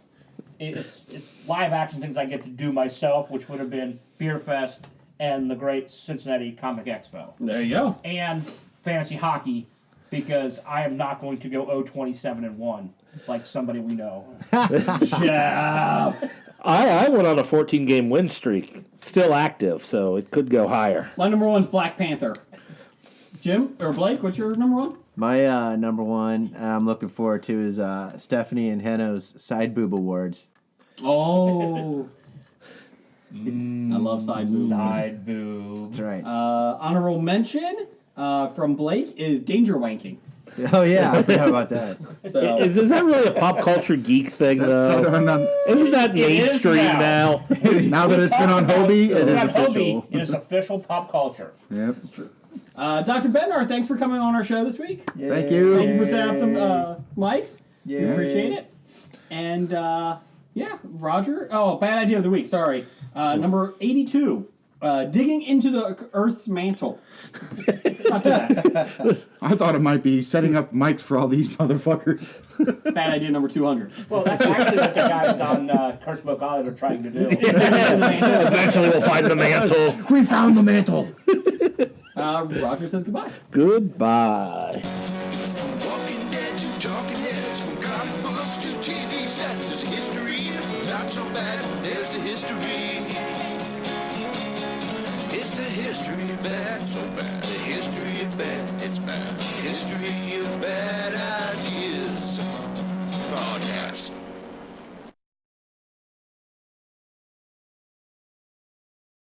it's live action things I get to do myself, which would have been Beer Fest and the Great Cincinnati Comic Expo. There you go. And fantasy hockey, because I am not going to go 0-27-1 like somebody we know. Yeah. I went on a 14-game win streak, still active, so it could go higher. My number 1's Black Panther. Jim or Blake, what's your number 1? My number one I'm looking forward to is Stephanie and Henno's Side Boob Awards. Oh. I love side boob. Side boob. That's right. Honorable mention from Blake is danger wanking. Oh, yeah, I forgot about that. So Is that really a pop culture geek thing, though? Isn't that mainstream now? Now that it's been on Hobie, it is official. It is official pop culture. Yep, it's true. Dr. Bednar, thanks for coming on our show this week. Thank you. Thank you for setting up the mics. We Yeah. appreciate it. And yeah, Roger. Oh, bad idea of the week. Sorry. Number 82. Digging into the Earth's mantle. Not that. I thought it might be setting up mics for all these motherfuckers. Bad idea number 200. Well, that's actually what the guys on Curse Book Island are trying to do. Eventually we'll find the mantle. We found the mantle. Roger says goodbye. Goodbye. From Walking Dead to Talking Heads, from comic books to TV sets, there's a history. Not so bad, there's the history. It's the history of bad, so bad. The history of bad, it's bad. History of bad.